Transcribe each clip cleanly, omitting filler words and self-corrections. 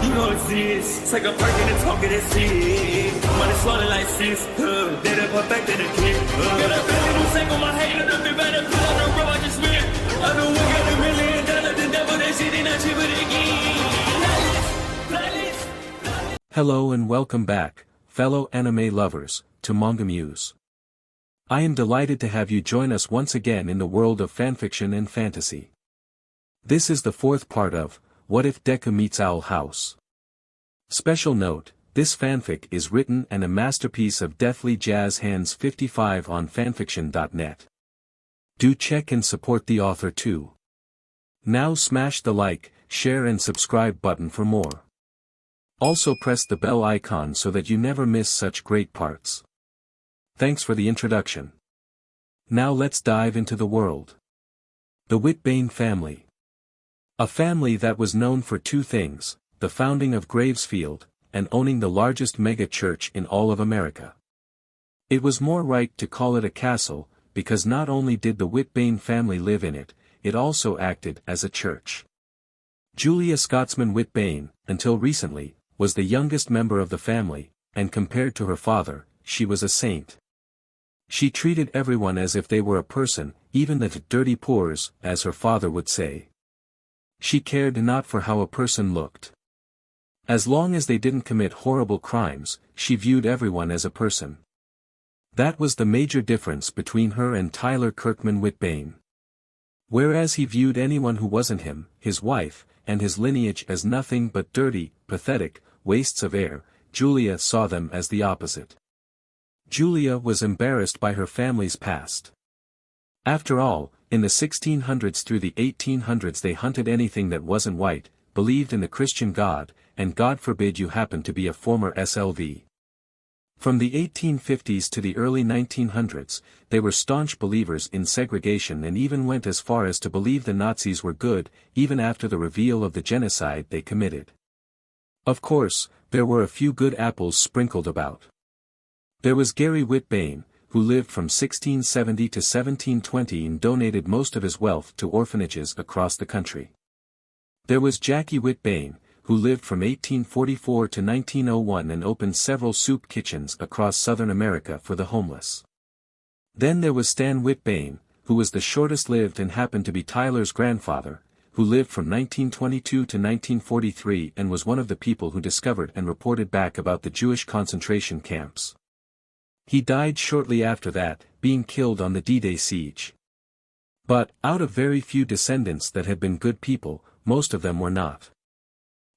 You know it's this. Take a perk and a talk of that shit. Money swallowing like sis. Did it perfect in the kid. Got a billion who sang on my head. Look up better. Put on the road I just spent. I know we got $1 million. The devil that shit ain't not cheaper again. Hello and welcome back, fellow anime lovers, to MangaMuse. I am delighted to have you join us once again in the world of fanfiction and fantasy. This is the fourth part of What If Deku Meets Owlhouse. Special note, this fanfic is written and a masterpiece of deathly jazz hands 55 on FANFICTIONnet. Do check and support the author too. Now smash the like, share and subscribe button for more. Also press the bell icon so that you never miss such great parts. Thanks for the introduction. Now let's dive into the world. The Whitbane family. A family that was known for two things, the founding of Gravesfield, and owning the largest mega church in all of America. It was more right to call it a castle, because not only did the Whitbane family live in it, it also acted as a church. Julia Scotsman Whitbane, until recently, was the youngest member of the family, and compared to her father, she was a saint. She treated everyone as if they were a person, even the dirty poors, as her father would say. She cared not for how a person looked. As long as they didn't commit horrible crimes, she viewed everyone as a person. That was the major difference between her and Tyler Kirkman Whitbane. Whereas he viewed anyone who wasn't him, his wife, and his lineage as nothing but dirty, pathetic, wastes of air, Julia saw them as the opposite. Julia was embarrassed by her family's past. After all, in the 1600s through the 1800s they hunted anything that wasn't white, believed in the Christian God, and God forbid you happen to be a former SLV. From the 1850s to the early 1900s, they were staunch believers in segregation and even went as far as to believe the Nazis were good, even after the reveal of the genocide they committed. Of course, there were a few good apples sprinkled about. There was Gary Whitbane, who lived from 1670 to 1720 and donated most of his wealth to orphanages across the country. There was Jackie Whitbane, who lived from 1844 to 1901 and opened several soup kitchens across Southern America for the homeless. Then there was Stan Whitbane, who was the shortest-lived and happened to be Tyler's grandfather, who lived from 1922 to 1943 and was one of the people who discovered and reported back about the Jewish concentration camps. He died shortly after that, being killed on the D-Day siege. But, out of very few descendants that had been good people, most of them were not.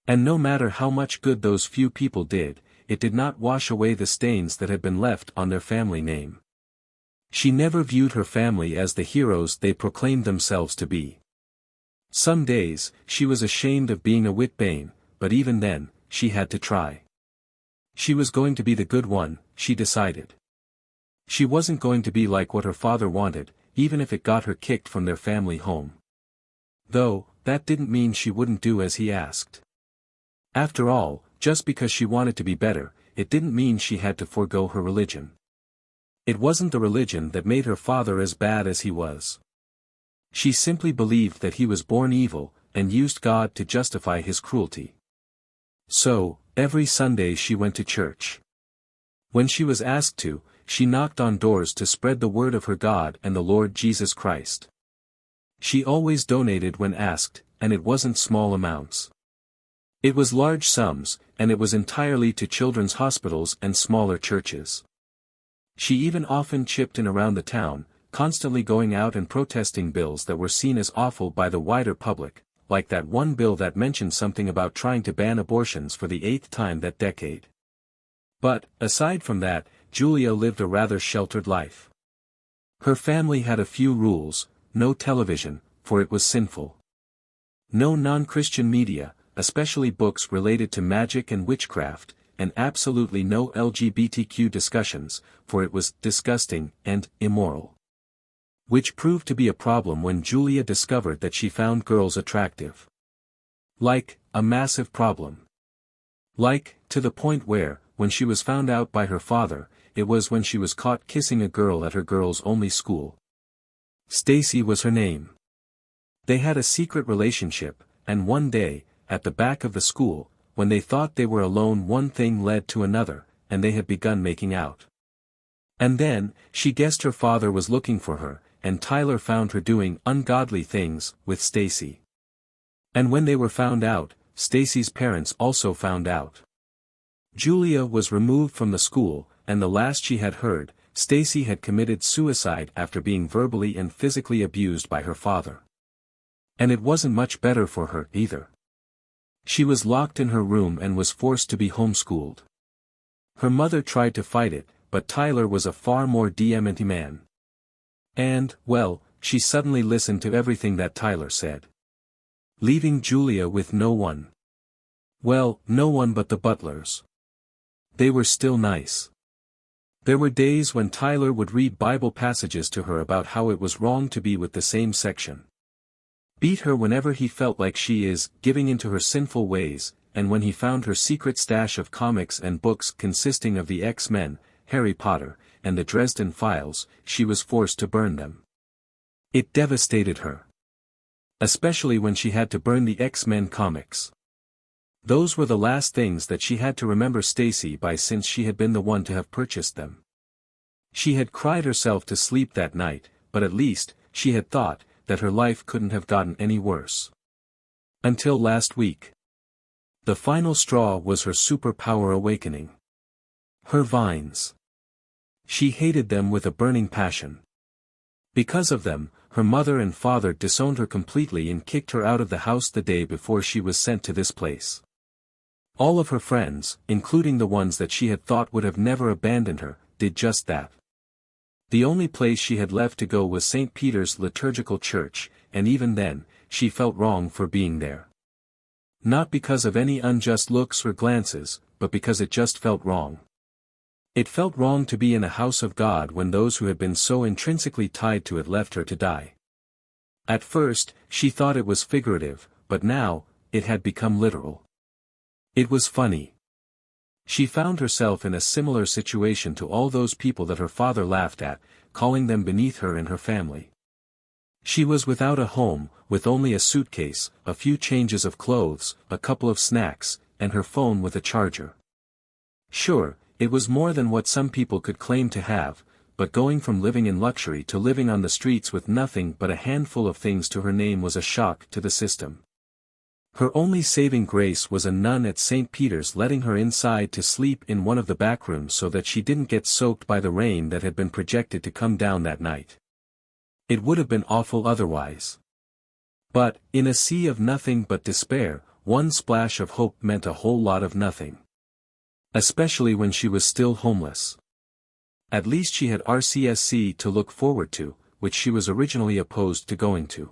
And no matter how much good those few people did, it did not wash away the stains that had been left on their family name. She never viewed her family as the heroes they proclaimed themselves to be. Some days, she was ashamed of being a Whitbane, but even then, she had to try. She was going to be the good one, she decided. She wasn't going to be like what her father wanted, even if it got her kicked from their family home. Though, that didn't mean she wouldn't do as he asked. After all, just because she wanted to be better, it didn't mean she had to forego her religion. It wasn't the religion that made her father as bad as he was. She simply believed that he was born evil, and used God to justify his cruelty. So, every Sunday she went to church. When she was asked to, she knocked on doors to spread the word of her God and the Lord Jesus Christ. She always donated when asked, and it wasn't small amounts. It was large sums, and it was entirely to children's hospitals and smaller churches. She even often chipped in around the town, constantly going out and protesting bills that were seen as awful by the wider public, like that one bill that mentioned something about trying to ban abortions for the 8th time that decade. But, aside from that, Julia lived a rather sheltered life. Her family had a few rules: no television, for it was sinful. No non-Christian media, especially books related to magic and witchcraft, and absolutely no LGBTQ discussions, for it was disgusting and immoral. Which proved to be a problem when Julia discovered that she found girls attractive. Like, a massive problem. Like, to the point where, when she was found out by her father, it was when she was caught kissing a girl at her girls-only school. Stacy was her name. They had a secret relationship, and one day, at the back of the school, when they thought they were alone one thing led to another, and they had begun making out. And then, she guessed her father was looking for her, and Tyler found her doing ungodly things with Stacy. And when they were found out, Stacy's parents also found out. Julia was removed from the school, and the last she had heard, Stacy had committed suicide after being verbally and physically abused by her father. And it wasn't much better for her, either. She was locked in her room and was forced to be homeschooled. Her mother tried to fight it, but Tyler was a far more demented man. And, well, she suddenly listened to everything that Tyler said. Leaving Julia with no one. Well, no one but the butlers. They were still nice. There were days when Tyler would read Bible passages to her about how it was wrong to be with the same section. Beat her whenever he felt like she is giving into her sinful ways, and when he found her secret stash of comics and books consisting of the X-Men, Harry Potter, and the Dresden Files, she was forced to burn them. It devastated her. Especially when she had to burn the X-Men comics. Those were the last things that she had to remember Stacy by, since she had been the one to have purchased them. She had cried herself to sleep that night, but at least, she had thought, that her life couldn't have gotten any worse. Until last week. The final straw was her superpower awakening. Her vines. She hated them with a burning passion. Because of them, her mother and father disowned her completely and kicked her out of the house the day before she was sent to this place. All of her friends, including the ones that she had thought would have never abandoned her, did just that. The only place she had left to go was St. Peter's liturgical church, and even then, she felt wrong for being there. Not because of any unjust looks or glances, but because it just felt wrong. It felt wrong to be in a house of God when those who had been so intrinsically tied to it left her to die. At first, she thought it was figurative, but now, it had become literal. It was funny. She found herself in a similar situation to all those people that her father laughed at, calling them beneath her and her family. She was without a home, with only a suitcase, a few changes of clothes, a couple of snacks, and her phone with a charger. Sure, it was more than what some people could claim to have, but going from living in luxury to living on the streets with nothing but a handful of things to her name was a shock to the system. Her only saving grace was a nun at St. Peter's letting her inside to sleep in one of the back rooms so that she didn't get soaked by the rain that had been projected to come down that night. It would have been awful otherwise. But, in a sea of nothing but despair, one splash of hope meant a whole lot of nothing. Especially when she was still homeless. At least she had RCSC to look forward to, which she was originally opposed to going to.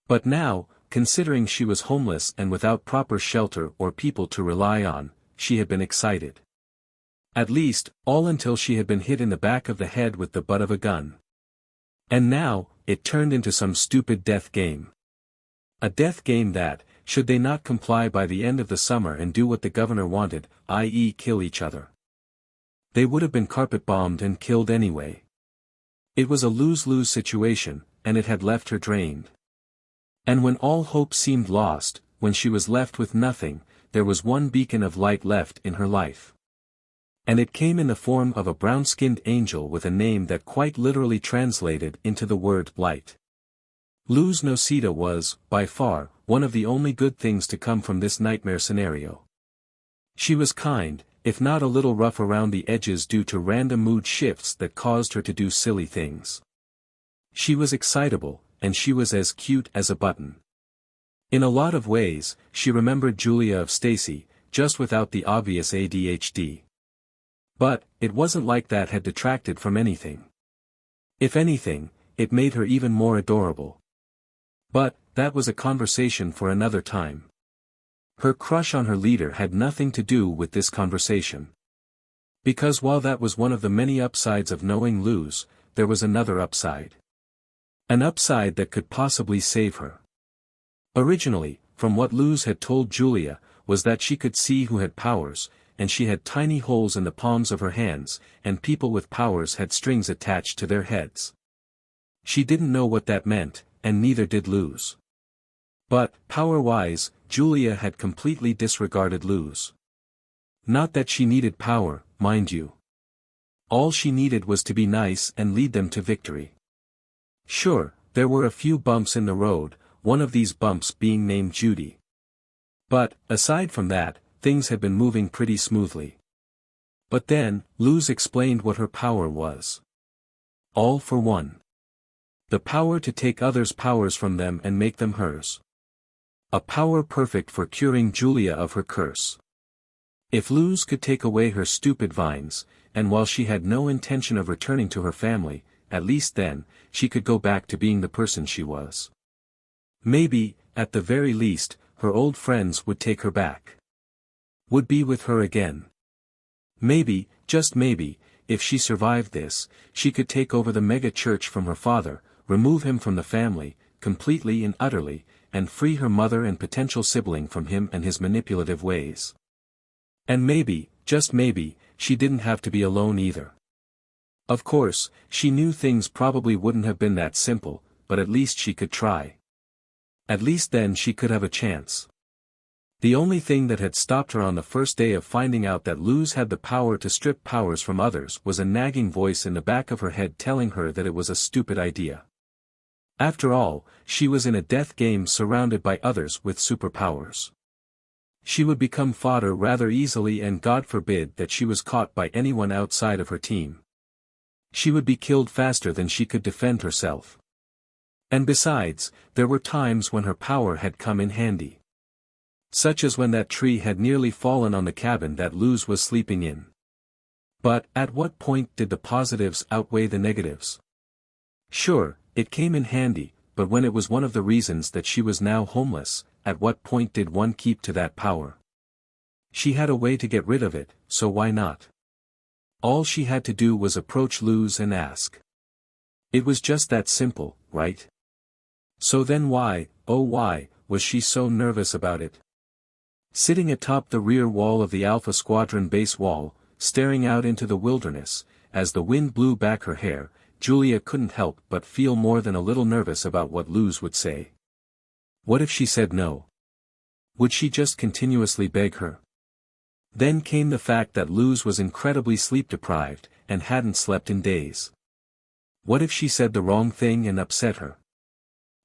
But now, considering she was homeless and without proper shelter or people to rely on, she had been excited. At least, all until she had been hit in the back of the head with the butt of a gun. And now, it turned into some stupid death game. A death game that, should they not comply by the end of the summer and do what the governor wanted, i.e. kill each other, they would have been carpet-bombed and killed anyway. It was a lose-lose situation, and it had left her drained. And when all hope seemed lost, when she was left with nothing, there was one beacon of light left in her life. And it came in the form of a brown-skinned angel with a name that quite literally translated into the word light. Luz Nocita was, by far, one of the only good things to come from this nightmare scenario. She was kind, if not a little rough around the edges due to random mood shifts that caused her to do silly things. She was excitable, and she was as cute as a button. In a lot of ways, she remembered Julia of Stacy, just without the obvious ADHD. But, it wasn't like that had detracted from anything. If anything, it made her even more adorable. But, that was a conversation for another time. Her crush on her leader had nothing to do with this conversation. Because while that was one of the many upsides of knowing Luz, there was another upside. An upside that could possibly save her. Originally, from what Luz had told Julia, was that she could see who had powers, and she had tiny holes in the palms of her hands, and people with powers had strings attached to their heads. She didn't know what that meant, and neither did Luz. But, power-wise, Julia had completely disregarded Luz. Not that she needed power, mind you. All she needed was to be nice and lead them to victory. Sure, there were a few bumps in the road, one of these bumps being named Judy. But, aside from that, things had been moving pretty smoothly. But then, Luz explained what her power was. All for one. The power to take others' powers from them and make them hers. A power perfect for curing Julia of her curse. If Luz could take away her stupid vines, and while she had no intention of returning to her family, at least then, she could go back to being the person she was. Maybe, at the very least, her old friends would take her back. Would be with her again. Maybe, just maybe, if she survived this, she could take over the mega church from her father, remove him from the family, completely and utterly, and free her mother and potential sibling from him and his manipulative ways. And maybe, just maybe, she didn't have to be alone either. Of course, she knew things probably wouldn't have been that simple, but at least she could try. At least then she could have a chance. The only thing that had stopped her on the first day of finding out that Luz had the power to strip powers from others was a nagging voice in the back of her head telling her that it was a stupid idea. After all, she was in a death game surrounded by others with superpowers. She would become fodder rather easily, and God forbid that she was caught by anyone outside of her team. She would be killed faster than she could defend herself. And besides, there were times when her power had come in handy. Such as when that tree had nearly fallen on the cabin that Luz was sleeping in. But, at what point did the positives outweigh the negatives? Sure, it came in handy, but when it was one of the reasons that she was now homeless, at what point did one keep to that power? She had a way to get rid of it, so why not? All she had to do was approach Luz and ask. It was just that simple, right? So then why, oh why, was she so nervous about it? Sitting atop the rear wall of the Alpha Squadron base wall, staring out into the wilderness, as the wind blew back her hair, Julia couldn't help but feel more than a little nervous about what Luz would say. What if she said no? Would she just continuously beg her? Then came the fact that Luz was incredibly sleep-deprived, and hadn't slept in days. What if she said the wrong thing and upset her?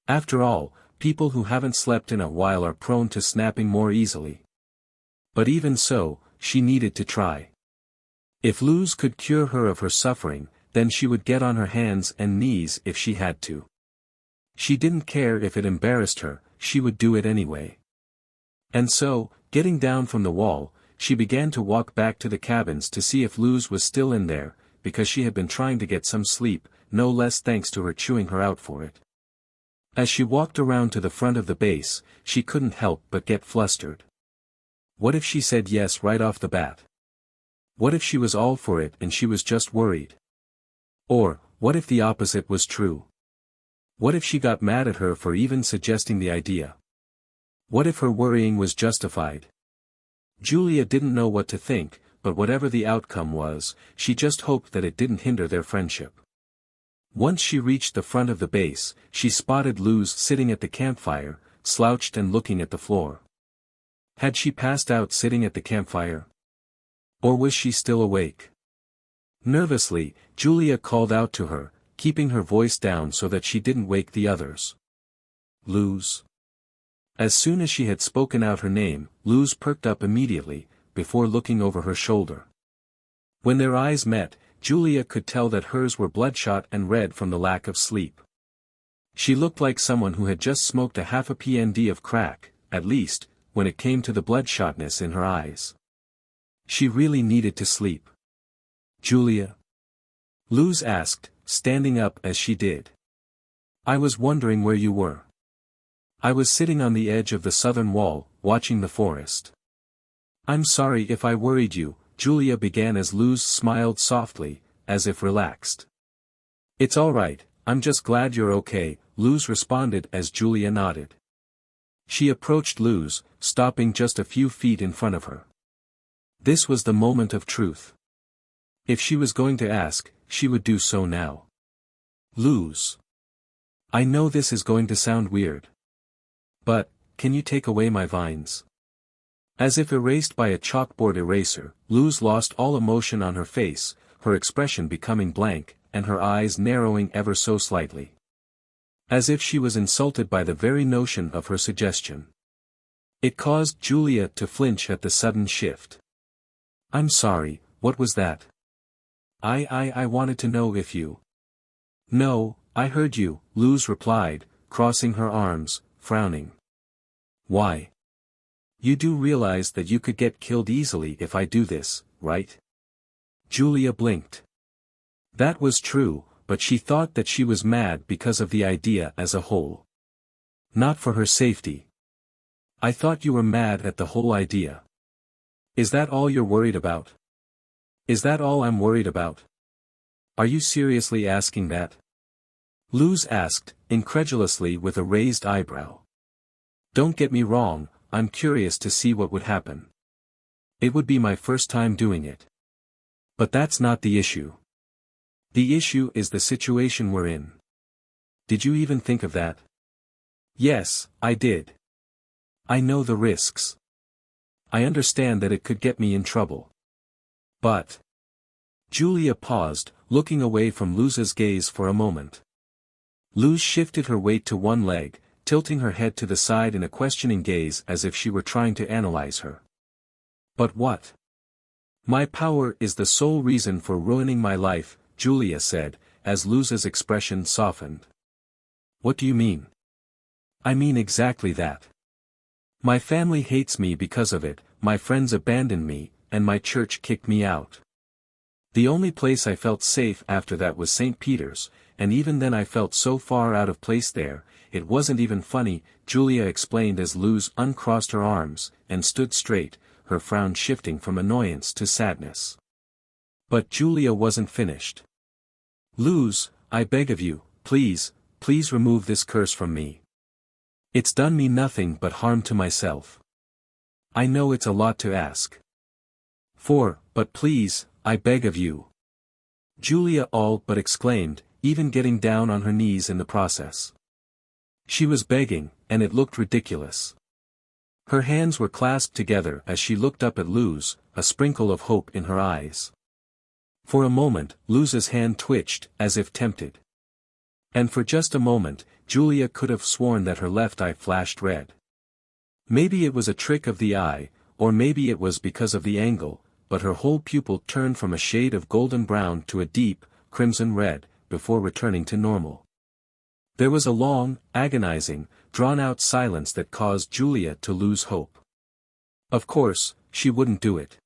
After all, people who haven't slept in a while are prone to snapping more easily. But even so, she needed to try. If Luz could cure her of her suffering, then she would get on her hands and knees if she had to. She didn't care if it embarrassed her, she would do it anyway. And so, getting down from the wall, she began to walk back to the cabins to see if Luz was still in there, because she had been trying to get some sleep, no less thanks to her chewing her out for it. As she walked around to the front of the base, she couldn't help but get flustered. What if she said yes right off the bat? What if she was all for it and she was just worried? Or, what if the opposite was true? What if she got mad at her for even suggesting the idea? What if her worrying was justified? Julia didn't know what to think, but whatever the outcome was, she just hoped that it didn't hinder their friendship. Once she reached the front of the base, she spotted Luz sitting at the campfire, slouched and looking at the floor. Had she passed out sitting at the campfire? Or was she still awake? Nervously, Julia called out to her, keeping her voice down so that she didn't wake the others. Luz. As soon as she had spoken out her name, Luz perked up immediately, before looking over her shoulder. When their eyes met, Julia could tell that hers were bloodshot and red from the lack of sleep. She looked like someone who had just smoked a half a PND of crack, at least, when it came to the bloodshotness in her eyes. She really needed to sleep. Julia? Luz asked, standing up as she did. I was wondering where you were. I was sitting on the edge of the southern wall, watching the forest. I'm sorry if I worried you, Julia began as Luz smiled softly, as if relaxed. It's all right, I'm just glad you're okay, Luz responded as Julia nodded. She approached Luz, stopping just a few feet in front of her. This was the moment of truth. If she was going to ask, she would do so now. Luz. I know this is going to sound weird. But, can you take away my vines? As if erased by a chalkboard eraser, Luz lost all emotion on her face, her expression becoming blank, and her eyes narrowing ever so slightly. As if she was insulted by the very notion of her suggestion. It caused Julia to flinch at the sudden shift. I'm sorry, what was that? I wanted to know if you... No, I heard you, Luz replied, crossing her arms, frowning. Why? You do realize that you could get killed easily if I do this, right? Julia blinked. That was true, but she thought that she was mad because of the idea as a whole. Not for her safety. I thought you were mad at the whole idea. Is that all you're worried about? Is that all I'm worried about? Are you seriously asking that? Luz asked, incredulously with a raised eyebrow. Don't get me wrong, I'm curious to see what would happen. It would be my first time doing it. But that's not the issue. The issue is the situation we're in. Did you even think of that? Yes, I did. I know the risks. I understand that it could get me in trouble. But... Julia paused, looking away from Luz's gaze for a moment. Luz shifted her weight to one leg, tilting her head to the side in a questioning gaze as if she were trying to analyze her. But what? My power is the sole reason for ruining my life, Julia said, as Luz's expression softened. What do you mean? I mean exactly that. My family hates me because of it, my friends abandoned me, and my church kicked me out. The only place I felt safe after that was St. Peter's, and even then I felt so far out of place there, it wasn't even funny, Julia explained as Luz uncrossed her arms, and stood straight, her frown shifting from annoyance to sadness. But Julia wasn't finished. Luz, I beg of you, please remove this curse from me. It's done me nothing but harm to myself. I know it's a lot to ask. But please, I beg of you. Julia all but exclaimed, even getting down on her knees in the process. She was begging, and it looked ridiculous. Her hands were clasped together as she looked up at Luz, a sprinkle of hope in her eyes. For a moment, Luz's hand twitched, as if tempted. And for just a moment, Julia could have sworn that her left eye flashed red. Maybe it was a trick of the eye, or maybe it was because of the angle, but her whole pupil turned from a shade of golden brown to a deep, crimson red, before returning to normal. There was a long, agonizing, drawn-out silence that caused Julia to lose hope. Of course, she wouldn't do it.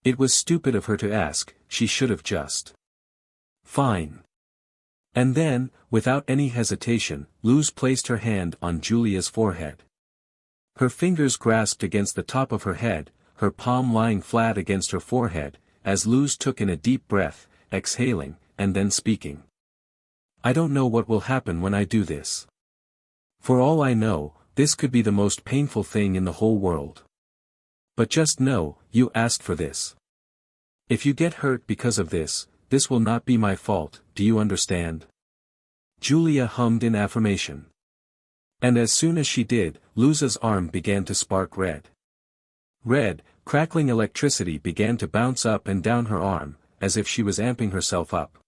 It was stupid of her to ask, she should have just. Fine. And then, without any hesitation, Luz placed her hand on Julia's forehead. Her fingers grasped against the top of her head, her palm lying flat against her forehead, as Luz took in a deep breath, exhaling, and then speaking. I don't know what will happen when I do this. For all I know, this could be the most painful thing in the whole world. But just know, you asked for this. If you get hurt because of this will not be my fault, do you understand? Julia hummed in affirmation. And as soon as she did, Luz's arm began to spark red. Red, crackling electricity began to bounce up and down her arm, as if she was amping herself up.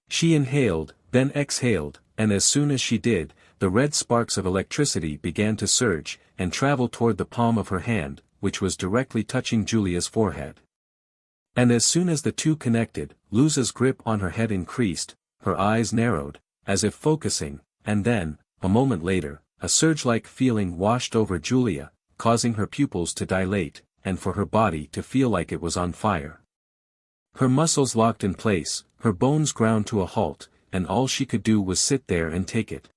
She inhaled, then exhaled, and as soon as she did, the red sparks of electricity began to surge, and travel toward the palm of her hand, which was directly touching Julia's forehead. And as soon as the two connected, Luz's grip on her head increased, her eyes narrowed, as if focusing, and then, a moment later, a surge-like feeling washed over Julia, causing her pupils to dilate, and for her body to feel like it was on fire. Her muscles locked in place, her bones ground to a halt, and all she could do was sit there and take it.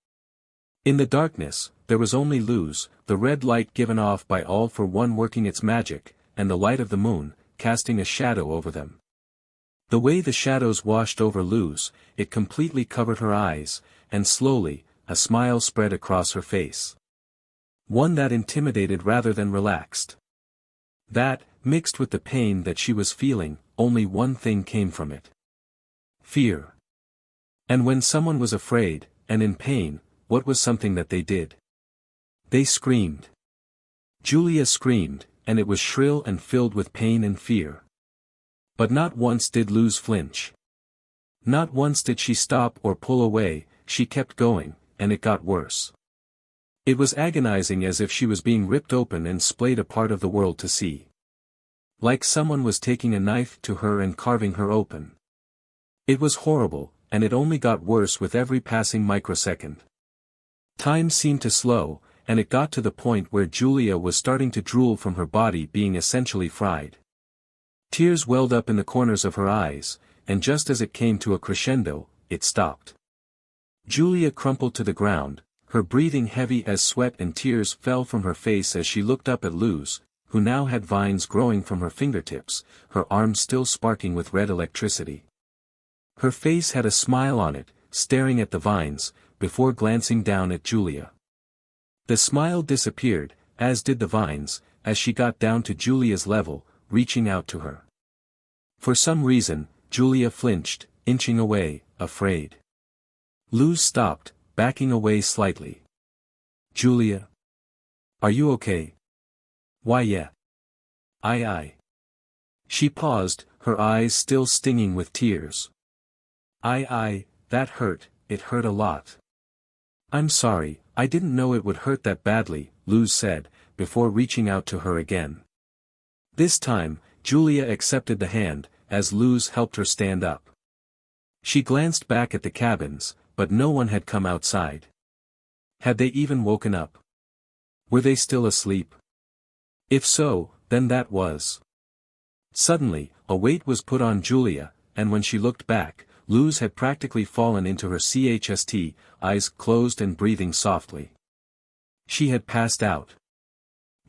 In the darkness, there was only Luz, the red light given off by All for One working its magic, and the light of the moon, casting a shadow over them. The way the shadows washed over Luz, it completely covered her eyes, and slowly, a smile spread across her face. One that intimidated rather than relaxed. That, mixed with the pain that she was feeling, only one thing came from it. Fear. And when someone was afraid, and in pain, what was something that they did? They screamed. Julia screamed, and it was shrill and filled with pain and fear. But not once did Luz flinch. Not once did she stop or pull away, she kept going, and it got worse. It was agonizing, as if she was being ripped open and splayed apart of the world to see. Like someone was taking a knife to her and carving her open. It was horrible, and it only got worse with every passing microsecond. Time seemed to slow, and it got to the point where Julia was starting to drool from her body being essentially fried. Tears welled up in the corners of her eyes, and just as it came to a crescendo, it stopped. Julia crumpled to the ground, her breathing heavy as sweat, and tears fell from her face as she looked up at Luz, who now had vines growing from her fingertips, her arms still sparking with red electricity. Her face had a smile on it, staring at the vines, before glancing down at Julia. The smile disappeared, as did the vines, as she got down to Julia's level, reaching out to her. For some reason, Julia flinched, inching away, afraid. Luz stopped, backing away slightly. "Julia? Are you okay?" "Why, yeah. I. She paused, her eyes still stinging with tears. That hurt, it hurt a lot." "I'm sorry, I didn't know it would hurt that badly," Luz said, before reaching out to her again. This time, Julia accepted the hand, as Luz helped her stand up. She glanced back at the cabins, but no one had come outside. Had they even woken up? Were they still asleep? If so, then that was. Suddenly, a weight was put on Julia, and when she looked back, Luz had practically fallen into her chest, eyes closed and breathing softly. She had passed out.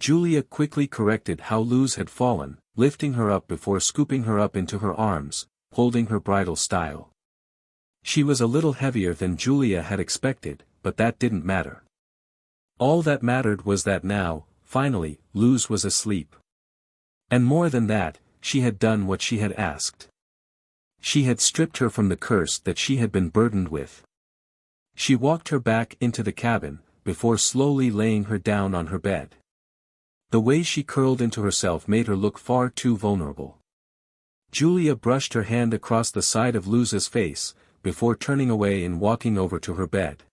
Julia quickly corrected how Luz had fallen, lifting her up before scooping her up into her arms, holding her bridal style. She was a little heavier than Julia had expected, but that didn't matter. All that mattered was that now, finally, Luz was asleep. And more than that, she had done what she had asked. She had stripped her from the curse that she had been burdened with. She walked her back into the cabin, before slowly laying her down on her bed. The way she curled into herself made her look far too vulnerable. Julia brushed her hand across the side of Luz's face, before turning away and walking over to her bed.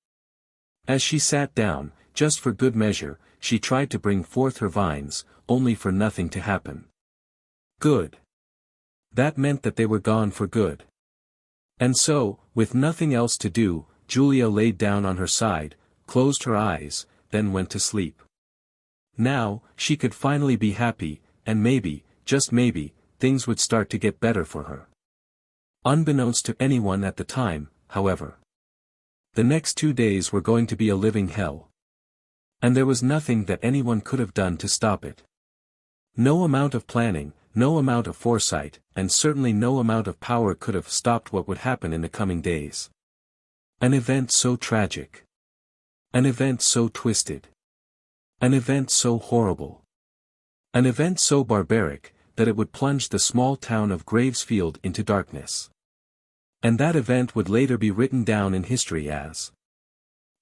As she sat down, just for good measure, she tried to bring forth her vines, only for nothing to happen. Good. That meant that they were gone for good. And so, with nothing else to do, Julia laid down on her side, closed her eyes, then went to sleep. Now, she could finally be happy, and maybe, just maybe, things would start to get better for her. Unbeknownst to anyone at the time, however. The next 2 days were going to be a living hell. And there was nothing that anyone could have done to stop it. No amount of planning, no amount of foresight, and certainly no amount of power could have stopped what would happen in the coming days. An event so tragic. An event so twisted. An event so horrible. An event so barbaric, that it would plunge the small town of Gravesfield into darkness. And that event would later be written down in history as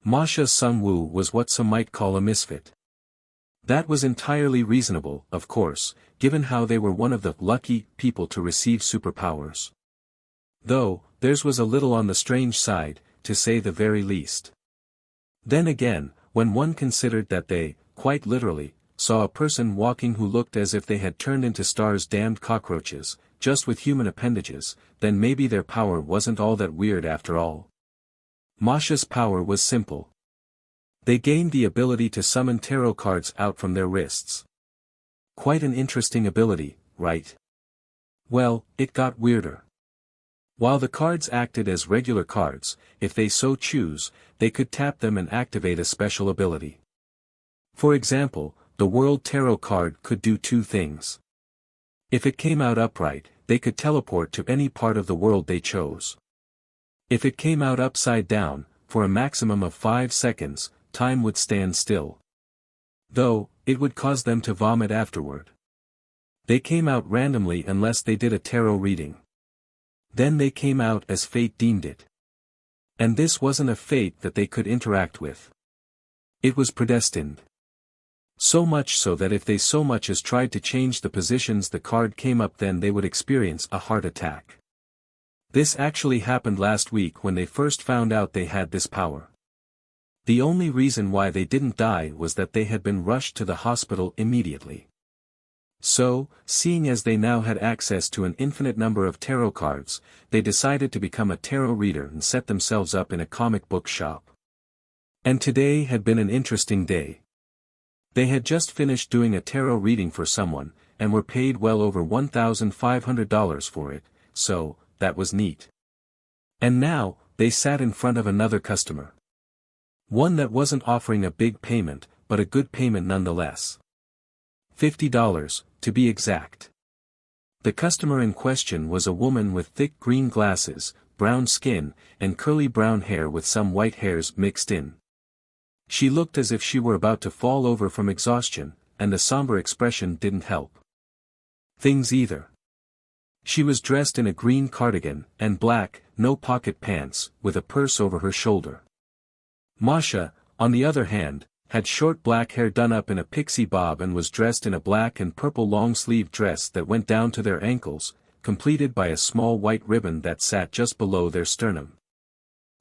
Masha Sungwoo was what some might call a misfit. That was entirely reasonable, of course, given how they were one of the lucky people to receive superpowers. Though, theirs was a little on the strange side, to say the very least. Then again, when one considered that they, quite literally, saw a person walking who looked as if they had turned into Star's damned cockroaches, just with human appendages, then maybe their power wasn't all that weird after all. Masha's power was simple. They gained the ability to summon tarot cards out from their wrists. Quite an interesting ability, right? Well, it got weirder. While the cards acted as regular cards, if they so choose, they could tap them and activate a special ability. For example, the World Tarot card could do 2 things. If it came out upright, they could teleport to any part of the world they chose. If it came out upside down, for a maximum of 5 seconds, time would stand still. Though, it would cause them to vomit afterward. They came out randomly unless they did a tarot reading. Then they came out as fate deemed it. And this wasn't a fate that they could interact with. It was predestined. So much so that if they so much as tried to change the positions the card came up, then they would experience a heart attack. This actually happened last week when they first found out they had this power. The only reason why they didn't die was that they had been rushed to the hospital immediately. So, seeing as they now had access to an infinite number of tarot cards, they decided to become a tarot reader and set themselves up in a comic book shop. And today had been an interesting day. They had just finished doing a tarot reading for someone, and were paid well over $1,500 for it, so, that was neat. And now, they sat in front of another customer. One that wasn't offering a big payment, but a good payment nonetheless. $50, to be exact. The customer in question was a woman with thick green glasses, brown skin, and curly brown hair with some white hairs mixed in. She looked as if she were about to fall over from exhaustion, and the somber expression didn't help things either. She was dressed in a green cardigan, and black, no-pocket pants, with a purse over her shoulder. Masha, on the other hand, had short black hair done up in a pixie bob and was dressed in a black and purple long-sleeve dress that went down to their ankles, completed by a small white ribbon that sat just below their sternum.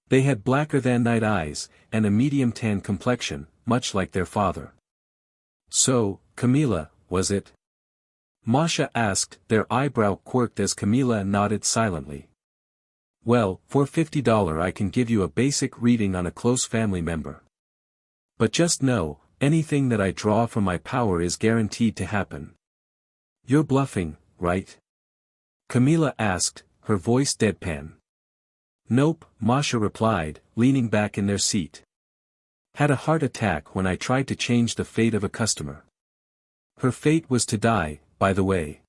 They had blacker-than-night eyes, and a medium-tan complexion, much like their father. So, Camila, was it? Masha asked, their eyebrow quirked as Camila nodded silently. Well, for $50 I can give you a basic reading on a close family member. But just know, anything that I draw from my power is guaranteed to happen. You're bluffing, right? Camila asked, her voice deadpan. Nope, Masha replied, leaning back in their seat. Had a heart attack when I tried to change the fate of a customer. Her fate was to die, by the way.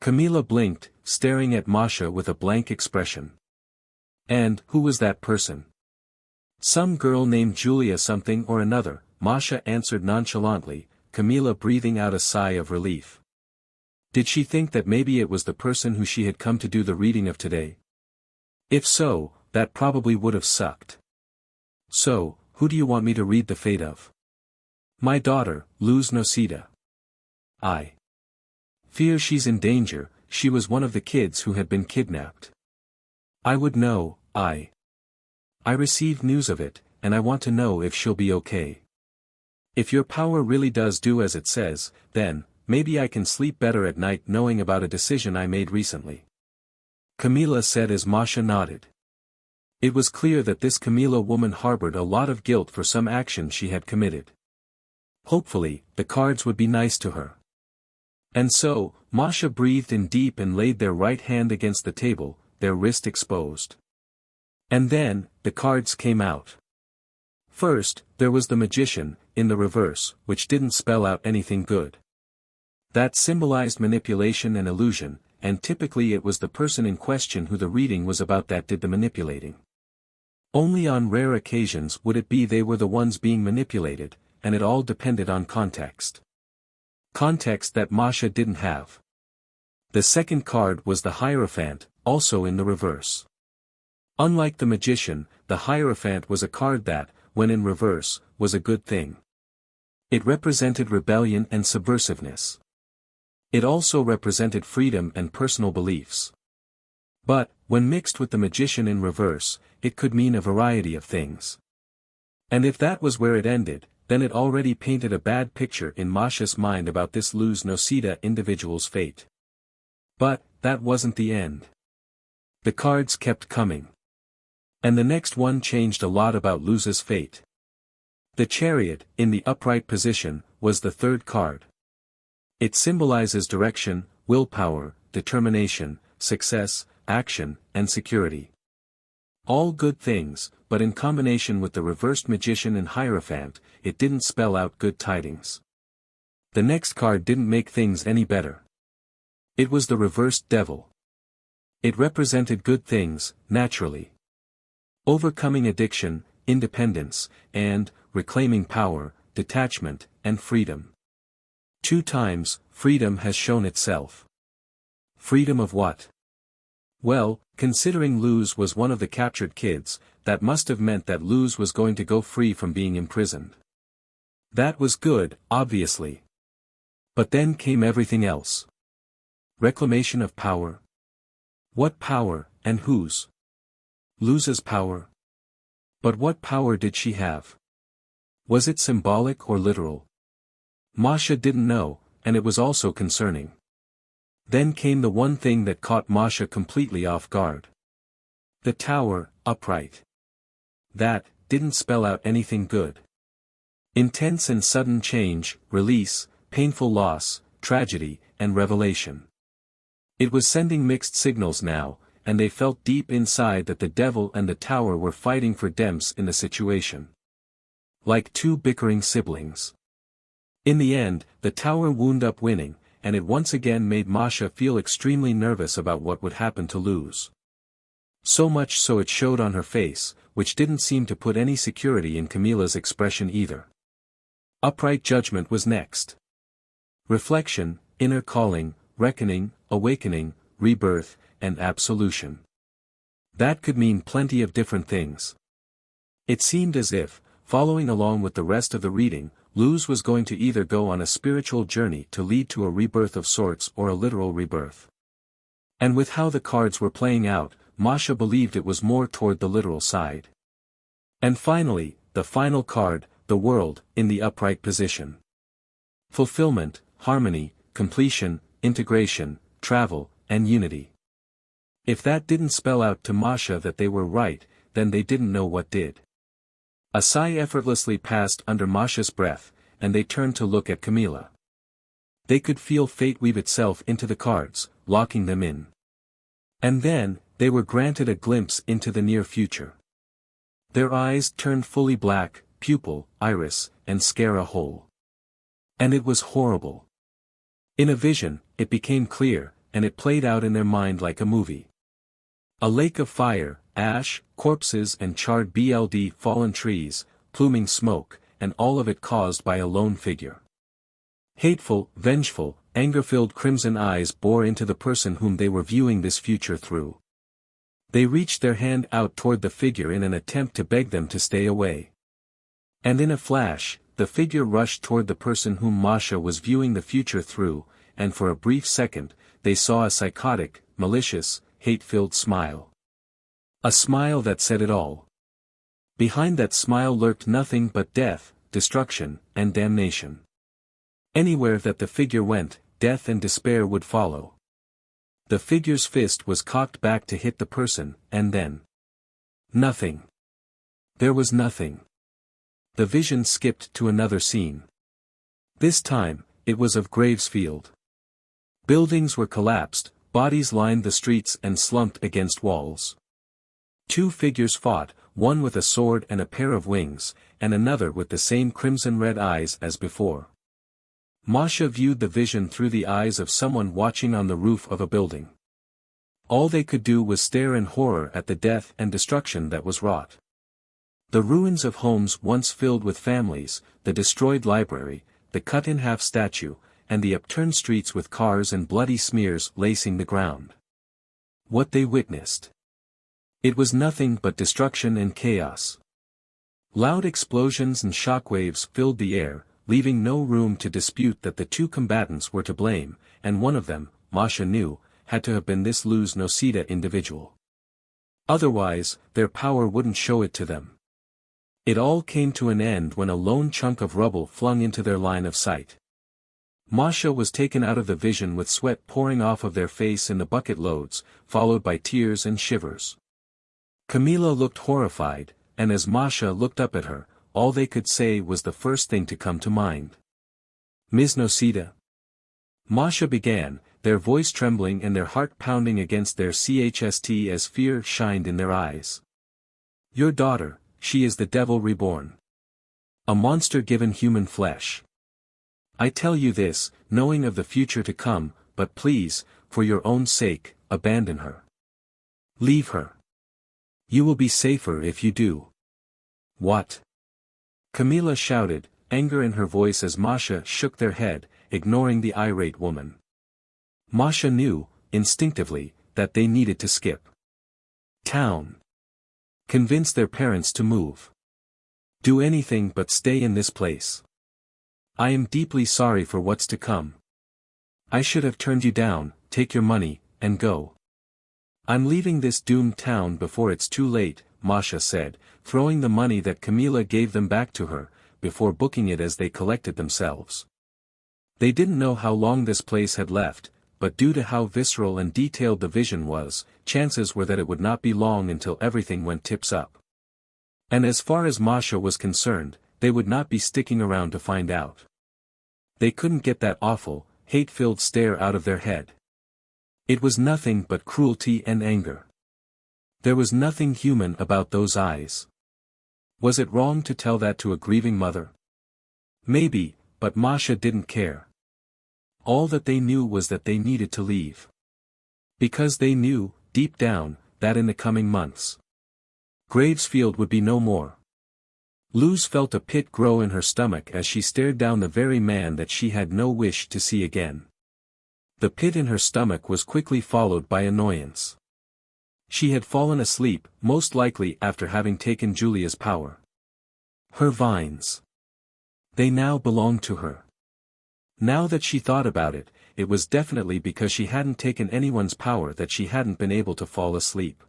Camila blinked, staring at Masha with a blank expression. And, who was that person? Some girl named Julia something or another, Masha answered nonchalantly, Camila breathing out a sigh of relief. Did she think that maybe it was the person who she had come to do the reading of today? If so, that probably would have sucked. So, who do you want me to read the fate of? My daughter, Luz Nocida. I fear she's in danger. She was one of the kids who had been kidnapped. I would know. I received news of it, and I want to know if she'll be okay. If your power really does do as it says, then, maybe I can sleep better at night knowing about a decision I made recently. Camila said as Masha nodded. It was clear that this Camila woman harbored a lot of guilt for some action she had committed. Hopefully, the cards would be nice to her. And so, Masha breathed in deep and laid their right hand against the table, their wrist exposed. And then, the cards came out. First, there was the magician, in the reverse, which didn't spell out anything good. That symbolized manipulation and illusion, and typically it was the person in question who the reading was about that did the manipulating. Only on rare occasions would it be they were the ones being manipulated, and it all depended on context. Context that Masha didn't have. The second card was the Hierophant, also in the reverse. Unlike the magician, the Hierophant was a card that, when in reverse, was a good thing. It represented rebellion and subversiveness. It also represented freedom and personal beliefs. But, when mixed with the magician in reverse, it could mean a variety of things. And if that was where it ended, then it already painted a bad picture in Masha's mind about this Luz Nocida individual's fate. But, that wasn't the end. The cards kept coming. And the next one changed a lot about Luz's fate. The Chariot, in the upright position, was the third card. It symbolizes direction, willpower, determination, success, action, and security. All good things, but in combination with the reversed magician and Hierophant, it didn't spell out good tidings. The next card didn't make things any better. It was the reversed devil. It represented good things, naturally. Overcoming addiction, independence, and, reclaiming power, detachment, and freedom. 2 times, freedom has shown itself. Freedom of what? Well, considering Luz was one of the captured kids, that must have meant that Luz was going to go free from being imprisoned. That was good, obviously. But then came everything else. Reclamation of power. What power, and whose? Luz's power. But what power did she have? Was it symbolic or literal? Masha didn't know, and it was also concerning. Then came the one thing that caught Masha completely off guard. The tower, upright. That didn't spell out anything good. Intense and sudden change, release, painful loss, tragedy, and revelation. It was sending mixed signals now, and they felt deep inside that the devil and the tower were fighting for Demps in the situation. Like two bickering siblings. In the end, the tower wound up winning, and it once again made Masha feel extremely nervous about what would happen to Luz. So much so it showed on her face, which didn't seem to put any security in Camilla's expression either. Upright judgment was next. Reflection, inner calling, reckoning, awakening, rebirth, and absolution. That could mean plenty of different things. It seemed as if, following along with the rest of the reading, Luz was going to either go on a spiritual journey to lead to a rebirth of sorts or a literal rebirth. And with how the cards were playing out, Masha believed it was more toward the literal side. And finally, the final card, the world, in the upright position. Fulfillment, harmony, completion, integration, travel, and unity. If that didn't spell out to Masha that they were right, then they didn't know what did. A sigh effortlessly passed under Masha's breath, and they turned to look at Camilla. They could feel fate weave itself into the cards, locking them in. And then, they were granted a glimpse into the near future. Their eyes turned fully black, pupil, iris, and sclera whole. And it was horrible. In a vision, it became clear, and it played out in their mind like a movie. A lake of fire, ash, corpses and charred fallen trees, pluming smoke, and all of it caused by a lone figure. Hateful, vengeful, anger-filled crimson eyes bore into the person whom they were viewing this future through. They reached their hand out toward the figure in an attempt to beg them to stay away. And in a flash, the figure rushed toward the person whom Masha was viewing the future through, and for a brief second, they saw a psychotic, malicious, hate-filled smile. A smile that said it all. Behind that smile lurked nothing but death, destruction, and damnation. Anywhere that the figure went, death and despair would follow. The figure's fist was cocked back to hit the person, and then... nothing. There was nothing. The vision skipped to another scene. This time, it was of Gravesfield. Buildings were collapsed, bodies lined the streets and slumped against walls. Two figures fought, one with a sword and a pair of wings, and another with the same crimson-red eyes as before. Masha viewed the vision through the eyes of someone watching on the roof of a building. All they could do was stare in horror at the death and destruction that was wrought. The ruins of homes once filled with families, the destroyed library, the cut-in-half statue, and the upturned streets with cars and bloody smears lacing the ground. What they witnessed. It was nothing but destruction and chaos. Loud explosions and shockwaves filled the air, leaving no room to dispute that the two combatants were to blame, and one of them, Masha knew, had to have been this Luz Noceda individual. Otherwise, their power wouldn't show it to them. It all came to an end when a lone chunk of rubble flung into their line of sight. Masha was taken out of the vision with sweat pouring off of their face in the bucket loads, followed by tears and shivers. Camilla looked horrified, and as Masha looked up at her, all they could say was the first thing to come to mind. "Ms. Noceda?" Masha began, their voice trembling and their heart pounding against their chest as fear shined in their eyes. "Your daughter, she is the devil reborn. A monster given human flesh. I tell you this, knowing of the future to come, but please, for your own sake, abandon her. Leave her. You will be safer if you do." "What?" Camilla shouted, anger in her voice as Masha shook their head, ignoring the irate woman. Masha knew, instinctively, that they needed to skip town. Convince their parents to move. Do anything but stay in this place. I am deeply sorry for what's to come. I should have turned you down, take your money, and go. I'm leaving this doomed town before it's too late, Masha said, throwing the money that Camila gave them back to her, before booking it as they collected themselves. They didn't know how long this place had left, but due to how visceral and detailed the vision was, chances were that it would not be long until everything went tips up. And as far as Masha was concerned, they would not be sticking around to find out. They couldn't get that awful, hate-filled stare out of their head. It was nothing but cruelty and anger. There was nothing human about those eyes. Was it wrong to tell that to a grieving mother? Maybe, but Masha didn't care. All that they knew was that they needed to leave. Because they knew, deep down, that in the coming months, Gravesfield would be no more. Luz felt a pit grow in her stomach as she stared down the very man that she had no wish to see again. The pit in her stomach was quickly followed by annoyance. She had fallen asleep, most likely after having taken Julia's power. Her vines. They now belonged to her. Now that she thought about it, it was definitely because she hadn't taken anyone's power that she hadn't been able to fall asleep.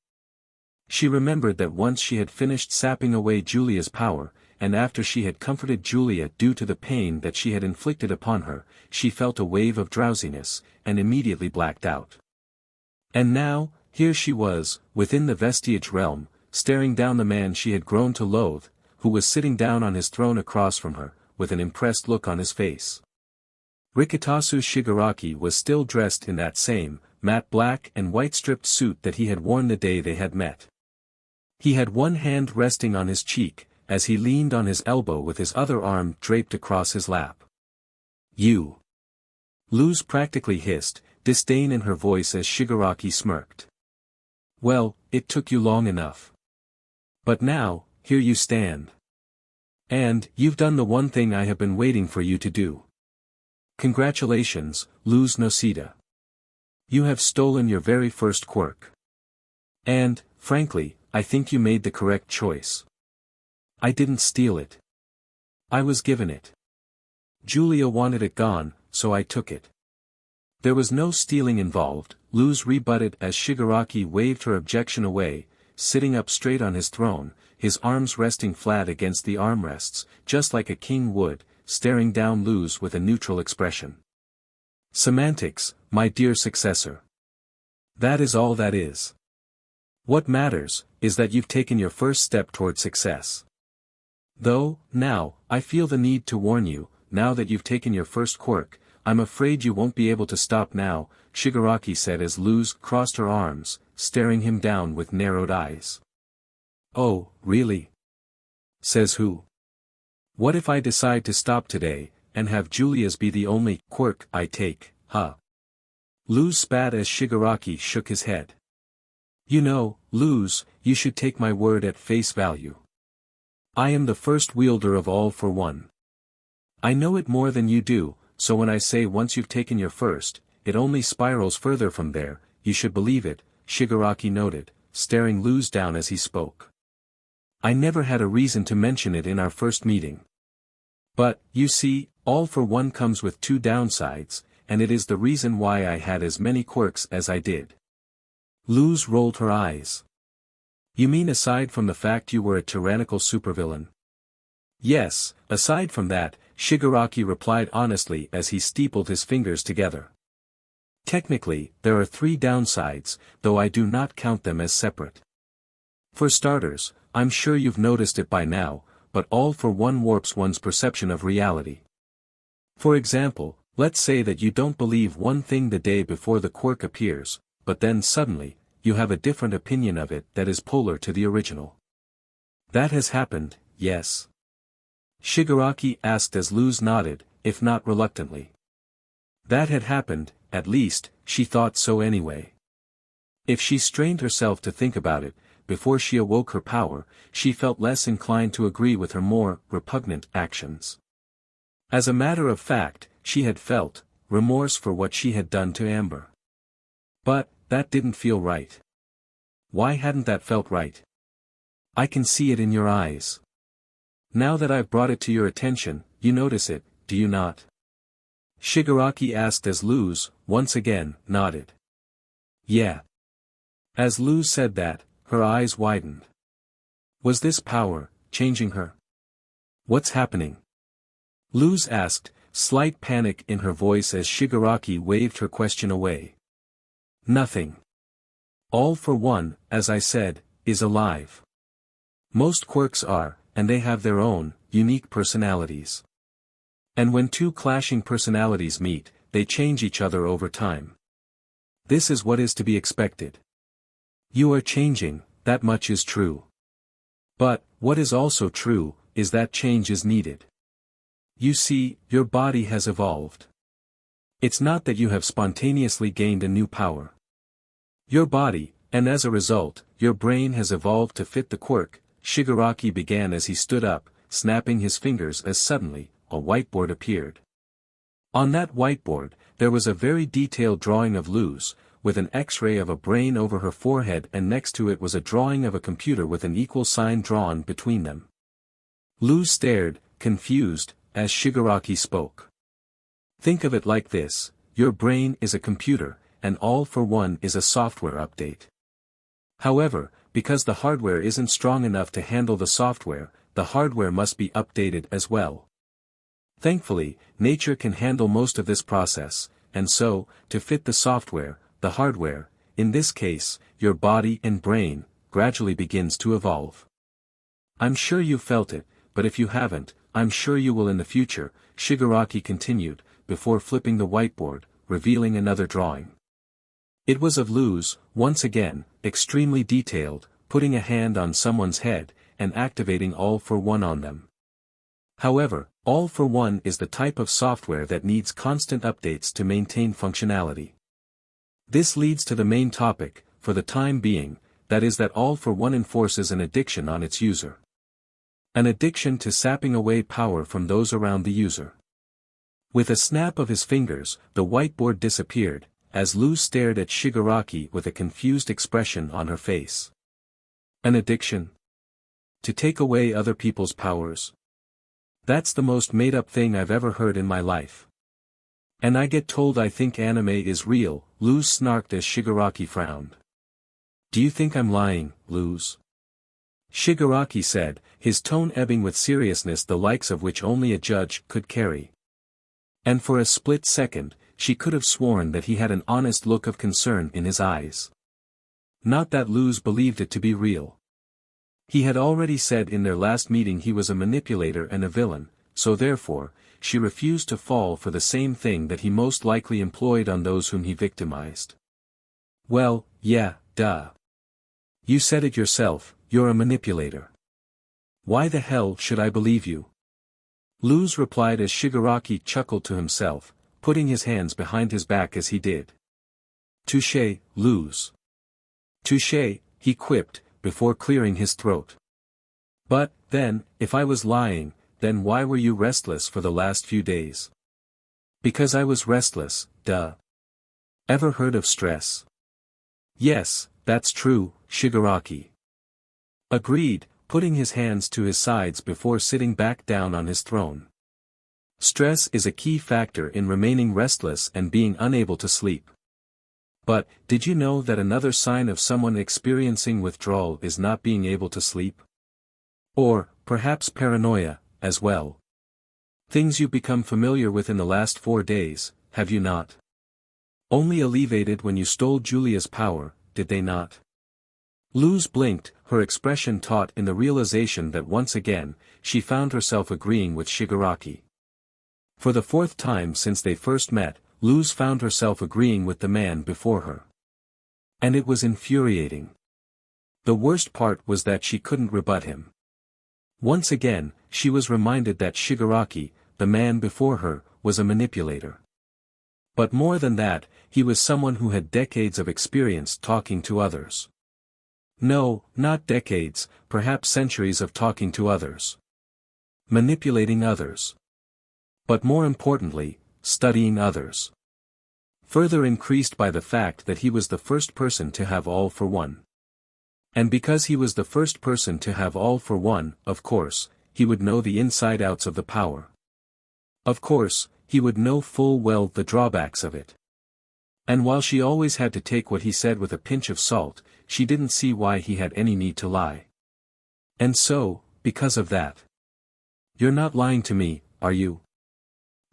She remembered that once she had finished sapping away Julia's power, and after she had comforted Julia due to the pain that she had inflicted upon her, she felt a wave of drowsiness, and immediately blacked out. And now, here she was, within the vestige realm, staring down the man she had grown to loathe, who was sitting down on his throne across from her, with an impressed look on his face. Rikitasu Shigaraki was still dressed in that same, matte black and white striped suit that he had worn the day they had met. He had one hand resting on his cheek, as he leaned on his elbow with his other arm draped across his lap. You! Luz practically hissed, disdain in her voice as Shigaraki smirked. Well, it took you long enough. But now, here you stand. And, you've done the one thing I have been waiting for you to do. Congratulations, Luz Nocida. You have stolen your very first quirk. And, frankly, I think you made the correct choice. I didn't steal it. I was given it. Julia wanted it gone, so I took it. There was no stealing involved, Luz rebutted as Shigaraki waved her objection away, sitting up straight on his throne, his arms resting flat against the armrests, just like a king would, staring down Luz with a neutral expression. Semantics, my dear successor. That is all that is. What matters, is that you've taken your first step toward success. Though, now, I feel the need to warn you, now that you've taken your first quirk, I'm afraid you won't be able to stop now, Shigaraki said as Luz crossed her arms, staring him down with narrowed eyes. Oh, really? Says who? What if I decide to stop today, and have Julia's be the only quirk I take, huh? Luz spat as Shigaraki shook his head. You know, Luz, you should take my word at face value. I am the first wielder of all for one. I know it more than you do, so when I say once you've taken your first, it only spirals further from there, you should believe it, Shigaraki noted, staring Luz down as he spoke. I never had a reason to mention it in our first meeting. But, you see, all for one comes with two downsides, and it is the reason why I had as many quirks as I did. Luz rolled her eyes. You mean aside from the fact you were a tyrannical supervillain? Yes, aside from that, Shigaraki replied honestly as he steepled his fingers together. Technically, there are 3 downsides, though I do not count them as separate. For starters, I'm sure you've noticed it by now, but all for one warps one's perception of reality. For example, let's say that you don't believe one thing the day before the quirk appears, but then suddenly, you have a different opinion of it that is polar to the original. That has happened, yes? Shigaraki asked as Luz nodded, if not reluctantly. That had happened, at least, she thought so anyway. If she strained herself to think about it, before she awoke her power, she felt less inclined to agree with her more repugnant actions. As a matter of fact, she had felt remorse for what she had done to Amber. But, that didn't feel right. Why hadn't that felt right? I can see it in your eyes. Now that I've brought it to your attention, you notice it, do you not? Shigaraki asked as Luz, once again, nodded. Yeah. As Luz said that, her eyes widened. Was this power changing her? What's happening? Luz asked, slight panic in her voice as Shigaraki waved her question away. Nothing. All for One, as I said, is alive. Most quirks are, and they have their own, unique personalities. And when two clashing personalities meet, they change each other over time. This is what is to be expected. You are changing, that much is true. But, what is also true, is that change is needed. You see, your body has evolved. It's not that you have spontaneously gained a new power. Your body, and as a result, your brain has evolved to fit the quirk, Shigaraki began as he stood up, snapping his fingers as suddenly, a whiteboard appeared. On that whiteboard, there was a very detailed drawing of Luz, with an X-ray of a brain over her forehead, and next to it was a drawing of a computer with an equal sign drawn between them. Luz stared, confused, as Shigaraki spoke. Think of it like this, your brain is a computer, and All for One is a software update. However, because the hardware isn't strong enough to handle the software, the hardware must be updated as well. Thankfully, nature can handle most of this process, and so, to fit the software, the hardware, in this case, your body and brain, gradually begins to evolve. I'm sure you felt it, but if you haven't, I'm sure you will in the future, Shigaraki continued, before flipping the whiteboard, revealing another drawing. It was of Luz, once again, extremely detailed, putting a hand on someone's head, and activating All for One on them. However, All for One is the type of software that needs constant updates to maintain functionality. This leads to the main topic, for the time being, that is that All for One enforces an addiction on its user. An addiction to sapping away power from those around the user. With a snap of his fingers, the whiteboard disappeared, as Luz stared at Shigaraki with a confused expression on her face. An addiction? To take away other people's powers? That's the most made-up thing I've ever heard in my life. And I get told I think anime is real, Luz snarked as Shigaraki frowned. Do you think I'm lying, Luz? Shigaraki said, his tone ebbing with seriousness the likes of which only a judge could carry. And for a split second, she could have sworn that he had an honest look of concern in his eyes. Not that Luz believed it to be real. He had already said in their last meeting he was a manipulator and a villain, so therefore, she refused to fall for the same thing that he most likely employed on those whom he victimized. Well, yeah, duh. You said it yourself, you're a manipulator. Why the hell should I believe you? Luz replied as Shigaraki chuckled to himself, putting his hands behind his back as he did. Touché, Luz. Touché, he quipped, before clearing his throat. But, then, if I was lying, then why were you restless for the last few days? Because I was restless, duh. Ever heard of stress? Yes, that's true, Shigaraki. Agreed, putting his hands to his sides before sitting back down on his throne. Stress is a key factor in remaining restless and being unable to sleep. But, did you know that another sign of someone experiencing withdrawal is not being able to sleep? Or, perhaps paranoia, as well. Things you become familiar with in the last 4 days, have you not? Only alleviated when you stole Julia's power, did they not? Luz blinked, her expression taut in the realization that once again, she found herself agreeing with Shigaraki. For the 4th time since they first met, Luz found herself agreeing with the man before her. And it was infuriating. The worst part was that she couldn't rebut him. Once again, she was reminded that Shigaraki, the man before her, was a manipulator. But more than that, he was someone who had decades of experience talking to others. No, not decades, perhaps centuries of talking to others. Manipulating others. But more importantly, studying others. Further increased by the fact that he was the first person to have All for One. And because he was the first person to have All for One, of course, he would know the inside outs of the power. Of course, he would know full well the drawbacks of it. And while she always had to take what he said with a pinch of salt, she didn't see why he had any need to lie. And so, because of that. You're not lying to me, are you?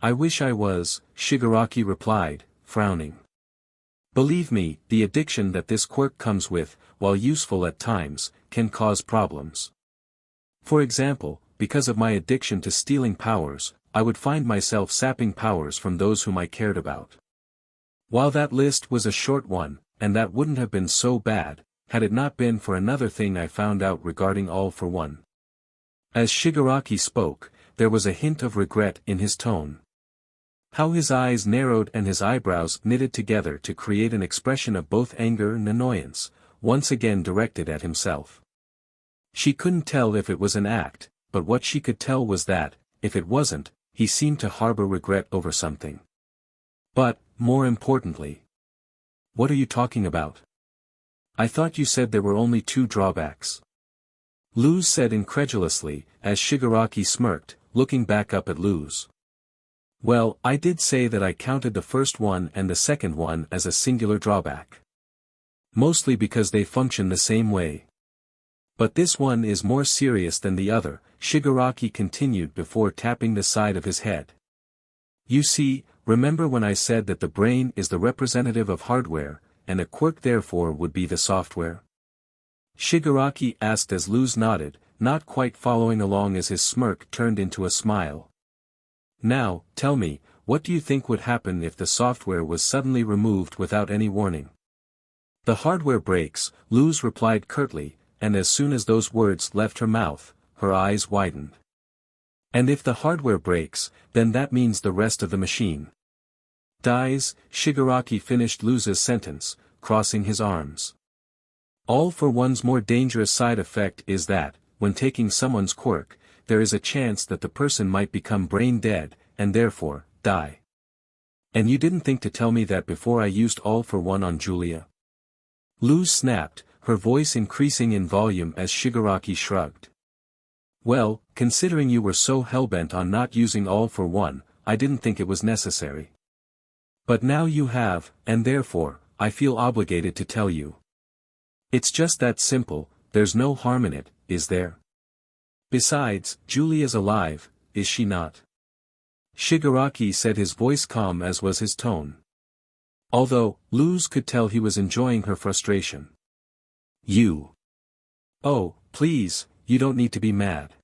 I wish I was, Shigaraki replied, frowning. Believe me, the addiction that this quirk comes with, while useful at times, can cause problems. For example, because of my addiction to stealing powers, I would find myself sapping powers from those whom I cared about. While that list was a short one, and that wouldn't have been so bad, had it not been for another thing I found out regarding All for One. As Shigaraki spoke, there was a hint of regret in his tone. How his eyes narrowed and his eyebrows knitted together to create an expression of both anger and annoyance, once again directed at himself. She couldn't tell if it was an act, but what she could tell was that, if it wasn't, he seemed to harbor regret over something. But, more importantly. What are you talking about? I thought you said there were only 2 drawbacks. Luz said incredulously, as Shigaraki smirked, looking back up at Luz. Well, I did say that I counted the first one and the second one as a singular drawback. Mostly because they function the same way. But this one is more serious than the other, Shigaraki continued before tapping the side of his head. You see, remember when I said that the brain is the representative of hardware, and a quirk therefore would be the software? Shigaraki asked as Luz nodded, not quite following along as his smirk turned into a smile. Now, tell me, what do you think would happen if the software was suddenly removed without any warning? The hardware breaks, Luz replied curtly, and as soon as those words left her mouth, her eyes widened. And if the hardware breaks, then that means the rest of the machine dies, Shigaraki finished Luz's sentence, crossing his arms. All for One's more dangerous side effect is that, when taking someone's quirk, there is a chance that the person might become brain dead, and therefore, die. And you didn't think to tell me that before I used All for One on Julia? Luz snapped, her voice increasing in volume as Shigaraki shrugged. Well, considering you were so hellbent on not using All for One, I didn't think it was necessary. But now you have, and therefore, I feel obligated to tell you. It's just that simple, there's no harm in it, is there? Besides, Julia's alive, is she not? Shigaraki said, his voice calm as was his tone. Although, Luz could tell he was enjoying her frustration. You. Oh, please, you don't need to be mad.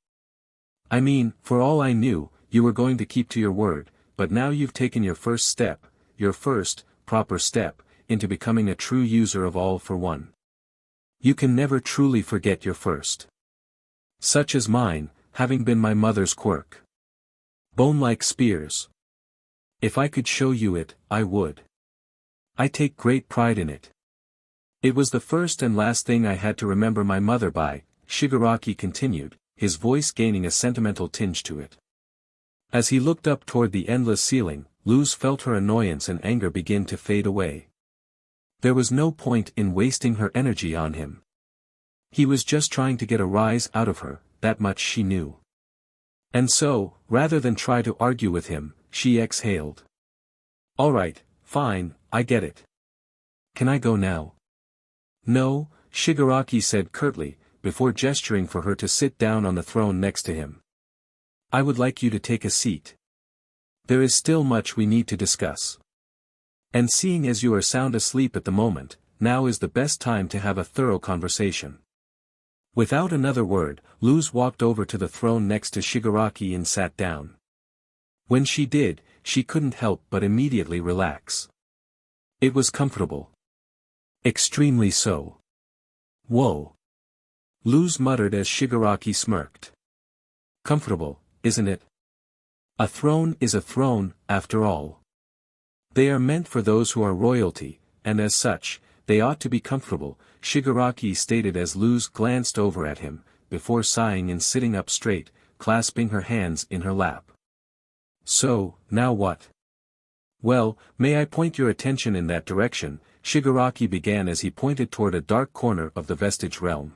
I mean, for all I knew, you were going to keep to your word, but now you've taken your first step, your first, proper step, into becoming a true user of All for One. You can never truly forget your first. Such as mine, having been my mother's quirk. Bone-like spears. If I could show you it, I would. I take great pride in it. It was the first and last thing I had to remember my mother by, Shigaraki continued, his voice gaining a sentimental tinge to it. As he looked up toward the endless ceiling, Luz felt her annoyance and anger begin to fade away. There was no point in wasting her energy on him. He was just trying to get a rise out of her, that much she knew. And so, rather than try to argue with him, she exhaled. All right, fine, I get it. Can I go now? No, Shigaraki said curtly, before gesturing for her to sit down on the throne next to him. I would like you to take a seat. There is still much we need to discuss. And seeing as you are sound asleep at the moment, now is the best time to have a thorough conversation. Without another word, Luz walked over to the throne next to Shigaraki and sat down. When she did, she couldn't help but immediately relax. It was comfortable. Extremely so. Whoa. Luz muttered as Shigaraki smirked. Comfortable, isn't it? A throne is a throne, after all. They are meant for those who are royalty, and as such, they ought to be comfortable, Shigaraki stated as Luz glanced over at him, before sighing and sitting up straight, clasping her hands in her lap. So, now what? Well, may I point your attention in that direction, Shigaraki began as he pointed toward a dark corner of the vestige realm.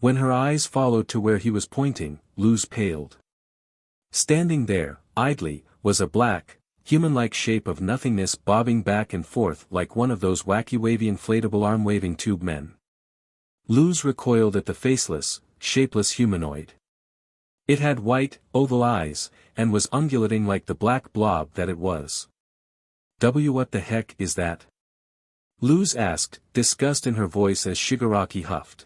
When her eyes followed to where he was pointing, Luz paled. Standing there, idly, was a black, human-like shape of nothingness bobbing back and forth like one of those wacky wavy inflatable arm-waving tube men. Luz recoiled at the faceless, shapeless humanoid. It had white, oval eyes, and was undulating like the black blob that it was. What the heck is that? Luz asked, disgust in her voice as Shigaraki huffed.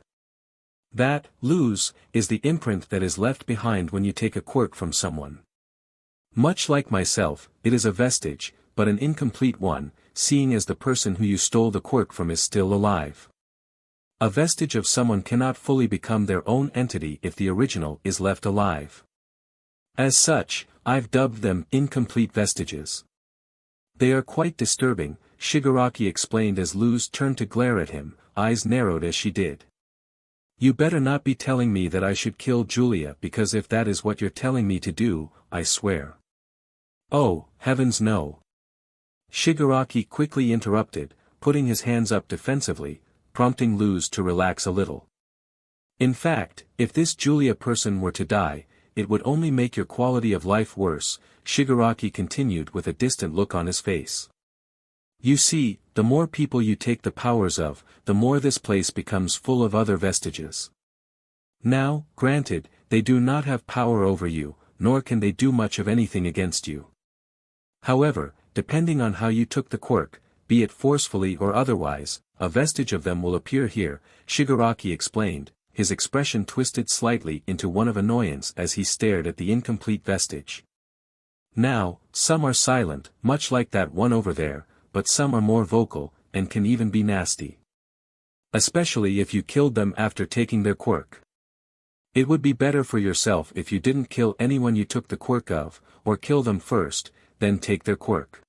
That, Luz, is the imprint that is left behind when you take a quirk from someone. Much like myself, it is a vestige, but an incomplete one, seeing as the person who you stole the quirk from is still alive. A vestige of someone cannot fully become their own entity if the original is left alive. As such, I've dubbed them incomplete vestiges. They are quite disturbing, Shigaraki explained as Luz turned to glare at him, eyes narrowed as she did. You better not be telling me that I should kill Julia because if that is what you're telling me to do, I swear. Oh, heavens no. Shigaraki quickly interrupted, putting his hands up defensively, prompting Luz to relax a little. In fact, if this Julia person were to die, it would only make your quality of life worse, Shigaraki continued with a distant look on his face. You see, the more people you take the powers of, the more this place becomes full of other vestiges. Now, granted, they do not have power over you, nor can they do much of anything against you. However, depending on how you took the quirk, be it forcefully or otherwise, a vestige of them will appear here, Shigaraki explained, his expression twisted slightly into one of annoyance as he stared at the incomplete vestige. Now, some are silent, much like that one over there, but some are more vocal, and can even be nasty. Especially if you killed them after taking their quirk. It would be better for yourself if you didn't kill anyone you took the quirk of, or kill them first, then take their quirk.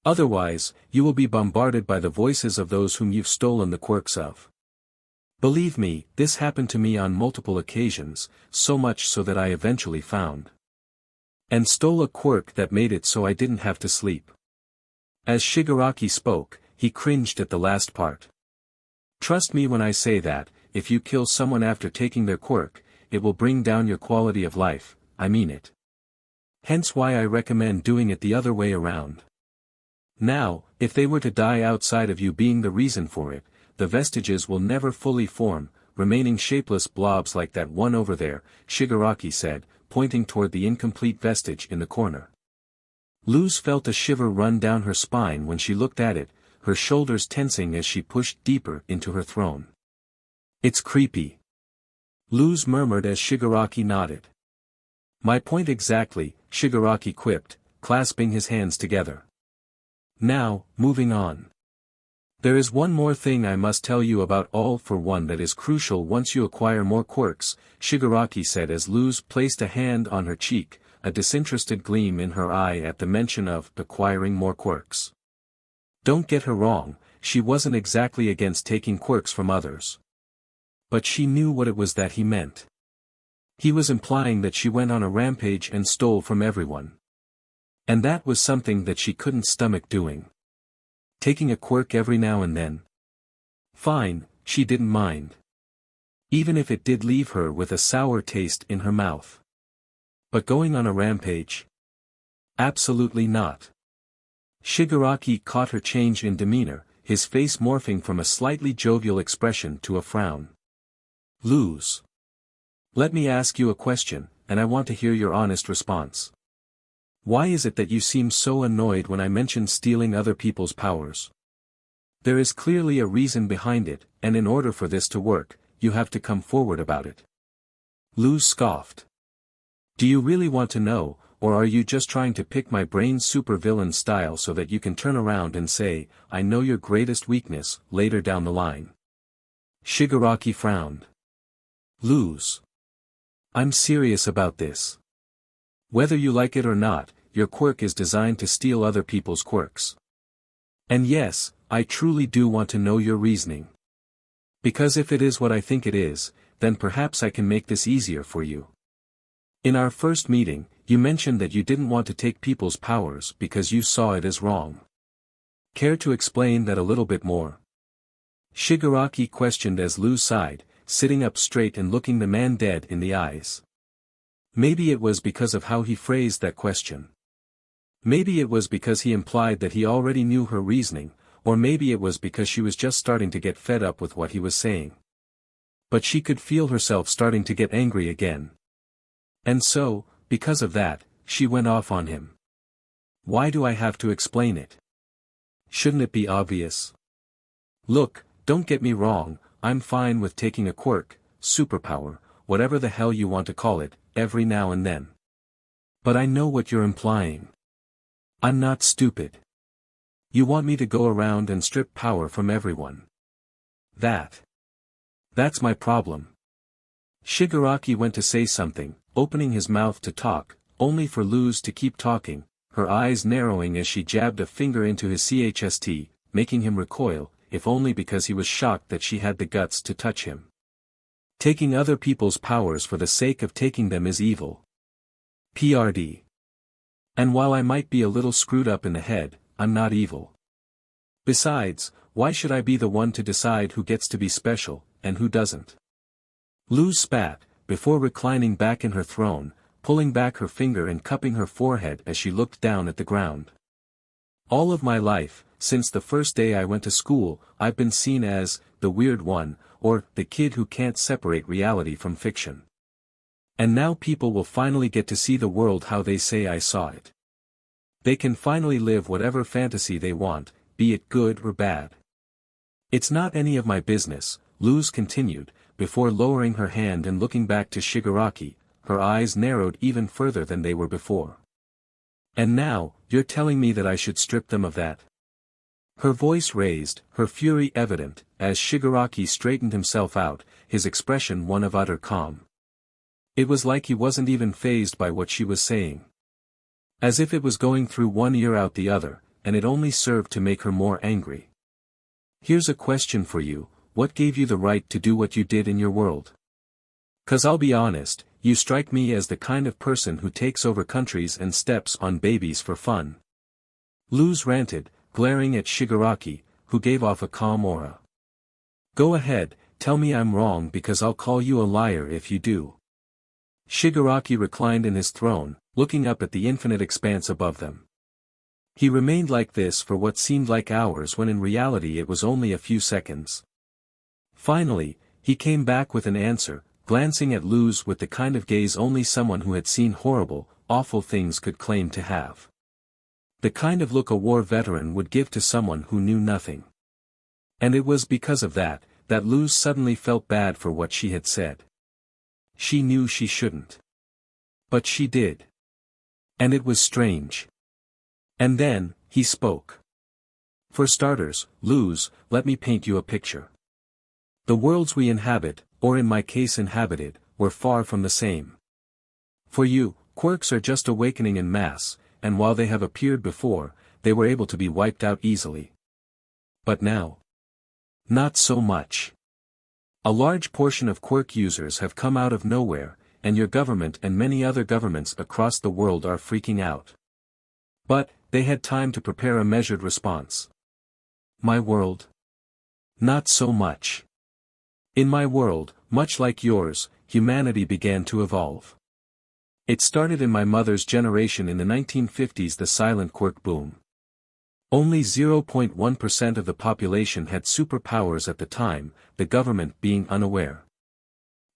Otherwise, you will be bombarded by the voices of those whom you've stolen the quirks of. Believe me, this happened to me on multiple occasions, so much so that I eventually found and stole a quirk that made it so I didn't have to sleep. As Shigaraki spoke, he cringed at the last part. Trust me when I say that, if you kill someone after taking their quirk, it will bring down your quality of life, I mean it. Hence why I recommend doing it the other way around. Now, if they were to die outside of you being the reason for it, the vestiges will never fully form, remaining shapeless blobs like that one over there, Shigaraki said, pointing toward the incomplete vestige in the corner. Luz felt a shiver run down her spine when she looked at it, her shoulders tensing as she pushed deeper into her throne. It's creepy. Luz murmured as Shigaraki nodded. My point exactly, Shigaraki quipped, clasping his hands together. Now, moving on. There is one more thing I must tell you about All for One that is crucial once you acquire more quirks, Shigaraki said as Luz placed a hand on her cheek, a disinterested gleam in her eye at the mention of acquiring more quirks. Don't get her wrong, she wasn't exactly against taking quirks from others. But she knew what it was that he meant. He was implying that she went on a rampage and stole from everyone. And that was something that she couldn't stomach doing. Taking a quirk every now and then. Fine, she didn't mind. Even if it did leave her with a sour taste in her mouth. But going on a rampage? Absolutely not. Shigaraki caught her change in demeanor, his face morphing from a slightly jovial expression to a frown. Luz. Let me ask you a question, and I want to hear your honest response. Why is it that you seem so annoyed when I mention stealing other people's powers? There is clearly a reason behind it, and in order for this to work, you have to come forward about it. Luz scoffed. Do you really want to know, or are you just trying to pick my brain's supervillain style so that you can turn around and say, I know your greatest weakness, later down the line? Shigaraki frowned. Luz. I'm serious about this. Whether you like it or not, your quirk is designed to steal other people's quirks. And yes, I truly do want to know your reasoning. Because if it is what I think it is, then perhaps I can make this easier for you. In our first meeting, you mentioned that you didn't want to take people's powers because you saw it as wrong. Care to explain that a little bit more? Shigaraki questioned as Luz sighed, sitting up straight and looking the man dead in the eyes. Maybe it was because of how he phrased that question. Maybe it was because he implied that he already knew her reasoning, or maybe it was because she was just starting to get fed up with what he was saying. But she could feel herself starting to get angry again. And so, because of that, she went off on him. Why do I have to explain it? Shouldn't it be obvious? Look, don't get me wrong, I'm fine with taking a quirk, superpower, whatever the hell you want to call it, every now and then. But I know what you're implying. I'm not stupid. You want me to go around and strip power from everyone. That's my problem. Shigaraki went to say something, opening his mouth to talk, only for Luz to keep talking, her eyes narrowing as she jabbed a finger into his chest, making him recoil, if only because he was shocked that she had the guts to touch him. Taking other people's powers for the sake of taking them is evil. PRD. And while I might be a little screwed up in the head, I'm not evil. Besides, why should I be the one to decide who gets to be special, and who doesn't? Luz spat, before reclining back in her throne, pulling back her finger and cupping her forehead as she looked down at the ground. All of my life, since the first day I went to school, I've been seen as the weird one, or the kid who can't separate reality from fiction. And now people will finally get to see the world how they say I saw it. They can finally live whatever fantasy they want, be it good or bad. It's not any of my business, Luz continued, before lowering her hand and looking back to Shigaraki, her eyes narrowed even further than they were before. And now, you're telling me that I should strip them of that? Her voice raised, her fury evident, as Shigaraki straightened himself out, his expression one of utter calm. It was like he wasn't even fazed by what she was saying. As if it was going through one ear out the other, and it only served to make her more angry. Here's a question for you, what gave you the right to do what you did in your world? 'Cause I'll be honest, you strike me as the kind of person who takes over countries and steps on babies for fun. Luz ranted, glaring at Shigaraki, who gave off a calm aura. Go ahead, tell me I'm wrong because I'll call you a liar if you do. Shigaraki reclined in his throne, looking up at the infinite expanse above them. He remained like this for what seemed like hours when in reality it was only a few seconds. Finally, he came back with an answer, glancing at Luz with the kind of gaze only someone who had seen horrible, awful things could claim to have. The kind of look a war veteran would give to someone who knew nothing. And it was because of that Luz suddenly felt bad for what she had said. She knew she shouldn't. But she did. And it was strange. And then, he spoke. For starters, Luz, let me paint you a picture. The worlds we inhabit, or in my case inhabited, were far from the same. For you, quirks are just awakening in mass, and while they have appeared before, they were able to be wiped out easily. But now? Not so much. A large portion of quirk users have come out of nowhere, and your government and many other governments across the world are freaking out. But, they had time to prepare a measured response. My world? Not so much. In my world, much like yours, humanity began to evolve. It started in my mother's generation in the 1950s, the silent quirk boom. Only 0.1% of the population had superpowers at the time, the government being unaware.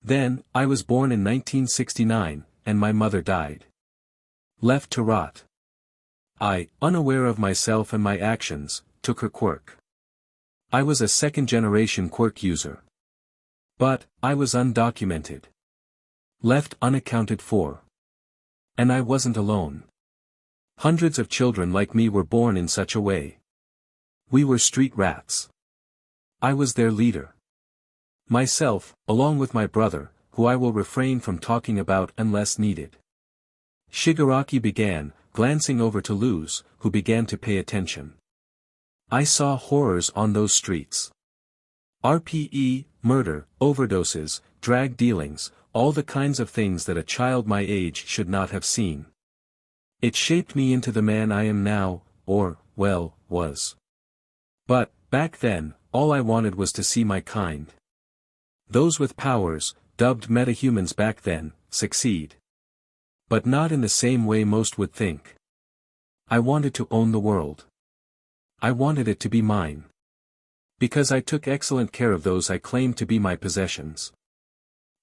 Then, I was born in 1969, and my mother died. Left to rot. I, unaware of myself and my actions, took her quirk. I was a second-generation quirk user. But, I was undocumented. Left unaccounted for. And I wasn't alone. Hundreds of children like me were born in such a way. We were street rats. I was their leader. Myself, along with my brother, who I will refrain from talking about unless needed. Shigaraki began, glancing over to Luz, who began to pay attention. I saw horrors on those streets. RPE, murder, overdoses, drug dealings, all the kinds of things that a child my age should not have seen. It shaped me into the man I am now, or, well, was. But, back then, all I wanted was to see my kind. Those with powers, dubbed metahumans back then, succeed. But not in the same way most would think. I wanted to own the world. I wanted it to be mine. Because I took excellent care of those I claimed to be my possessions.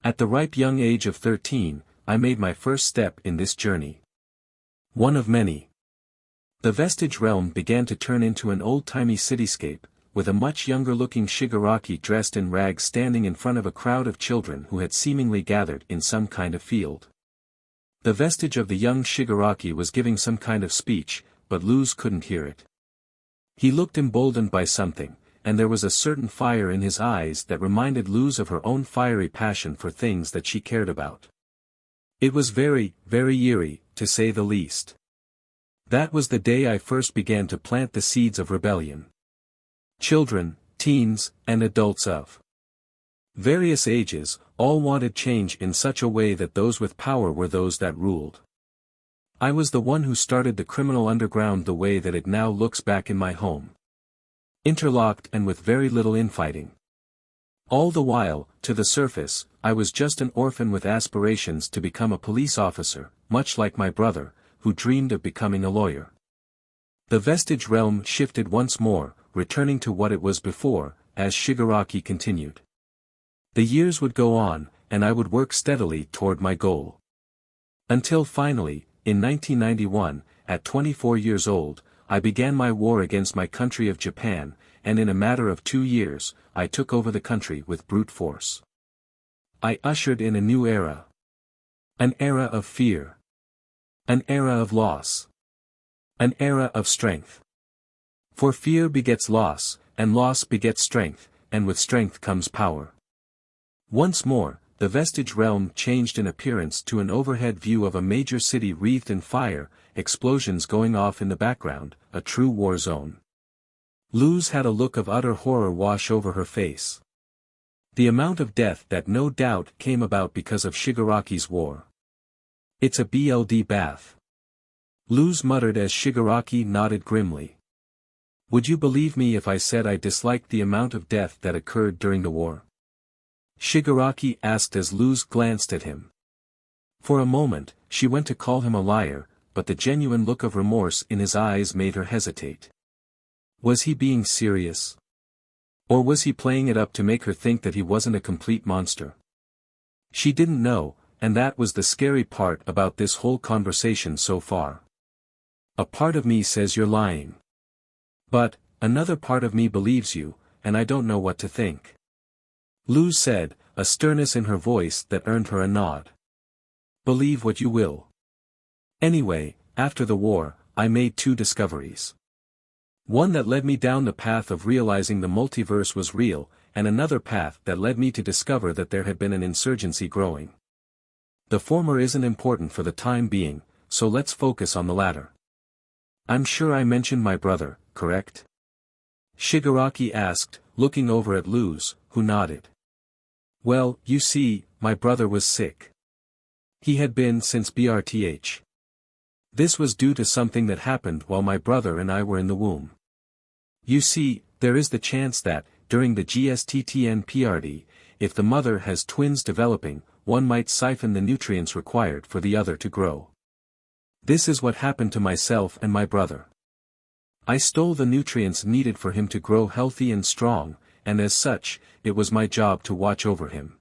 At the ripe young age of 13, I made my first step in this journey. One of many. The vestige realm began to turn into an old-timey cityscape, with a much younger-looking Shigaraki dressed in rags standing in front of a crowd of children who had seemingly gathered in some kind of field. The vestige of the young Shigaraki was giving some kind of speech, but Luz couldn't hear it. He looked emboldened by something, and there was a certain fire in his eyes that reminded Luz of her own fiery passion for things that she cared about. It was very, very eerie, to say the least. That was the day I first began to plant the seeds of rebellion. Children, teens, and adults of various ages, all wanted change in such a way that those with power were those that ruled. I was the one who started the criminal underground the way that it now looks back in my home. Interlocked and with very little infighting. All the while, to the surface, I was just an orphan with aspirations to become a police officer, much like my brother, who dreamed of becoming a lawyer. The vestige realm shifted once more, returning to what it was before, as Shigaraki continued. The years would go on, and I would work steadily toward my goal. Until finally, in 1991, at 24 years old, I began my war against my country of Japan, and in a matter of 2 years, I took over the country with brute force. I ushered in a new era. An era of fear. An era of loss. An era of strength. For fear begets loss, and loss begets strength, and with strength comes power. Once more, the vestige realm changed in appearance to an overhead view of a major city wreathed in fire, explosions going off in the background, a true war zone. Luz had a look of utter horror wash over her face. The amount of death that no doubt came about because of Shigaraki's war. It's a BLD bath. Luz muttered as Shigaraki nodded grimly. Would you believe me if I said I disliked the amount of death that occurred during the war? Shigaraki asked as Luz glanced at him. For a moment, she went to call him a liar, but the genuine look of remorse in his eyes made her hesitate. Was he being serious? Or was he playing it up to make her think that he wasn't a complete monster? She didn't know, and that was the scary part about this whole conversation so far. A part of me says you're lying. But, another part of me believes you, and I don't know what to think. Luz said, a sternness in her voice that earned her a nod. Believe what you will. Anyway, after the war, I made 2 discoveries. One that led me down the path of realizing the multiverse was real, and another path that led me to discover that there had been an insurgency growing. The former isn't important for the time being, so let's focus on the latter. I'm sure I mentioned my brother, correct? Shigaraki asked, looking over at Luz, who nodded. Well, you see, my brother was sick. He had been since BRTH. This was due to something that happened while my brother and I were in the womb. You see, there is the chance that, during the GSTTN PRD, if the mother has twins developing, one might siphon the nutrients required for the other to grow. This is what happened to myself and my brother. I stole the nutrients needed for him to grow healthy and strong, and as such, it was my job to watch over him.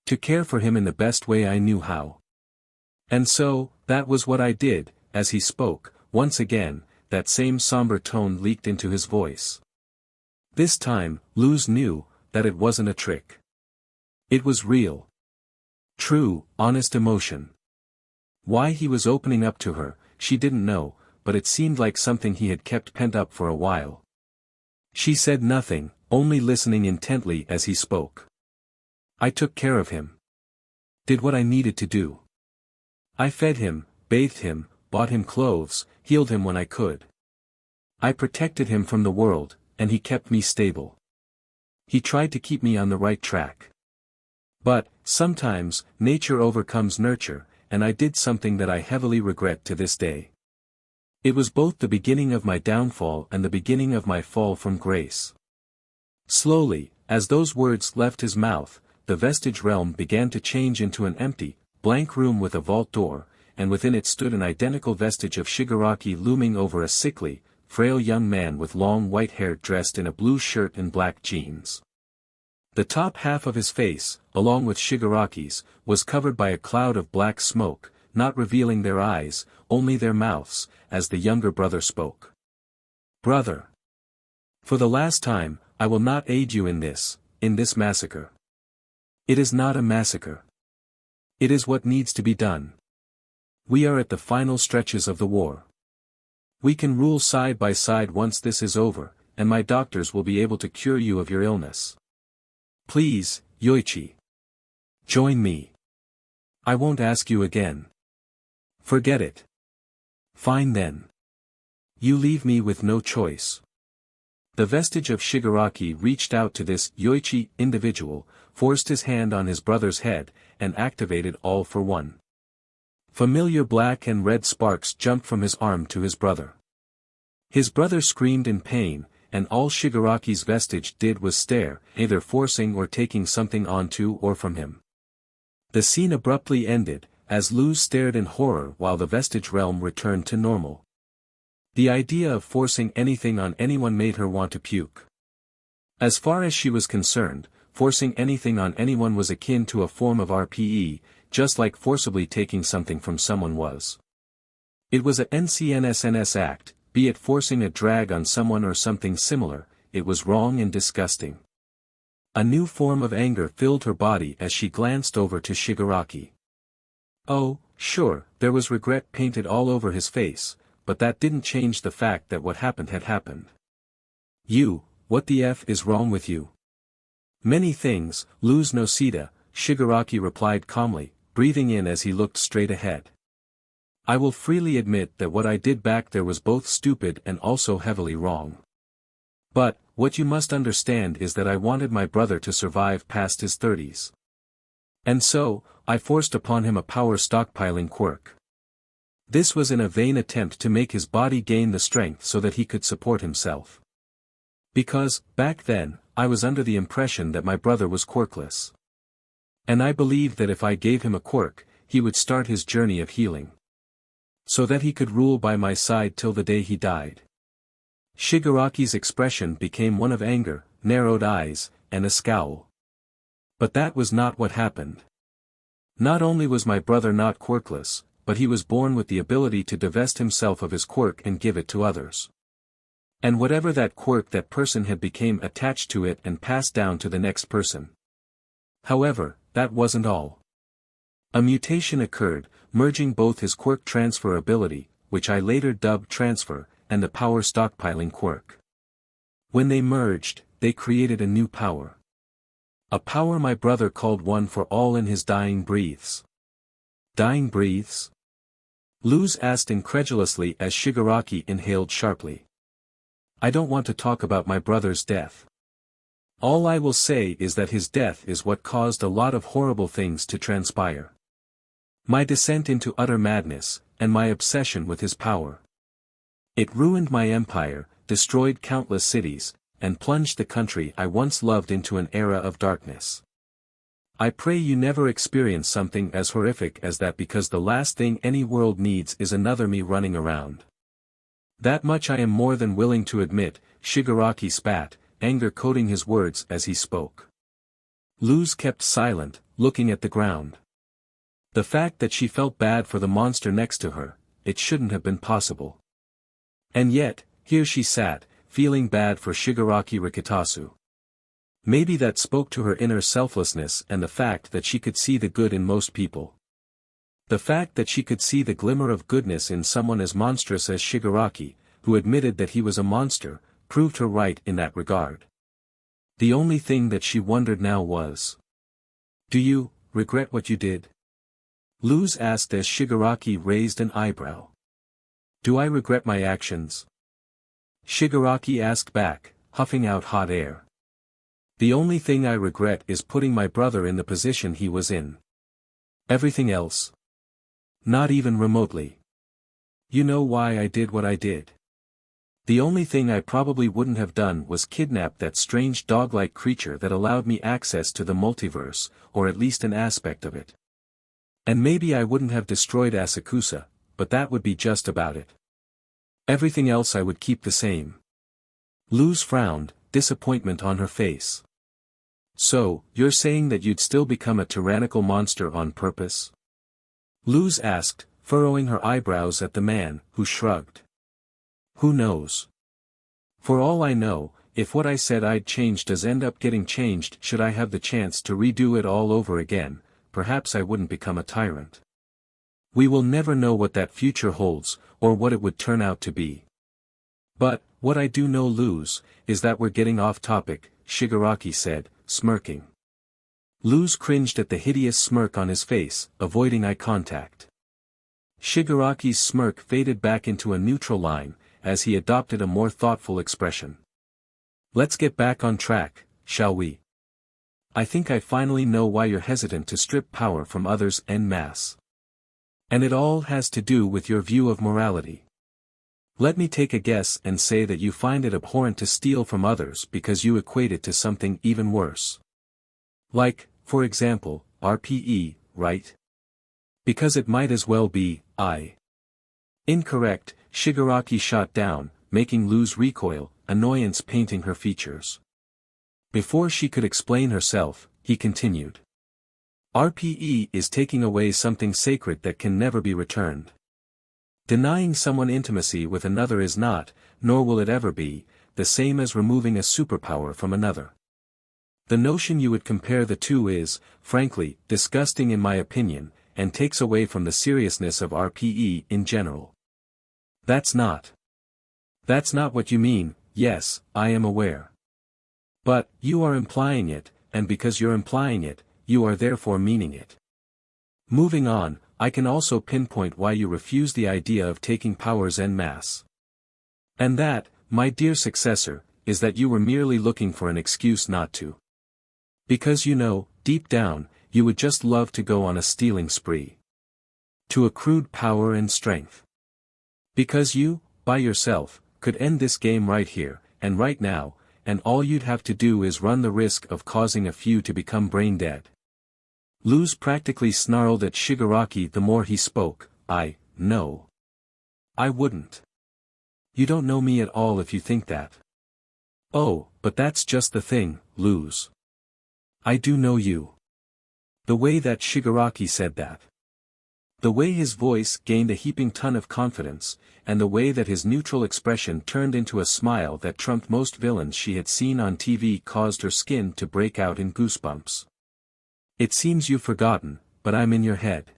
To care for him in the best way I knew how. And so, that was what I did. As he spoke, once again, that same somber tone leaked into his voice. This time, Luz knew that it wasn't a trick. It was real. True, honest emotion. Why he was opening up to her, she didn't know, but it seemed like something he had kept pent up for a while. She said nothing, only listening intently as he spoke. I took care of him. Did what I needed to do. I fed him, bathed him, bought him clothes, healed him when I could. I protected him from the world, and he kept me stable. He tried to keep me on the right track. But, sometimes, nature overcomes nurture, and I did something that I heavily regret to this day. It was both the beginning of my downfall and the beginning of my fall from grace. Slowly, as those words left his mouth, the vestige realm began to change into an empty, blank room with a vault door, and within it stood an identical vestige of Shigaraki looming over a sickly, frail young man with long white hair dressed in a blue shirt and black jeans. The top half of his face, along with Shigaraki's, was covered by a cloud of black smoke, not revealing their eyes, only their mouths, as the younger brother spoke. "Brother. For the last time, I will not aid you in this massacre. It is not a massacre. It is what needs to be done. We are at the final stretches of the war. We can rule side by side once this is over, and my doctors will be able to cure you of your illness. Please, Yoichi. Join me. I won't ask you again. Forget it. Fine then. You leave me with no choice." The vestige of Shigaraki reached out to this Yoichi individual, forced his hand on his brother's head, and activated All for One. Familiar black and red sparks jumped from his arm to his brother. His brother screamed in pain, and all Shigaraki's vestige did was stare, either forcing or taking something onto or from him. The scene abruptly ended, as Luz stared in horror while the vestige realm returned to normal. The idea of forcing anything on anyone made her want to puke. As far as she was concerned, forcing anything on anyone was akin to a form of RPE, just like forcibly taking something from someone was. It was a NCNSNS act, be it forcing a drag on someone or something similar, it was wrong and disgusting. A new form of anger filled her body as she glanced over to Shigaraki. Oh, sure, there was regret painted all over his face, but that didn't change the fact that what happened had happened. "You, what the F is wrong with you?" "Many things, Luz no Sita," Shigaraki replied calmly, breathing in as he looked straight ahead. "I will freely admit that what I did back there was both stupid and also heavily wrong. But, what you must understand is that I wanted my brother to survive past his 30s. And so, I forced upon him a power stockpiling quirk. This was in a vain attempt to make his body gain the strength so that he could support himself. Because, back then, I was under the impression that my brother was quirkless. And I believed that if I gave him a quirk, he would start his journey of healing. So that he could rule by my side till the day he died." Shigaraki's expression became one of anger, narrowed eyes, and a scowl. But that was not what happened. Not only was my brother not quirkless, but he was born with the ability to divest himself of his quirk and give it to others. And whatever that quirk that person had became attached to it and passed down to the next person. However, that wasn't all. A mutation occurred, merging both his quirk transfer ability, which I later dubbed transfer, and the power stockpiling quirk. When they merged, they created a new power. A power my brother called One for All in his dying breaths. Dying breaths? Luz asked incredulously as Shigaraki inhaled sharply. "I don't want to talk about my brother's death. All I will say is that his death is what caused a lot of horrible things to transpire. My descent into utter madness, and my obsession with his power. It ruined my empire, destroyed countless cities, and plunged the country I once loved into an era of darkness. I pray you never experience something as horrific as that, because the last thing any world needs is another me running around. That much I am more than willing to admit." Shigaraki spat, anger coating his words as he spoke. Luz kept silent, looking at the ground. The fact that she felt bad for the monster next to her, it shouldn't have been possible. And yet, here she sat, feeling bad for Shigaraki Rikitasu. Maybe that spoke to her inner selflessness and the fact that she could see the good in most people. The fact that she could see the glimmer of goodness in someone as monstrous as Shigaraki, who admitted that he was a monster, proved her right in that regard. The only thing that she wondered now was, "Do you regret what you did?" Luz asked as Shigaraki raised an eyebrow. "Do I regret my actions?" Shigaraki asked back, huffing out hot air. "The only thing I regret is putting my brother in the position he was in. Everything else? Not even remotely. You know why I did what I did. The only thing I probably wouldn't have done was kidnap that strange dog-like creature that allowed me access to the multiverse, or at least an aspect of it. And maybe I wouldn't have destroyed Asakusa, but that would be just about it. Everything else I would keep the same. Luz frowned, disappointment on her face. So, you're saying that you'd still become a tyrannical monster on purpose? Luz asked, furrowing her eyebrows at the man, who shrugged. Who knows? For all I know, if what I said I'd change does end up getting changed, should I have the chance to redo it all over again, perhaps I wouldn't become a tyrant. We will never know what that future holds, or what it would turn out to be. But, what I do know, Luz, is that we're getting off topic, Shigaraki said, smirking. Luz cringed at the hideous smirk on his face, avoiding eye contact. Shigaraki's smirk faded back into a neutral line, as he adopted a more thoughtful expression. Let's get back on track, shall we? I think I finally know why you're hesitant to strip power from others en masse. And it all has to do with your view of morality. Let me take a guess and say that you find it abhorrent to steal from others because you equate it to something even worse. Like, for example, RPE, right? Because it might as well be, Incorrect, Shigaraki shot down, making Luz recoil, annoyance painting her features. Before she could explain herself, he continued. RPE is taking away something sacred that can never be returned. Denying someone intimacy with another is not, nor will it ever be, the same as removing a superpower from another. The notion you would compare the two is, frankly, disgusting in my opinion, and takes away from the seriousness of RPE in general. That's not what you mean. Yes, I am aware. But, you are implying it, and because you're implying it, you are therefore meaning it. Moving on, I can also pinpoint why you refuse the idea of taking powers en masse. And that, my dear successor, is that you were merely looking for an excuse not to. Because you know, deep down, you would just love to go on a stealing spree. To accrued power and strength. Because you, by yourself, could end this game right here, and right now, and all you'd have to do is run the risk of causing a few to become brain dead. Luz practically snarled at Shigaraki the more he spoke. No. I wouldn't. You don't know me at all if you think that. Oh, but that's just the thing, Luz. I do know you. The way that Shigaraki said that. The way his voice gained a heaping ton of confidence, and the way that his neutral expression turned into a smile that trumped most villains she had seen on TV caused her skin to break out in goosebumps. It seems you've forgotten, but I'm in your head.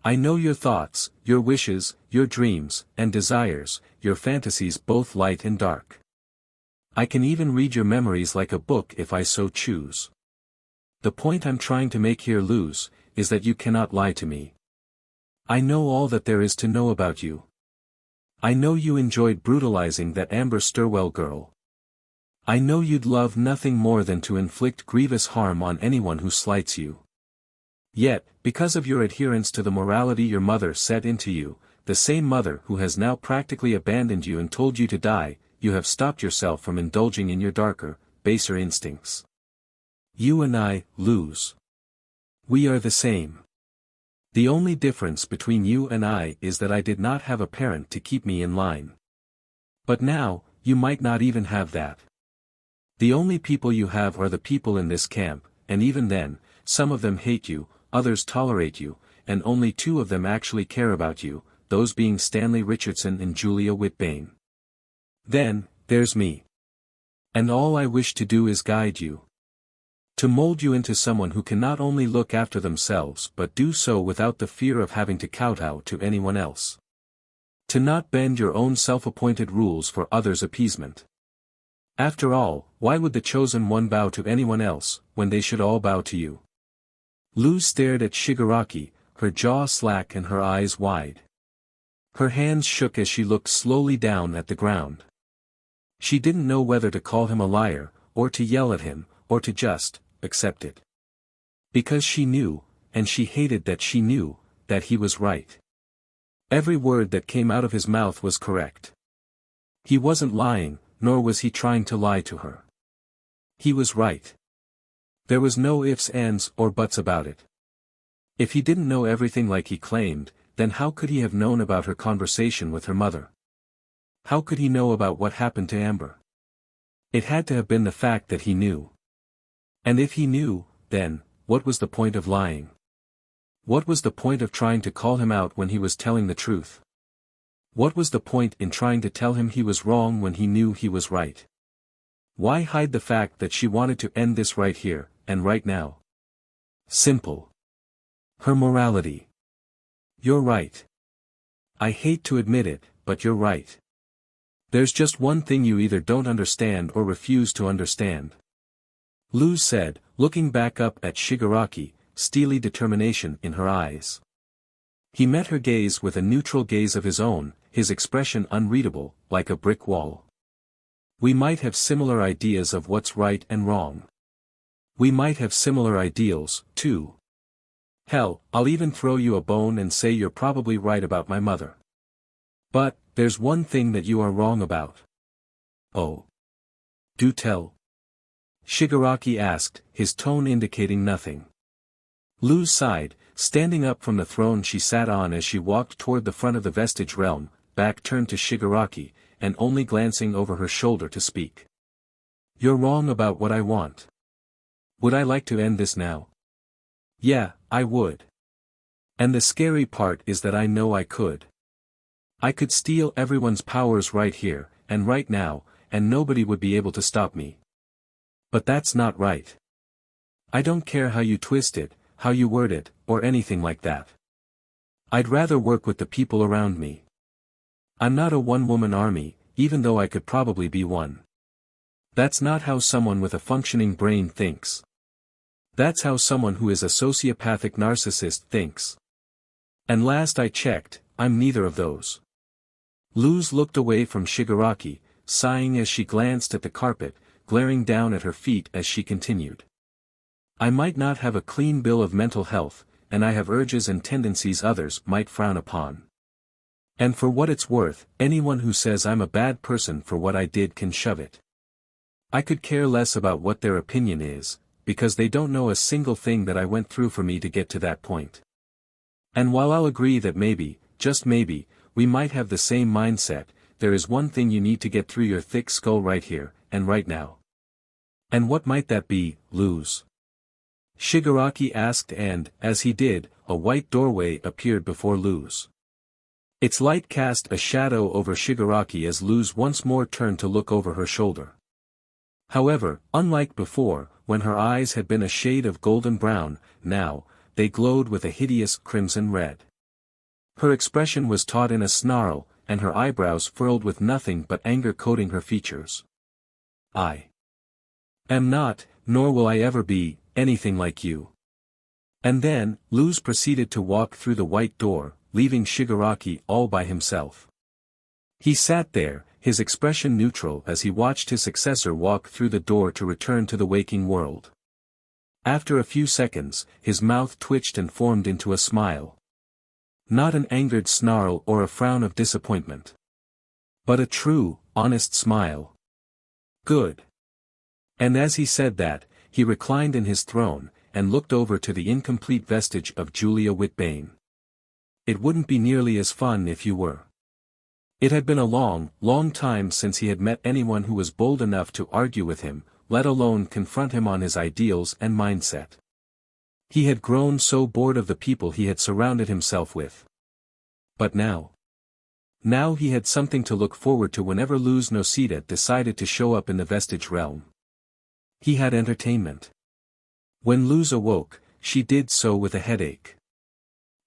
I know your thoughts, your wishes, your dreams, and desires, your fantasies both light and dark. I can even read your memories like a book if I so choose. The point I'm trying to make here, Luz, is that you cannot lie to me. I know all that there is to know about you. I know you enjoyed brutalizing that Amber Sturwell girl. I know you'd love nothing more than to inflict grievous harm on anyone who slights you. Yet, because of your adherence to the morality your mother set into you, the same mother who has now practically abandoned you and told you to die, you have stopped yourself from indulging in your darker, baser instincts. You and I, Luz. We are the same. The only difference between you and I is that I did not have a parent to keep me in line. But now, you might not even have that. The only people you have are the people in this camp, and even then, some of them hate you, others tolerate you, and only 2 of them actually care about you, those being Stanley Richardson and Julia Whitbane. Then, there's me. And all I wish to do is guide you. To mold you into someone who can not only look after themselves but do so without the fear of having to kowtow to anyone else. To not bend your own self-appointed rules for others' appeasement. After all, why would the chosen one bow to anyone else, when they should all bow to you? Luz stared at Shigaraki, her jaw slack and her eyes wide. Her hands shook as she looked slowly down at the ground. She didn't know whether to call him a liar, or to yell at him, or to just accept it. Because she knew, and she hated that she knew, that he was right. Every word that came out of his mouth was correct. He wasn't lying, nor was he trying to lie to her. He was right. There was no ifs, ands, or buts about it. If he didn't know everything like he claimed, then how could he have known about her conversation with her mother? How could he know about what happened to Amber? It had to have been the fact that he knew. And if he knew, then, what was the point of lying? What was the point of trying to call him out when he was telling the truth? What was the point in trying to tell him he was wrong when he knew he was right? Why hide the fact that she wanted to end this right here, and right now? Simple. Her morality. You're right. I hate to admit it, but you're right. There's just one thing you either don't understand or refuse to understand. Luz said, looking back up at Shigaraki, steely determination in her eyes. He met her gaze with a neutral gaze of his own, his expression unreadable, like a brick wall. We might have similar ideas of what's right and wrong. We might have similar ideals, too. Hell, I'll even throw you a bone and say you're probably right about my mother. But, there's one thing that you are wrong about. Oh. Do tell. Shigaraki asked, his tone indicating nothing. Luz sighed, standing up from the throne she sat on as she walked toward the front of the vestige realm, back turned to Shigaraki, and only glancing over her shoulder to speak. You're wrong about what I want. Would I like to end this now? Yeah, I would. And the scary part is that I know I could. I could steal everyone's powers right here, and right now, and nobody would be able to stop me. But that's not right. I don't care how you twist it, how you word it, or anything like that. I'd rather work with the people around me. I'm not a one-woman army, even though I could probably be one. That's not how someone with a functioning brain thinks. That's how someone who is a sociopathic narcissist thinks. And last I checked, I'm neither of those. Luz looked away from Shigaraki, sighing as she glanced at the carpet, glaring down at her feet as she continued. I might not have a clean bill of mental health, and I have urges and tendencies others might frown upon. And for what it's worth, anyone who says I'm a bad person for what I did can shove it. I could care less about what their opinion is, because they don't know a single thing that I went through for me to get to that point. And while I'll agree that maybe, just maybe, we might have the same mindset, there is one thing you need to get through your thick skull right here, and right now. And what might that be, Luz? Shigaraki asked and, as he did, a white doorway appeared before Luz. Its light cast a shadow over Shigaraki as Luz once more turned to look over her shoulder. However, unlike before, when her eyes had been a shade of golden brown, now, they glowed with a hideous crimson red. Her expression was taut in a snarl, and her eyebrows furled with nothing but anger coating her features. I am not, nor will I ever be, anything like you. And then, Luz proceeded to walk through the white door, leaving Shigaraki all by himself. He sat there, his expression neutral as he watched his successor walk through the door to return to the waking world. After a few seconds, his mouth twitched and formed into a smile. Not an angered snarl or a frown of disappointment. But a true, honest smile. Good. And as he said that, he reclined in his throne, and looked over to the incomplete vestige of Julia Whitbane. It wouldn't be nearly as fun if you were. It had been a long, long time since he had met anyone who was bold enough to argue with him, let alone confront him on his ideals and mindset. He had grown so bored of the people he had surrounded himself with. But now he had something to look forward to whenever Luz Noceda decided to show up in the vestige realm. He had entertainment. When Luz awoke, she did so with a headache.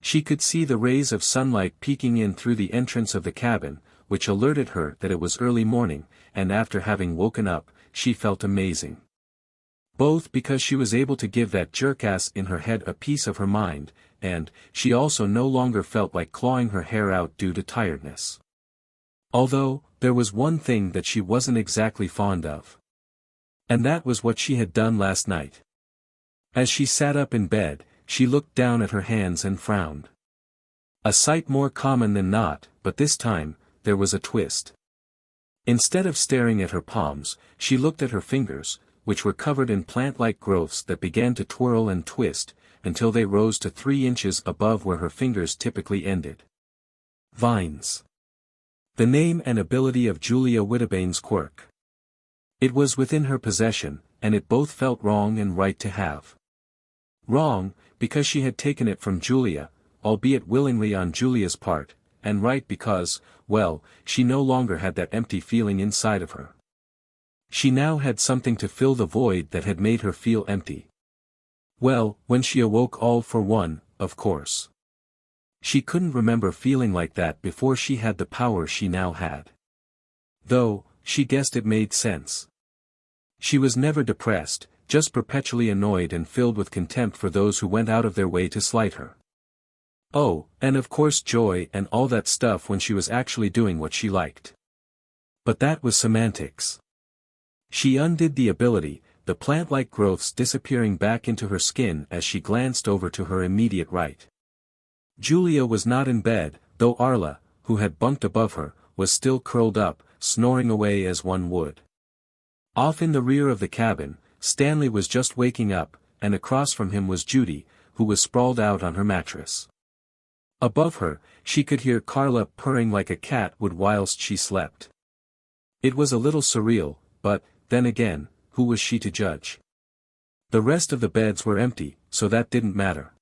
She could see the rays of sunlight peeking in through the entrance of the cabin, which alerted her that it was early morning, and after having woken up, she felt amazing. Both because she was able to give that jerkass in her head a piece of her mind, and, she also no longer felt like clawing her hair out due to tiredness. Although, there was one thing that she wasn't exactly fond of. And that was what she had done last night. As she sat up in bed, she looked down at her hands and frowned. A sight more common than not, but this time, there was a twist. Instead of staring at her palms, she looked at her fingers, which were covered in plant-like growths that began to twirl and twist, until they rose to 3 inches above where her fingers typically ended. Vines. The name and ability of Julia Whittabane's quirk. It was within her possession, and it both felt wrong and right to have. Wrong, because she had taken it from Julia, albeit willingly on Julia's part, and right because, well, she no longer had that empty feeling inside of her. She now had something to fill the void that had made her feel empty. Well, when she awoke all for one, of course. She couldn't remember feeling like that before she had the power she now had. Though, she guessed it made sense. She was never depressed, just perpetually annoyed and filled with contempt for those who went out of their way to slight her. Oh, and of course joy and all that stuff when she was actually doing what she liked. But that was semantics. She undid the ability, the plant-like growths disappearing back into her skin as she glanced over to her immediate right. Julia was not in bed, though Arla, who had bunked above her, was still curled up, snoring away as one would. Off in the rear of the cabin, Stanley was just waking up, and across from him was Judy, who was sprawled out on her mattress. Above her, she could hear Carla purring like a cat would whilst she slept. It was a little surreal, but, then again, who was she to judge? The rest of the beds were empty, so that didn't matter.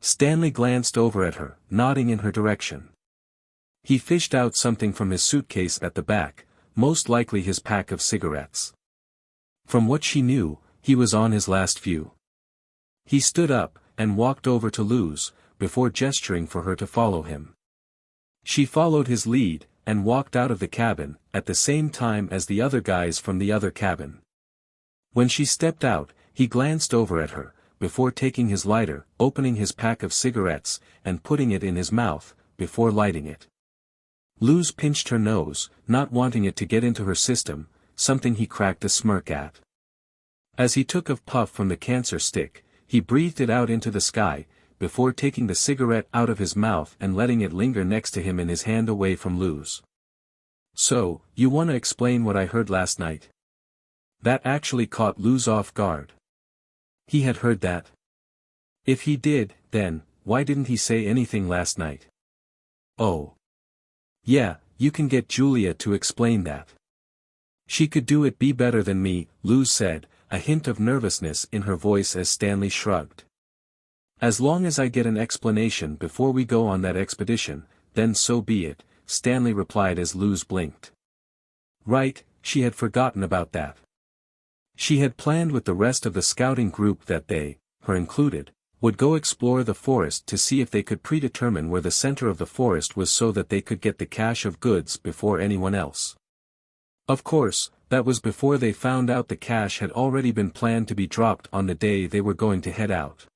Stanley glanced over at her, nodding in her direction. He fished out something from his suitcase at the back, most likely his pack of cigarettes. From what she knew, he was on his last few. He stood up, and walked over to Luz, before gesturing for her to follow him. She followed his lead, and walked out of the cabin, at the same time as the other guys from the other cabin. When she stepped out, he glanced over at her, before taking his lighter, opening his pack of cigarettes, and putting it in his mouth, before lighting it. Luz pinched her nose, not wanting it to get into her system, something he cracked a smirk at. As he took a puff from the cancer stick, he breathed it out into the sky, before taking the cigarette out of his mouth and letting it linger next to him in his hand away from Luz. So, you wanna explain what I heard last night? That actually caught Luz off guard. He had heard that. If he did, then, why didn't he say anything last night? Oh. Yeah, you can get Julia to explain that. She could do it better than me, Luz said, a hint of nervousness in her voice as Stanley shrugged. As long as I get an explanation before we go on that expedition, then so be it, Stanley replied as Luz blinked. Right, she had forgotten about that. She had planned with the rest of the scouting group that they, her included, would go explore the forest to see if they could predetermine where the center of the forest was so that they could get the cache of goods before anyone else. Of course, that was before they found out the cache had already been planned to be dropped on the day they were going to head out.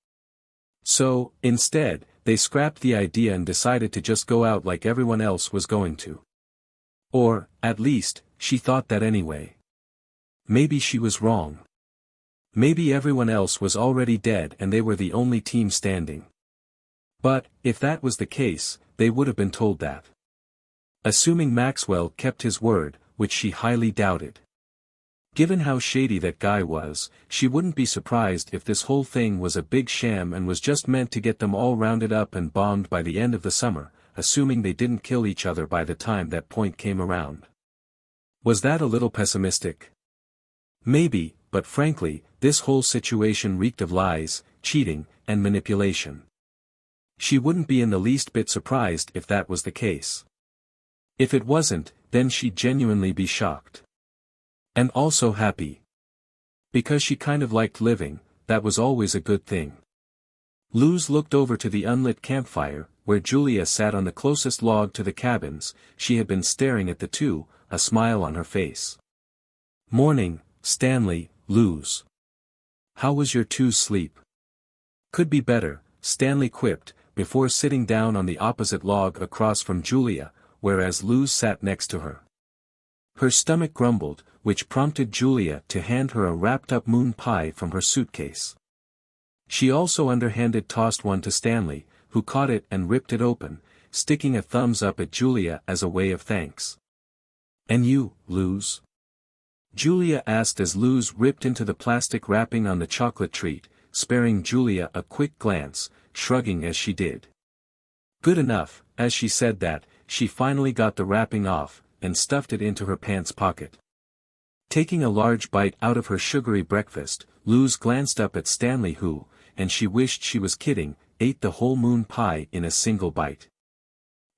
So, instead, they scrapped the idea and decided to just go out like everyone else was going to. Or, at least, she thought that anyway. Maybe she was wrong. Maybe everyone else was already dead and they were the only team standing. But, if that was the case, they would have been told that. Assuming Maxwell kept his word, which she highly doubted. Given how shady that guy was, she wouldn't be surprised if this whole thing was a big sham and was just meant to get them all rounded up and bombed by the end of the summer, assuming they didn't kill each other by the time that point came around. Was that a little pessimistic? Maybe, but frankly, this whole situation reeked of lies, cheating, and manipulation. She wouldn't be in the least bit surprised if that was the case. If it wasn't, then she'd genuinely be shocked. And also happy. Because she kind of liked living, that was always a good thing. Luz looked over to the unlit campfire, where Julia sat on the closest log to the cabins. She had been staring at the two, a smile on her face. Morning, Stanley, Luz. How was your two's sleep? Could be better, Stanley quipped, before sitting down on the opposite log across from Julia, whereas Luz sat next to her. Her stomach grumbled, which prompted Julia to hand her a wrapped-up moon pie from her suitcase. She also underhanded tossed one to Stanley, who caught it and ripped it open, sticking a thumbs up at Julia as a way of thanks. And you, Luz? Julia asked as Luz ripped into the plastic wrapping on the chocolate treat, sparing Julia a quick glance, shrugging as she did. Good enough. As she said that, she finally got the wrapping off, and stuffed it into her pants pocket. Taking a large bite out of her sugary breakfast, Luz glanced up at Stanley who, and she wished she was kidding, ate the whole moon pie in a single bite.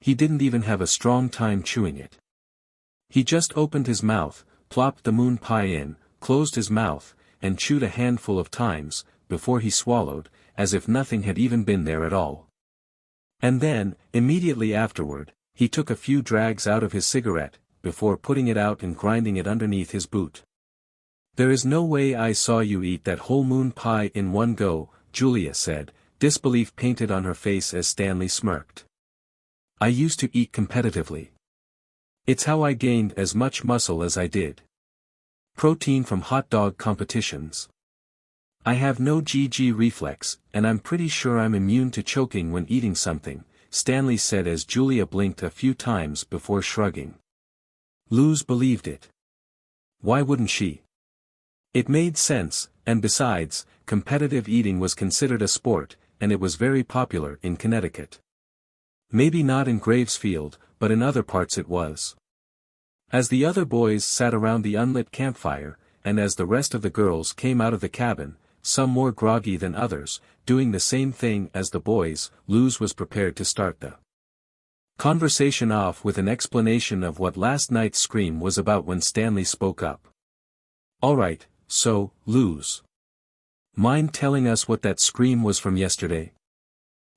He didn't even have a strong time chewing it. He just opened his mouth, plopped the moon pie in, closed his mouth, and chewed a handful of times, before he swallowed, as if nothing had even been there at all. And then, immediately afterward, he took a few drags out of his cigarette, before putting it out and grinding it underneath his boot. There is no way I saw you eat that whole moon pie in one go, Julia said, disbelief painted on her face as Stanley smirked. I used to eat competitively. It's how I gained as much muscle as I did. Protein from hot dog competitions. I have no GG reflex, and I'm pretty sure I'm immune to choking when eating something, Stanley said as Julia blinked a few times before shrugging. Luz believed it. Why wouldn't she? It made sense, and besides, competitive eating was considered a sport, and it was very popular in Connecticut. Maybe not in Gravesfield, but in other parts it was. As the other boys sat around the unlit campfire, and as the rest of the girls came out of the cabin, some more groggy than others, doing the same thing as the boys, Luz was prepared to start the conversation off with an explanation of what last night's scream was about when Stanley spoke up. Alright, so, Luz. Mind telling us what that scream was from yesterday?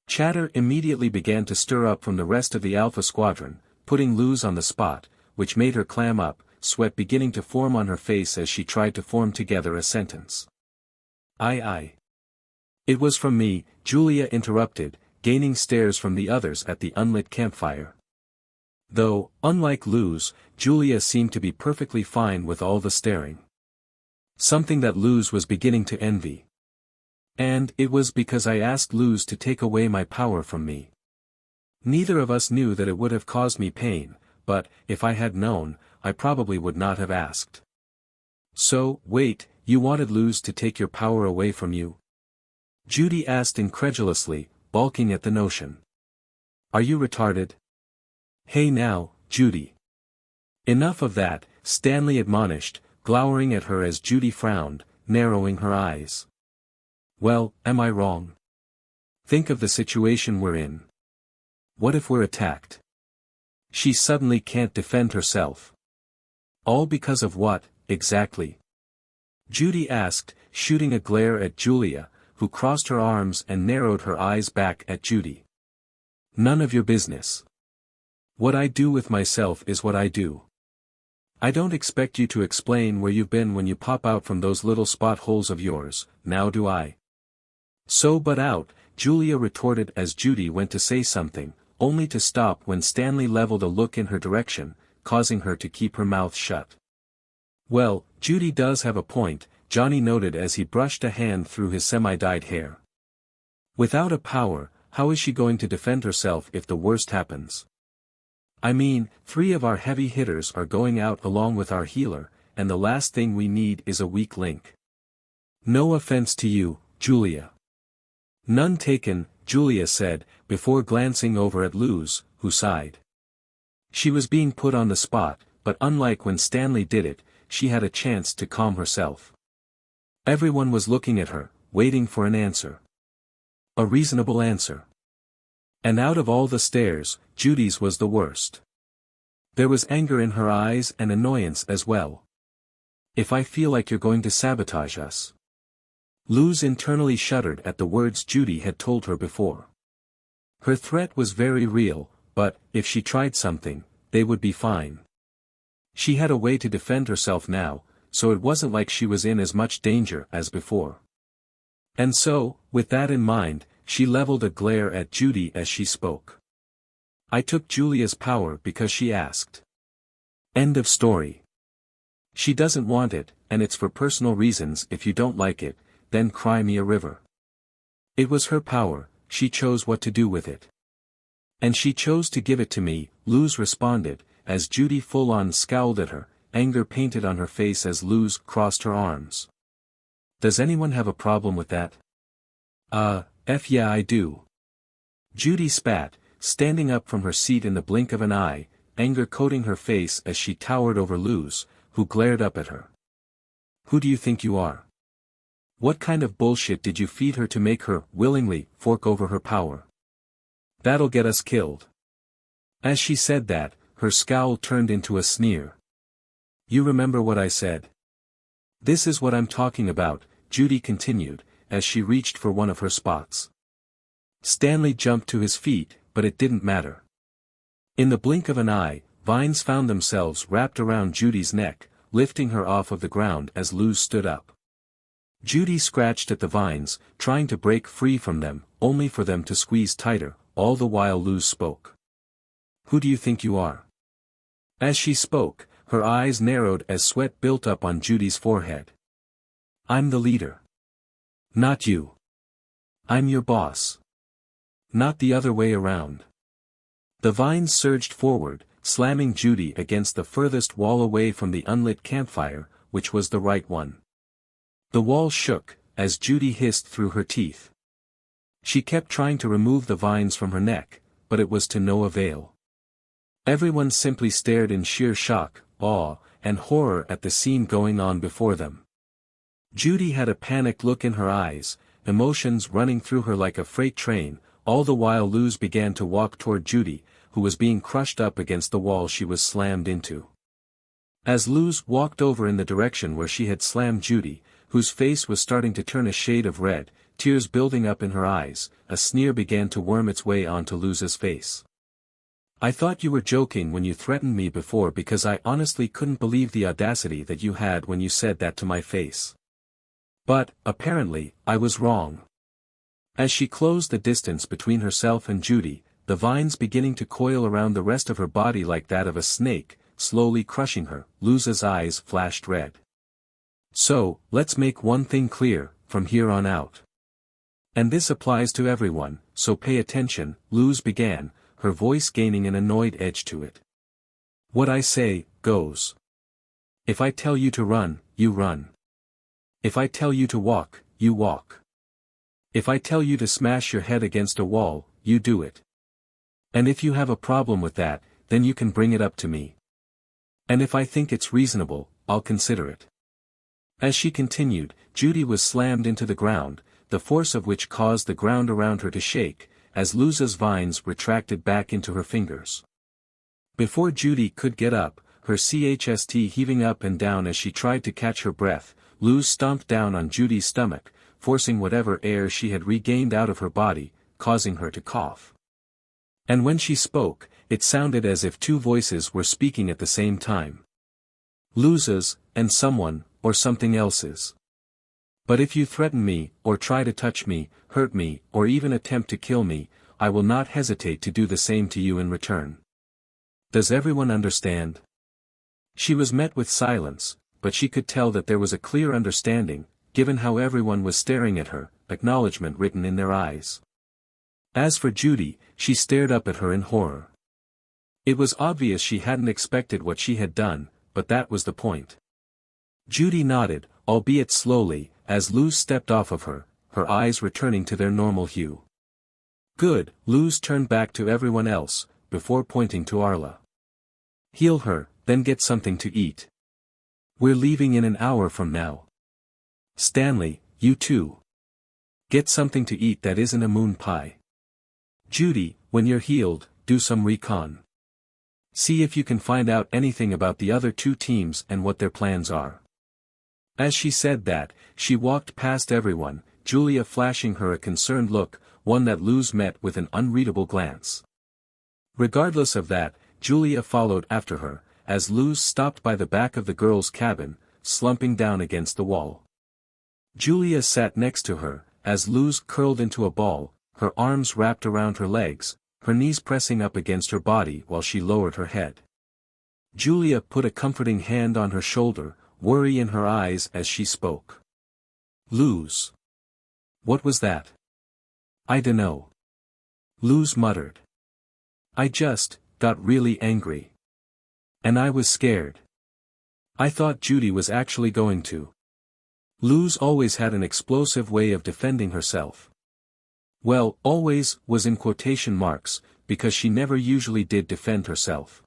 Chatter immediately began to stir up from the rest of the Alpha Squadron, putting Luz on the spot, which made her clam up, sweat beginning to form on her face as she tried to form together a sentence. Aye. It was from me, Julia interrupted, gaining stares from the others at the unlit campfire. Though, unlike Luz, Julia seemed to be perfectly fine with all the staring. Something that Luz was beginning to envy. And it was because I asked Luz to take away my power from me. Neither of us knew that it would have caused me pain, but, if I had known, I probably would not have asked. So, wait, you wanted Luz to take your power away from you? Judy asked incredulously, balking at the notion. Are you retarded? Hey now, Judy. Enough of that, Stanley admonished, glowering at her as Judy frowned, narrowing her eyes. Well, am I wrong? Think of the situation we're in. What if we're attacked? She suddenly can't defend herself. All because of what, exactly? Judy asked, shooting a glare at Julia, who crossed her arms and narrowed her eyes back at Judy. None of your business. What I do with myself is what I do. I don't expect you to explain where you've been when you pop out from those little spot holes of yours, now do I? So butt out, Julia retorted as Judy went to say something, only to stop when Stanley leveled a look in her direction, causing her to keep her mouth shut. Well, Judy does have a point, Johnny noted as he brushed a hand through his semi-dyed hair. Without a power, how is she going to defend herself if the worst happens? I mean, 3 of our heavy hitters are going out along with our healer, and the last thing we need is a weak link. No offense to you, Julia. None taken, Julia said, before glancing over at Luz, who sighed. She was being put on the spot, but unlike when Stanley did it, she had a chance to calm herself. Everyone was looking at her, waiting for an answer. A reasonable answer. And out of all the stares, Judy's was the worst. There was anger in her eyes and annoyance as well. If I feel like you're going to sabotage us. Luz internally shuddered at the words Judy had told her before. Her threat was very real, but, if she tried something, they would be fine. She had a way to defend herself now, so it wasn't like she was in as much danger as before. And so, with that in mind, she leveled a glare at Judy as she spoke. I took Julia's power because she asked. End of story. She doesn't want it, and it's for personal reasons. If you don't like it, then cry me a river. It was her power, she chose what to do with it. And she chose to give it to me, Luz responded, as Judy full-on scowled at her, anger painted on her face as Luz crossed her arms. Does anyone have a problem with that? Yeah I do. Judy spat, standing up from her seat in the blink of an eye, anger coating her face as she towered over Luz, who glared up at her. Who do you think you are? What kind of bullshit did you feed her to make her, willingly, fork over her power? That'll get us killed. As she said that, her scowl turned into a sneer. You remember what I said? This is what I'm talking about, Judy continued, as she reached for one of her spots. Stanley jumped to his feet, but it didn't matter. In the blink of an eye, vines found themselves wrapped around Judy's neck, lifting her off of the ground as Luz stood up. Judy scratched at the vines, trying to break free from them, only for them to squeeze tighter, all the while Luz spoke. Who do you think you are? As she spoke, her eyes narrowed as sweat built up on Judy's forehead. I'm the leader. Not you. I'm your boss. Not the other way around. The vines surged forward, slamming Judy against the furthest wall away from the unlit campfire, which was the right one. The wall shook, as Judy hissed through her teeth. She kept trying to remove the vines from her neck, but it was to no avail. Everyone simply stared in sheer shock, awe, and horror at the scene going on before them. Judy had a panicked look in her eyes, emotions running through her like a freight train, all the while Luz began to walk toward Judy, who was being crushed up against the wall she was slammed into. As Luz walked over in the direction where she had slammed Judy, whose face was starting to turn a shade of red, tears building up in her eyes, a sneer began to worm its way onto Luz's face. I thought you were joking when you threatened me before because I honestly couldn't believe the audacity that you had when you said that to my face. But, apparently, I was wrong. As she closed the distance between herself and Judy, the vines beginning to coil around the rest of her body like that of a snake, slowly crushing her, Luz's eyes flashed red. So, let's make one thing clear, from here on out. And this applies to everyone, so pay attention, Luz began, her voice gaining an annoyed edge to it. What I say, goes. If I tell you to run, you run. If I tell you to walk, you walk. If I tell you to smash your head against a wall, you do it. And if you have a problem with that, then you can bring it up to me. And if I think it's reasonable, I'll consider it. As she continued, Judy was slammed into the ground, the force of which caused the ground around her to shake, as Luz's vines retracted back into her fingers. Before Judy could get up, her chest heaving up and down as she tried to catch her breath, Luz stomped down on Judy's stomach, forcing whatever air she had regained out of her body, causing her to cough. And when she spoke, it sounded as if two voices were speaking at the same time. Luz's, and someone, or something else's. But if you threaten me, or try to touch me, hurt me, or even attempt to kill me, I will not hesitate to do the same to you in return. Does everyone understand? She was met with silence, but she could tell that there was a clear understanding, given how everyone was staring at her, acknowledgement written in their eyes. As for Judy, she stared up at her in horror. It was obvious she hadn't expected what she had done, but that was the point. Judy nodded, albeit slowly, as Luz stepped off of her, her eyes returning to their normal hue. Good, Luz turned back to everyone else, before pointing to Arla. Heal her, then get something to eat. We're leaving in an hour from now. Stanley, you too. Get something to eat that isn't a moon pie. Judy, when you're healed, do some recon. See if you can find out anything about the other two teams and what their plans are. As she said that, she walked past everyone, Julia flashing her a concerned look, one that Luz met with an unreadable glance. Regardless of that, Julia followed after her, as Luz stopped by the back of the girls' cabin, slumping down against the wall. Julia sat next to her, as Luz curled into a ball, her arms wrapped around her legs, her knees pressing up against her body while she lowered her head. Julia put a comforting hand on her shoulder, worry in her eyes as she spoke. Luz. What was that? I dunno. Luz muttered. I just got really angry. And I was scared. I thought Judy was actually going to. Luz always had an explosive way of defending herself. Well, always was in quotation marks, because she never usually did defend herself.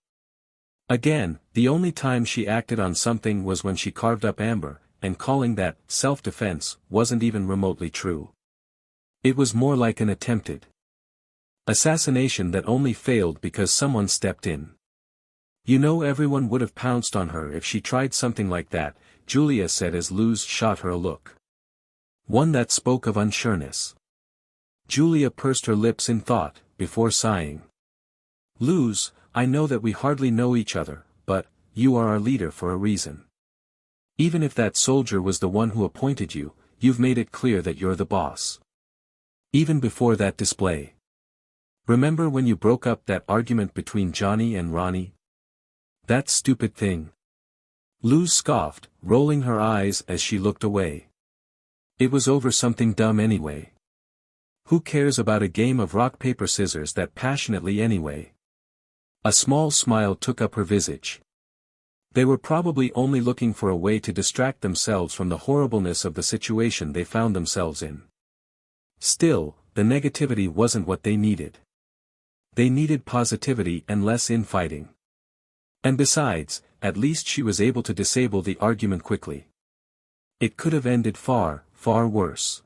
Again, the only time she acted on something was when she carved up Amber, and calling that self-defense wasn't even remotely true. It was more like an attempted assassination that only failed because someone stepped in. You know, everyone would have pounced on her if she tried something like that, Julia said as Luz shot her a look. One that spoke of unsureness. Julia pursed her lips in thought, before sighing. Luz, I know that we hardly know each other, but, you are our leader for a reason. Even if that soldier was the one who appointed you, you've made it clear that you're the boss. Even before that display. Remember when you broke up that argument between Johnny and Ronnie? That stupid thing. Luz scoffed, rolling her eyes as she looked away. It was over something dumb anyway. Who cares about a game of rock-paper-scissors that passionately anyway? A small smile took up her visage. They were probably only looking for a way to distract themselves from the horribleness of the situation they found themselves in. Still, the negativity wasn't what they needed. They needed positivity and less infighting. And besides, at least she was able to disable the argument quickly. It could have ended far, far worse.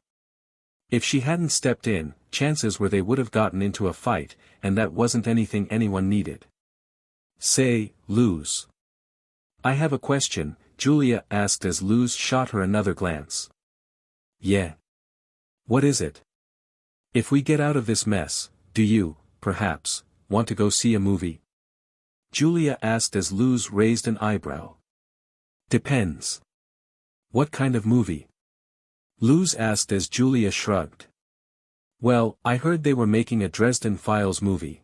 If she hadn't stepped in, chances were they would have gotten into a fight, and that wasn't anything anyone needed. Say, Luz. I have a question, Julia asked as Luz shot her another glance. Yeah. What is it? If we get out of this mess, do you, perhaps, want to go see a movie? Julia asked as Luz raised an eyebrow. Depends. What kind of movie? Luz asked as Julia shrugged. Well, I heard they were making a Dresden Files movie.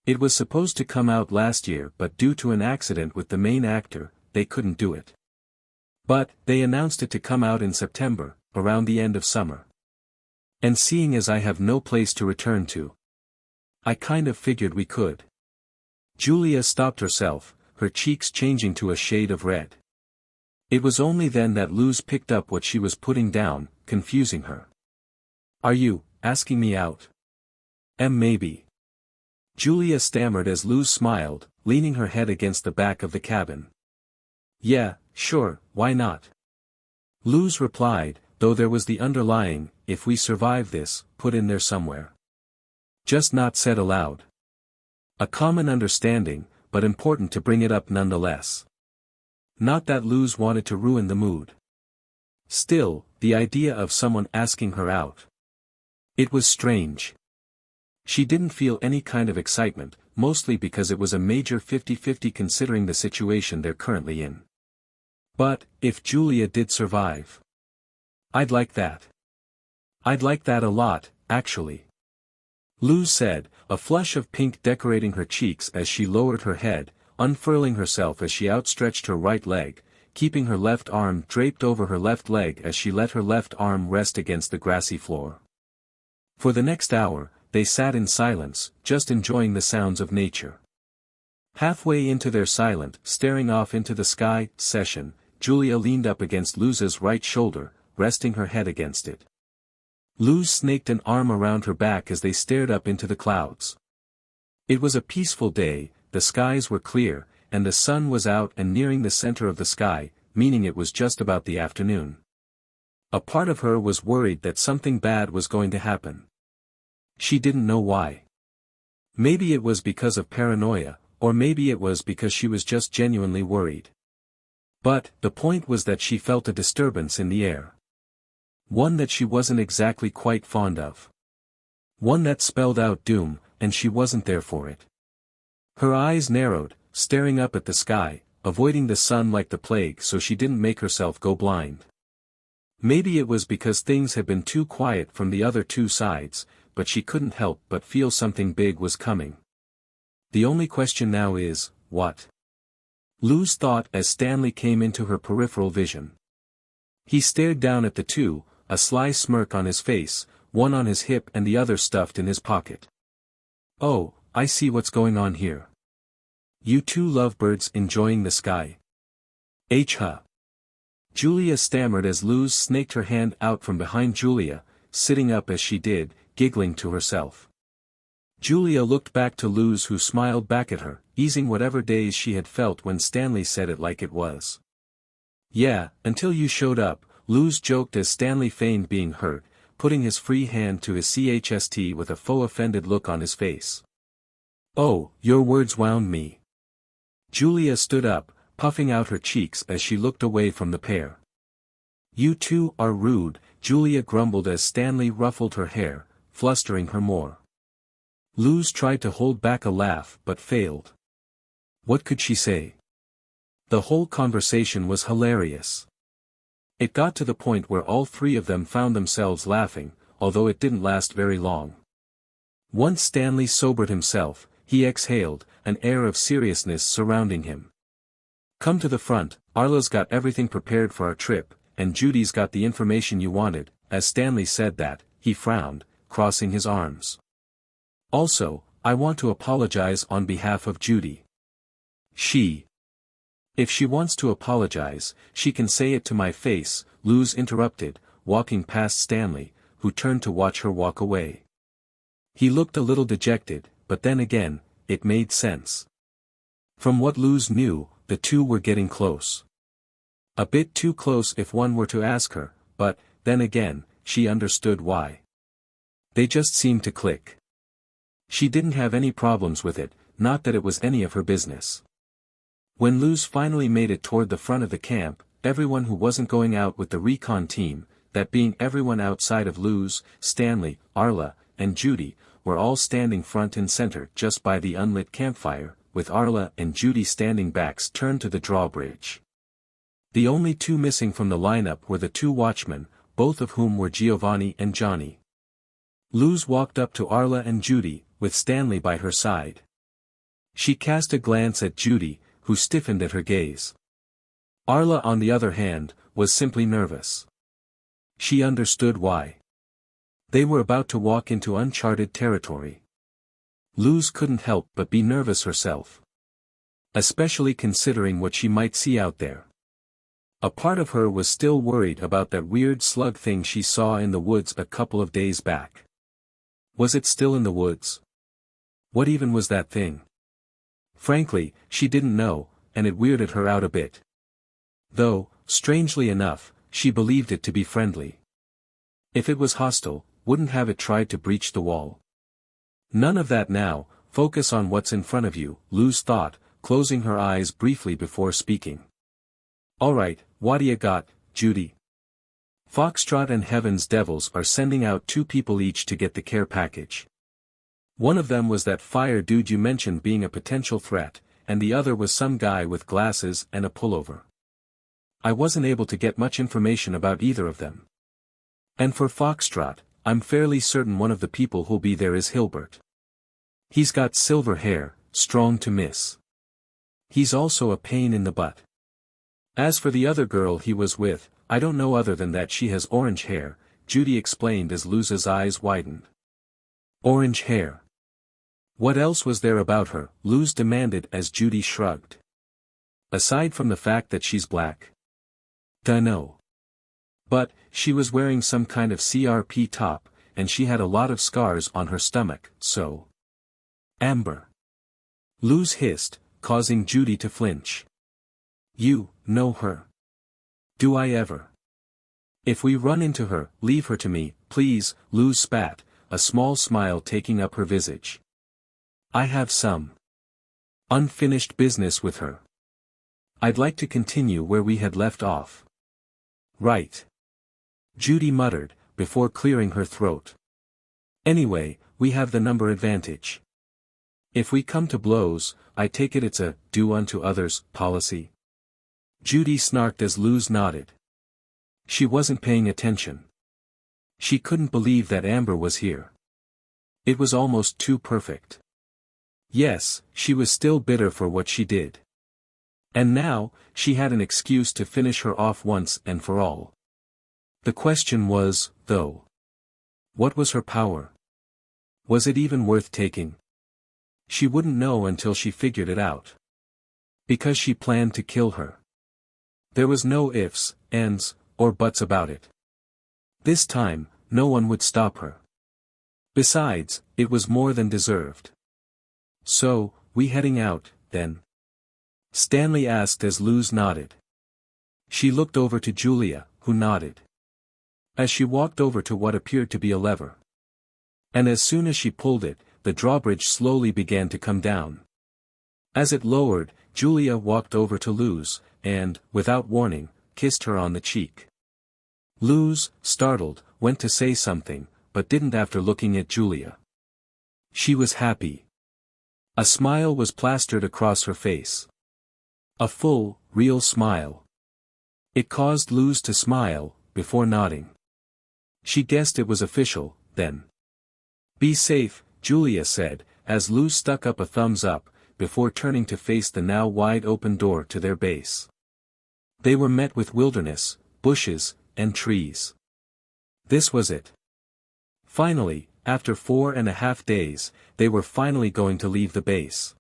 It was supposed to come out last year, but due to an accident with the main actor, they couldn't do it. But, they announced it to come out in September, around the end of summer. And seeing as I have no place to return to, I kind of figured we could. Julia stopped herself, her cheeks changing to a shade of red. It was only then that Luz picked up what she was putting down, confusing her. Are you asking me out? Maybe. Julia stammered as Luz smiled, leaning her head against the back of the cabin. Yeah, sure, why not? Luz replied, though there was the underlying, if we survive this, put in there somewhere. Just not said aloud. A common understanding, but important to bring it up nonetheless. Not that Luz wanted to ruin the mood. Still, the idea of someone asking her out. It was strange. She didn't feel any kind of excitement, mostly because it was a major 50-50 considering the situation they're currently in. But, if Julia did survive. I'd like that. I'd like that a lot, actually. Luz said, a flush of pink decorating her cheeks as she lowered her head, unfurling herself as she outstretched her right leg, keeping her left arm draped over her left leg as she let her left arm rest against the grassy floor. For the next hour, they sat in silence, just enjoying the sounds of nature. Halfway into their silent, staring off into the sky, session, Julia leaned up against Luz's right shoulder, resting her head against it. Luz snaked an arm around her back as they stared up into the clouds. It was a peaceful day, the skies were clear, and the sun was out and nearing the center of the sky, meaning it was just about the afternoon. A part of her was worried that something bad was going to happen. She didn't know why. Maybe it was because of paranoia, or maybe it was because she was just genuinely worried. But, the point was that she felt a disturbance in the air. One that she wasn't exactly quite fond of. One that spelled out doom, and she wasn't there for it. Her eyes narrowed, staring up at the sky, avoiding the sun like the plague so she didn't make herself go blind. Maybe it was because things had been too quiet from the other two sides, but she couldn't help but feel something big was coming. The only question now is, what? Luz thought as Stanley came into her peripheral vision. He stared down at the two, a sly smirk on his face, one on his hip and the other stuffed in his pocket. Oh, I see what's going on here. You two lovebirds enjoying the sky. Huh. Julia stammered as Luz snaked her hand out from behind Julia, sitting up as she did, giggling to herself. Julia looked back to Luz, who smiled back at her, easing whatever daze she had felt when Stanley said it like it was. "Yeah, until you showed up," Luz joked as Stanley feigned being hurt, putting his free hand to his chest with a faux offended look on his face. "Oh, your words wound me." Julia stood up, puffing out her cheeks as she looked away from the pair. "You two are rude," Julia grumbled as Stanley ruffled her hair, flustering her more. Luz tried to hold back a laugh but failed. What could she say? The whole conversation was hilarious. It got to the point where all three of them found themselves laughing, although it didn't last very long. Once Stanley sobered himself, he exhaled, an air of seriousness surrounding him. "Come to the front, Arla's got everything prepared for our trip, and Judy's got the information you wanted." As Stanley said that, he frowned, crossing his arms. "Also, I want to apologize on behalf of Judy. If she wants to apologize, she can say it to my face," Luz interrupted, walking past Stanley, who turned to watch her walk away. He looked a little dejected, but then again, it made sense. From what Luz knew, the two were getting close. A bit too close if one were to ask her, but, then again, she understood why. They just seemed to click. She didn't have any problems with it, not that it was any of her business. When Luz finally made it toward the front of the camp, everyone who wasn't going out with the recon team, that being everyone outside of Luz, Stanley, Arla, and Judy, were all standing front and center just by the unlit campfire, with Arla and Judy standing backs turned to the drawbridge. The only two missing from the lineup were the two watchmen, both of whom were Giovanni and Johnny. Luz walked up to Arla and Judy, with Stanley by her side. She cast a glance at Judy, who stiffened at her gaze. Arla, on the other hand, was simply nervous. She understood why. They were about to walk into uncharted territory. Luz couldn't help but be nervous herself. Especially considering what she might see out there. A part of her was still worried about that weird slug thing she saw in the woods a couple of days back. Was it still in the woods? What even was that thing? Frankly, she didn't know, and it weirded her out a bit. Though, strangely enough, she believed it to be friendly. If it was hostile, wouldn't have it tried to breach the wall? None of that now, focus on what's in front of you, Luz thought, closing her eyes briefly before speaking. "Alright, what do you got, Judy?" "Foxtrot and Heaven's Devils are sending out 2 people each to get the care package. One of them was that fire dude you mentioned being a potential threat, and the other was some guy with glasses and a pullover. I wasn't able to get much information about either of them. And for Foxtrot, I'm fairly certain one of the people who'll be there is Hilbert. He's got silver hair, strong to miss. He's also a pain in the butt. As for the other girl he was with, I don't know other than that she has orange hair," Judy explained as Luz's eyes widened. "Orange hair. What else was there about her?" Luz demanded as Judy shrugged. "Aside from the fact that she's black?" "Dunno. But, she was wearing some kind of CRP top, and she had a lot of scars on her stomach, so." "Amber." Luz hissed, causing Judy to flinch. "You know her?" "Do I ever?" "If we run into her, leave her to me, please," Luz spat, a small smile taking up her visage. "I have some unfinished business with her. I'd like to continue where we had left off." "Right," Judy muttered, before clearing her throat. "Anyway, we have the number advantage. If we come to blows, I take it it's a do unto others policy." Judy snarked as Luz nodded. She wasn't paying attention. She couldn't believe that Amber was here. It was almost too perfect. Yes, she was still bitter for what she did. And now, she had an excuse to finish her off once and for all. The question was, though, what was her power? Was it even worth taking? She wouldn't know until she figured it out. Because she planned to kill her. There was no ifs, ands, or buts about it. This time, no one would stop her. Besides, it was more than deserved. "So, we heading out, then?" Stanley asked as Luz nodded. She looked over to Julia, who nodded. As she walked over to what appeared to be a lever. And as soon as she pulled it, the drawbridge slowly began to come down. As it lowered, Julia walked over to Luz, and, without warning, kissed her on the cheek. Luz, startled, went to say something, but didn't after looking at Julia. She was happy. A smile was plastered across her face. A full, real smile. It caused Luz to smile, before nodding. She guessed it was official, then. "Be safe," Julia said, as Luz stuck up a thumbs up, before turning to face the now wide-open door to their base. They were met with wilderness, bushes, and trees. This was it. Finally, after 4.5 days, they were finally going to leave the base.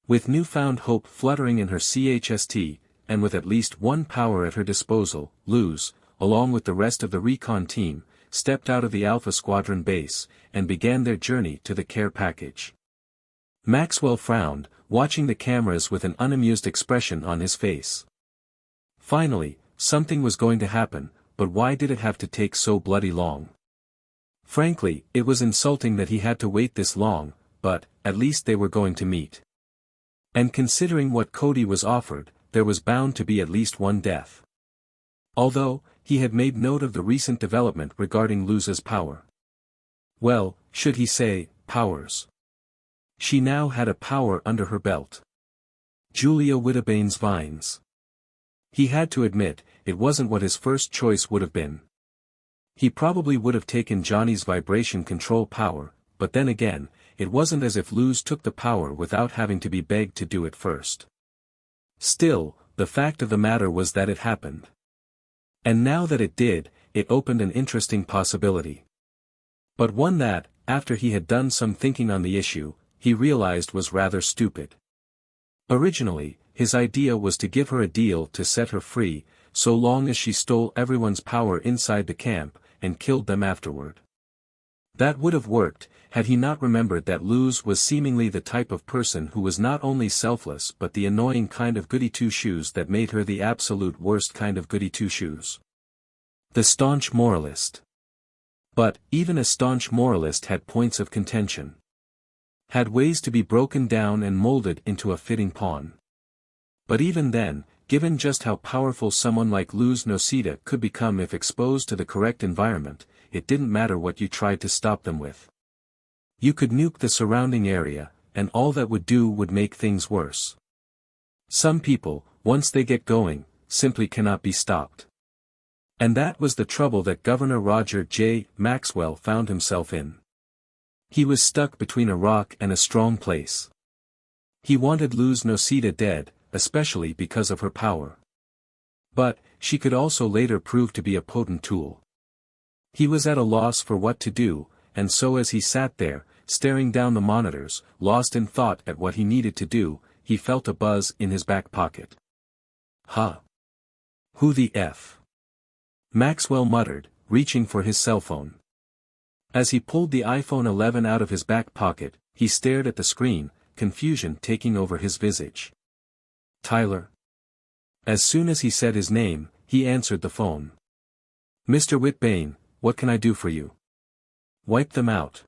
With newfound hope fluttering in her chest, and with at least one power at her disposal, Luz, along with the rest of the recon team, stepped out of the Alpha Squadron base, and began their journey to the care package. Maxwell frowned, watching the cameras with an unamused expression on his face. Finally, something was going to happen, but why did it have to take so bloody long? Frankly, it was insulting that he had to wait this long, but, at least they were going to meet. And considering what Cody was offered, there was bound to be at least one death. Although, he had made note of the recent development regarding Luz's power. Well, should he say, powers. She now had a power under her belt. Julia Widowbane's vines. He had to admit, it wasn't what his first choice would have been. He probably would have taken Johnny's vibration control power, but then again, it wasn't as if Luz took the power without having to be begged to do it first. Still, the fact of the matter was that it happened. And now that it did, it opened an interesting possibility. But one that, after he had done some thinking on the issue, he realized was rather stupid. Originally, his idea was to give her a deal to set her free, so long as she stole everyone's power inside the camp, and killed them afterward. That would have worked, had he not remembered that Luz was seemingly the type of person who was not only selfless but the annoying kind of goody-two-shoes that made her the absolute worst kind of goody-two-shoes. The staunch moralist. But, even a staunch moralist had points of contention. Had ways to be broken down and molded into a fitting pawn. But even then, given just how powerful someone like Luz Noceda could become if exposed to the correct environment, it didn't matter what you tried to stop them with. You could nuke the surrounding area, and all that would do would make things worse. Some people, once they get going, simply cannot be stopped. And that was the trouble that Governor Roger J. Maxwell found himself in. He was stuck between a rock and a strong place. He wanted Luz Noceda dead, especially because of her power. But, she could also later prove to be a potent tool. He was at a loss for what to do, and so as he sat there, staring down the monitors, lost in thought at what he needed to do, he felt a buzz in his back pocket. Huh? Who the F? Maxwell muttered, reaching for his cell phone. As he pulled the iPhone 11 out of his back pocket, he stared at the screen, confusion taking over his visage. Tyler. As soon as he said his name, he answered the phone. Mr. Whitbane, what can I do for you? Wipe them out.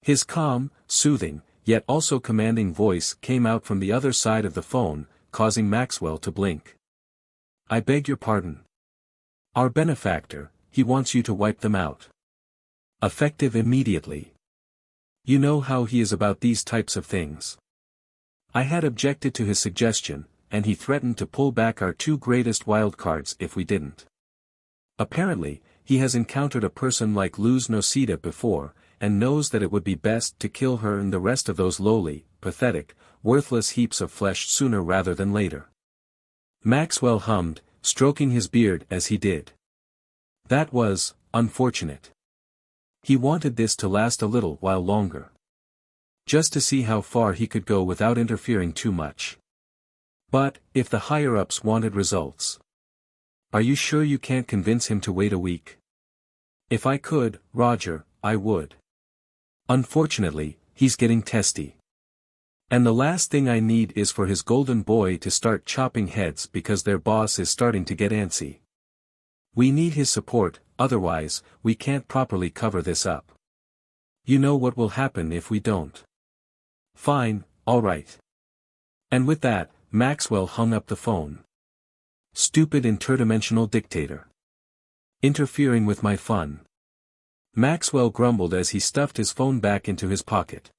His calm, soothing, yet also commanding voice came out from the other side of the phone, causing Maxwell to blink. I beg your pardon. Our benefactor, he wants you to wipe them out. Effective immediately. You know how he is about these types of things. I had objected to his suggestion, and he threatened to pull back our 2 greatest wildcards if we didn't. Apparently, he has encountered a person like Luz Noceda before, and knows that it would be best to kill her and the rest of those lowly, pathetic, worthless heaps of flesh sooner rather than later. Maxwell hummed, stroking his beard as he did. That was, unfortunate. He wanted this to last a little while longer. Just to see how far he could go without interfering too much. But, if the higher-ups wanted results. Are you sure you can't convince him to wait a week? If I could, Roger, I would. Unfortunately, he's getting testy. And the last thing I need is for his golden boy to start chopping heads because their boss is starting to get antsy. We need his support, otherwise, we can't properly cover this up. You know what will happen if we don't. Fine, alright. And with that, Maxwell hung up the phone. Stupid interdimensional dictator. Interfering with my fun. Maxwell grumbled as he stuffed his phone back into his pocket.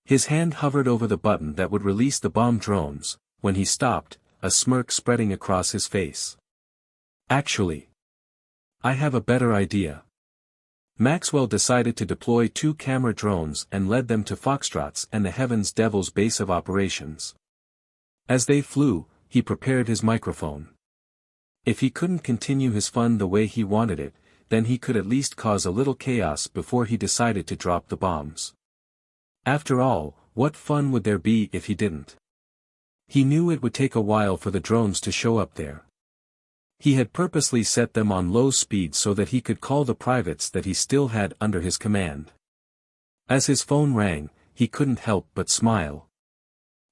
His hand hovered over the button that would release the bomb drones, when he stopped, a smirk spreading across his face. Actually, I have a better idea. Maxwell decided to deploy 2 camera drones and led them to Foxtrot's and the Heavens Devil's base of operations. As they flew, he prepared his microphone. If he couldn't continue his fun the way he wanted it, then he could at least cause a little chaos before he decided to drop the bombs. After all, what fun would there be if he didn't? He knew it would take a while for the drones to show up there. He had purposely set them on low speed so that he could call the privates that he still had under his command. As his phone rang, he couldn't help but smile.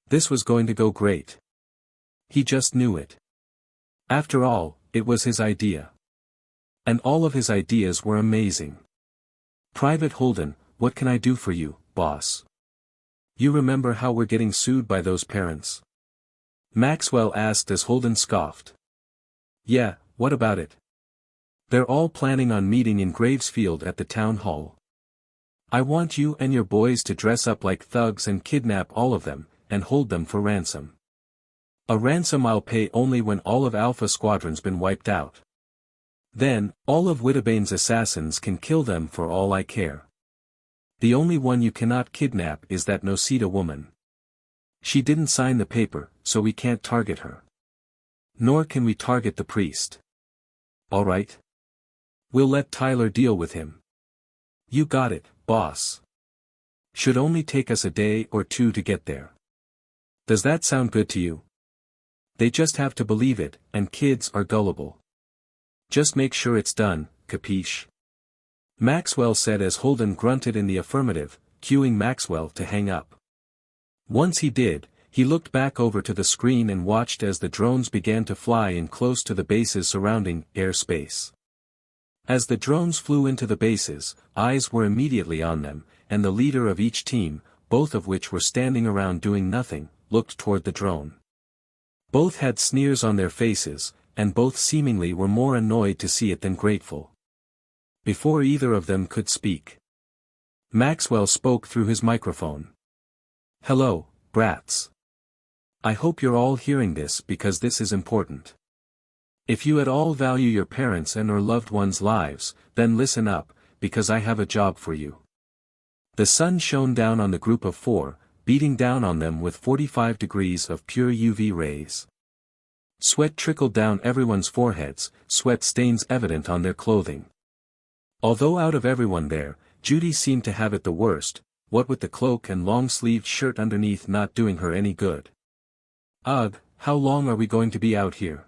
This was going to go great. He just knew it. After all, it was his idea. And all of his ideas were amazing. Private Holden, what can I do for you, boss? You remember how we're getting sued by those parents? Maxwell asked as Holden scoffed. Yeah, what about it? They're all planning on meeting in Gravesfield at the town hall. I want you and your boys to dress up like thugs and kidnap all of them, and hold them for ransom. A ransom I'll pay only when all of Alpha Squadron's been wiped out. Then, all of Wittabane's assassins can kill them for all I care. The only one you cannot kidnap is that Nosita woman. She didn't sign the paper, so we can't target her. Nor can we target the priest. Alright? We'll let Tyler deal with him. You got it, boss. Should only take us a day or 2 to get there. Does that sound good to you? They just have to believe it, and kids are gullible. Just make sure it's done, capiche? Maxwell said as Holden grunted in the affirmative, cueing Maxwell to hang up. Once he did, he looked back over to the screen and watched as the drones began to fly in close to the bases surrounding airspace. As the drones flew into the bases, eyes were immediately on them, and the leader of each team, both of which were standing around doing nothing, looked toward the drone. Both had sneers on their faces, and both seemingly were more annoyed to see it than grateful. Before either of them could speak, Maxwell spoke through his microphone. Hello, brats. I hope you're all hearing this because this is important. If you at all value your parents and or loved ones' lives, then listen up, because I have a job for you. The sun shone down on the group of 4, beating down on them with 45 degrees of pure UV rays. Sweat trickled down everyone's foreheads, sweat stains evident on their clothing. Although out of everyone there, Judy seemed to have it the worst, what with the cloak and long-sleeved shirt underneath not doing her any good. Ugh, how long are we going to be out here?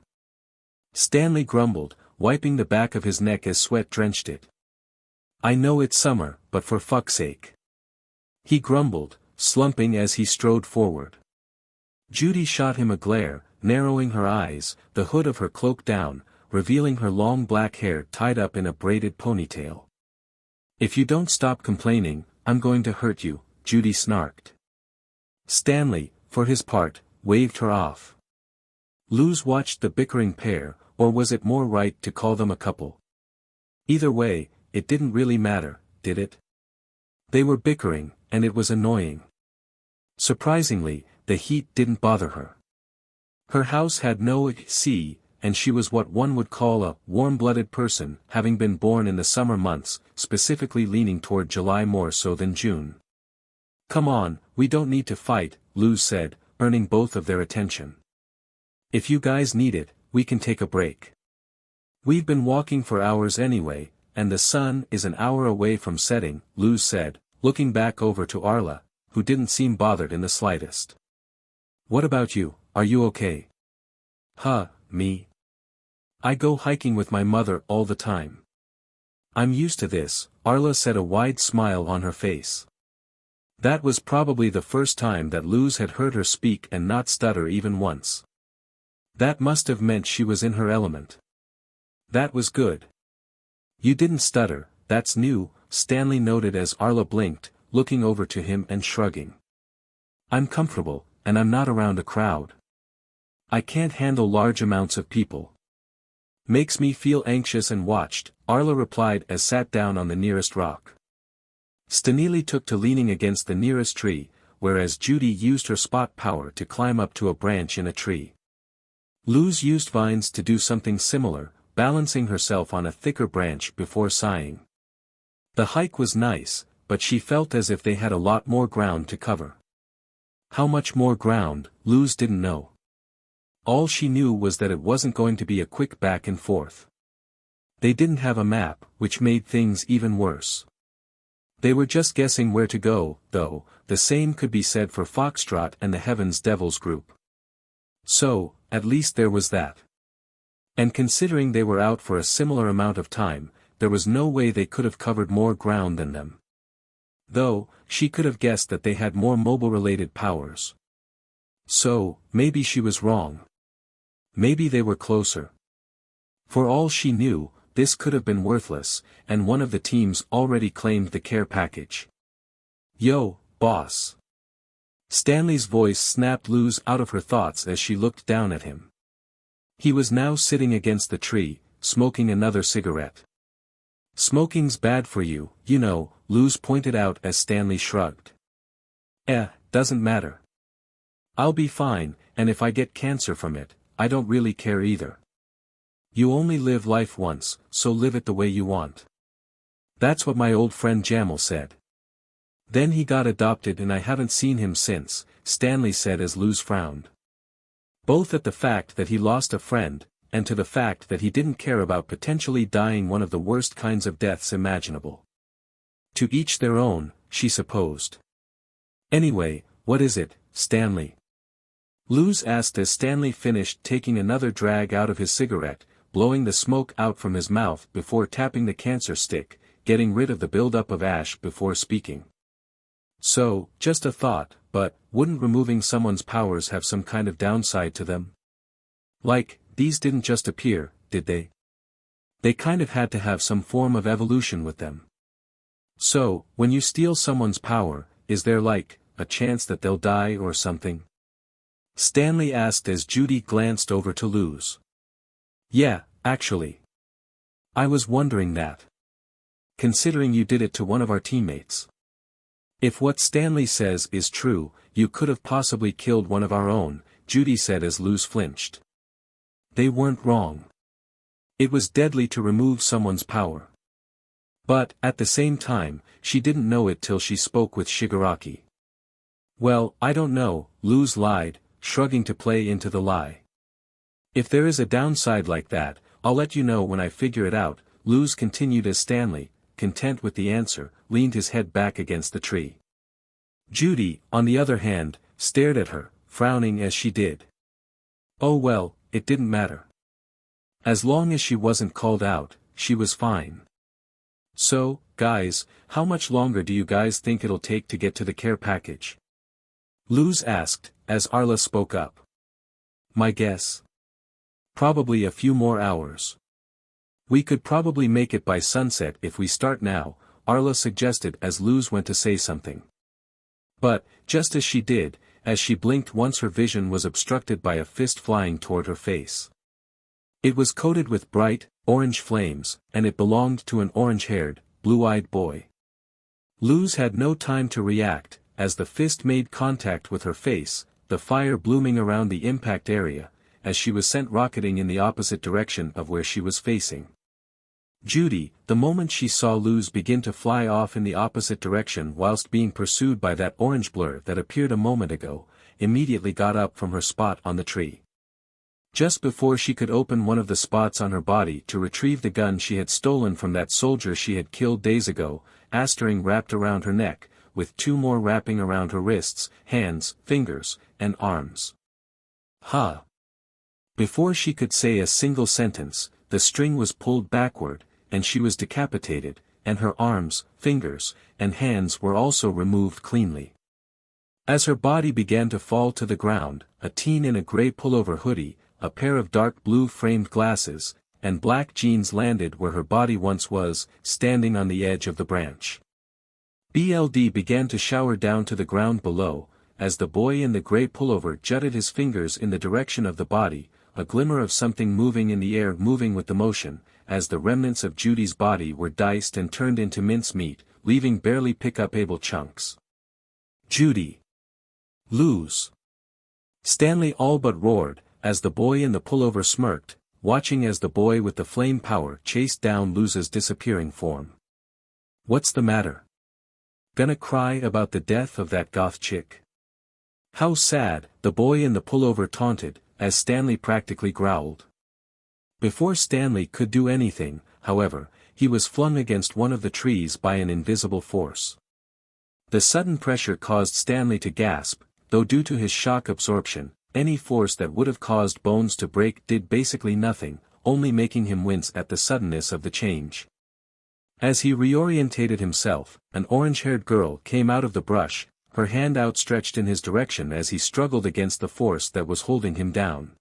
Stanley grumbled, wiping the back of his neck as sweat drenched it. I know it's summer, but for fuck's sake. He grumbled, slumping as he strode forward. Judy shot him a glare, narrowing her eyes, the hood of her cloak down, revealing her long black hair tied up in a braided ponytail. If you don't stop complaining, I'm going to hurt you, Judy snarked. Stanley, for his part, waved her off. Luz watched the bickering pair, or was it more right to call them a couple? Either way, it didn't really matter, did it? They were bickering, and it was annoying. Surprisingly, the heat didn't bother her. Her house had no AC, and she was what one would call a warm-blooded person, having been born in the summer months, specifically leaning toward July more so than June. Come on, we don't need to fight, Luz said, earning both of their attention. If you guys need it, we can take a break. We've been walking for hours anyway, and the sun is an hour away from setting, Luz said, looking back over to Arla, who didn't seem bothered in the slightest. What about you, are you okay? Me? I go hiking with my mother all the time. I'm used to this, Arla said, a wide smile on her face. That was probably the first time that Luz had heard her speak and not stutter even once. That must have meant she was in her element. That was good. You didn't stutter, that's new, Stanley noted as Arla blinked, looking over to him and shrugging. I'm comfortable, and I'm not around a crowd. I can't handle large amounts of people. Makes me feel anxious and watched, Arla replied as sat down on the nearest rock. Stanley took to leaning against the nearest tree, whereas Judy used her spot power to climb up to a branch in a tree. Luz used vines to do something similar, balancing herself on a thicker branch before sighing. The hike was nice, but she felt as if they had a lot more ground to cover. How much more ground, Luz didn't know. All she knew was that it wasn't going to be a quick back and forth. They didn't have a map, which made things even worse. They were just guessing where to go, though, the same could be said for Foxtrot and the Heavens Devils group. So, at least there was that. And considering they were out for a similar amount of time, there was no way they could have covered more ground than them. Though, she could have guessed that they had more mobile-related powers. So, maybe she was wrong. Maybe they were closer. For all she knew, this could have been worthless, and one of the teams already claimed the care package. Yo, boss. Stanley's voice snapped Luz out of her thoughts as she looked down at him. He was now sitting against the tree, smoking another cigarette. Smoking's bad for you, you know, Luz pointed out as Stanley shrugged. Doesn't matter. I'll be fine, and if I get cancer from it, I don't really care either. You only live life once, so live it the way you want. That's what my old friend Jamal said. Then he got adopted and I haven't seen him since, Stanley said as Luz frowned. Both at the fact that he lost a friend, and to the fact that he didn't care about potentially dying one of the worst kinds of deaths imaginable. To each their own, she supposed. Anyway, what is it, Stanley? Luz asked as Stanley finished taking another drag out of his cigarette, blowing the smoke out from his mouth before tapping the cancer stick, getting rid of the buildup of ash before speaking. So, just a thought, but, wouldn't removing someone's powers have some kind of downside to them? Like, these didn't just appear, did they? They kind of had to have some form of evolution with them. So, when you steal someone's power, is there like, a chance that they'll die or something? Stanley asked as Judy glanced over to Luz. Yeah, actually. I was wondering that. Considering you did it to one of our teammates. If what Stanley says is true, you could have possibly killed one of our own, Judy said as Luz flinched. They weren't wrong. It was deadly to remove someone's power. But, at the same time, she didn't know it till she spoke with Shigaraki. Well, I don't know, Luz lied, shrugging to play into the lie. If there is a downside like that, I'll let you know when I figure it out, Luz continued as Stanley, content with the answer, leaned his head back against the tree. Judy, on the other hand, stared at her, frowning as she did. Oh well, it didn't matter. As long as she wasn't called out, she was fine. So, guys, how much longer do you guys think it'll take to get to the care package? Luz asked, as Arla spoke up. My guess? Probably a few more hours. We could probably make it by sunset if we start now, Arla suggested as Luz went to say something. But, just as she did, as she blinked once her vision was obstructed by a fist flying toward her face. It was coated with bright, orange flames, and it belonged to an orange-haired, blue-eyed boy. Luz had no time to react, as the fist made contact with her face, the fire blooming around the impact area, as she was sent rocketing in the opposite direction of where she was facing. Judy, the moment she saw Luz begin to fly off in the opposite direction whilst being pursued by that orange blur that appeared a moment ago, immediately got up from her spot on the tree. Just before she could open one of the spots on her body to retrieve the gun she had stolen from that soldier she had killed days ago, a string wrapped around her neck, with two more wrapping around her wrists, hands, fingers, and arms. Before she could say a single sentence, the string was pulled backward, and she was decapitated, and her arms, fingers, and hands were also removed cleanly. As her body began to fall to the ground, a teen in a gray pullover hoodie, a pair of dark blue framed glasses, and black jeans landed where her body once was, standing on the edge of the branch. BLD began to shower down to the ground below, as the boy in the gray pullover jutted his fingers in the direction of the body, a glimmer of something moving in the air moving with the motion, as the remnants of Judy's body were diced and turned into mincemeat, leaving barely pick-up-able chunks. Judy. Lose. Stanley all but roared, as the boy in the pullover smirked, watching as the boy with the flame power chased down Luz's disappearing form. What's the matter? Gonna cry about the death of that goth chick? How sad, the boy in the pullover taunted, as Stanley practically growled. Before Stanley could do anything, however, he was flung against one of the trees by an invisible force. The sudden pressure caused Stanley to gasp, though due to his shock absorption, any force that would have caused bones to break did basically nothing, only making him wince at the suddenness of the change. As he reorientated himself, an orange-haired girl came out of the brush, her hand outstretched in his direction as he struggled against the force that was holding him down.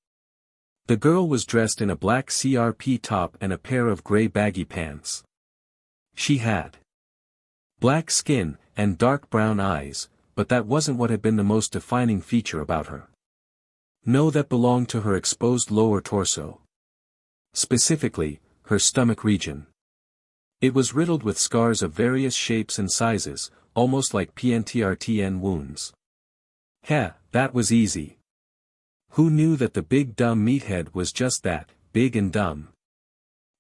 The girl was dressed in a black CRP top and a pair of gray baggy pants. She had black skin and dark brown eyes, but that wasn't what had been the most defining feature about her. No, that belonged to her exposed lower torso. Specifically, her stomach region. It was riddled with scars of various shapes and sizes, almost like PNTRTN wounds. Heh, that was easy. Who knew that the big dumb meathead was just that, big and dumb?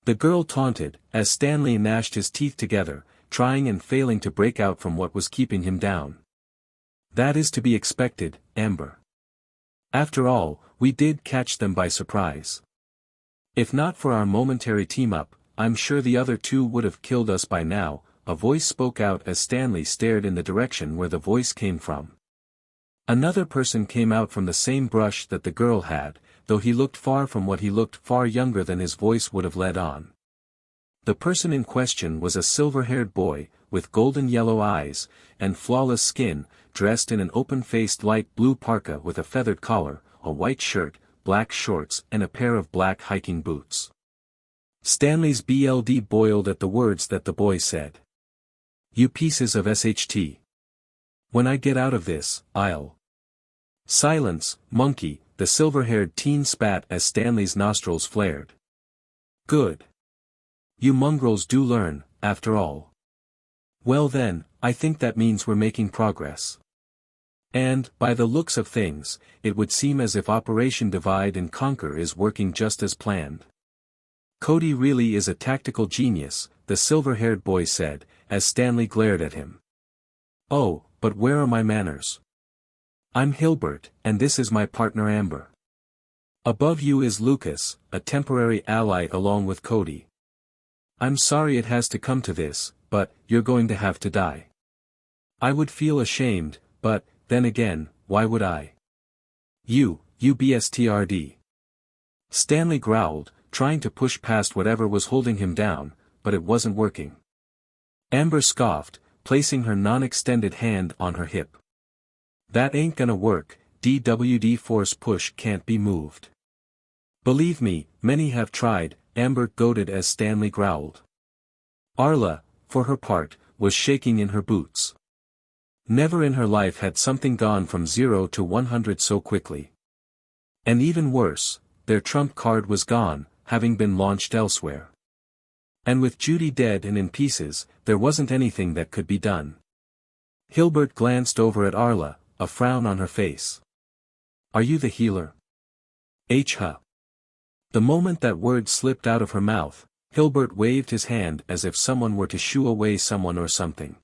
The girl taunted, as Stanley gnashed his teeth together, trying and failing to break out from what was keeping him down. That is to be expected, Amber. After all, we did catch them by surprise. If not for our momentary team-up, I'm sure the other two would have killed us by now, a voice spoke out as Stanley stared in the direction where the voice came from. Another person came out from the same brush that the girl had, though he looked far from what he looked far younger than his voice would have led on. The person in question was a silver-haired boy, with golden yellow eyes, and flawless skin, dressed in an open-faced light blue parka with a feathered collar, a white shirt, black shorts and a pair of black hiking boots. Stanley's BLD boiled at the words that the boy said. You pieces of SHT. When I get out of this, I'll. Silence, monkey, the silver-haired teen spat as Stanley's nostrils flared. Good. You mongrels do learn, after all. Well then, I think that means we're making progress. And, by the looks of things, it would seem as if Operation Divide and Conquer is working just as planned. Cody really is a tactical genius, the silver-haired boy said, as Stanley glared at him. Oh, but where are my manners? I'm Hilbert, and this is my partner Amber. Above you is Lucas, a temporary ally along with Cody. I'm sorry it has to come to this, but you're going to have to die. I would feel ashamed, but, then again, why would I? You BSTRD. Stanley growled, trying to push past whatever was holding him down, but it wasn't working. Amber scoffed, placing her non-extended hand on her hip. That ain't gonna work, DWD force push can't be moved. Believe me, many have tried, Amber goaded as Stanley growled. Arla, for her part, was shaking in her boots. Never in her life had something gone from 0 to 100 so quickly. And even worse, their trump card was gone, having been launched elsewhere. And with Judy dead and in pieces, there wasn't anything that could be done. Hilbert glanced over at Arla, a frown on her face. Are you the healer? Huh. The moment that word slipped out of her mouth, Hilbert waved his hand as if someone were to shoo away someone or something.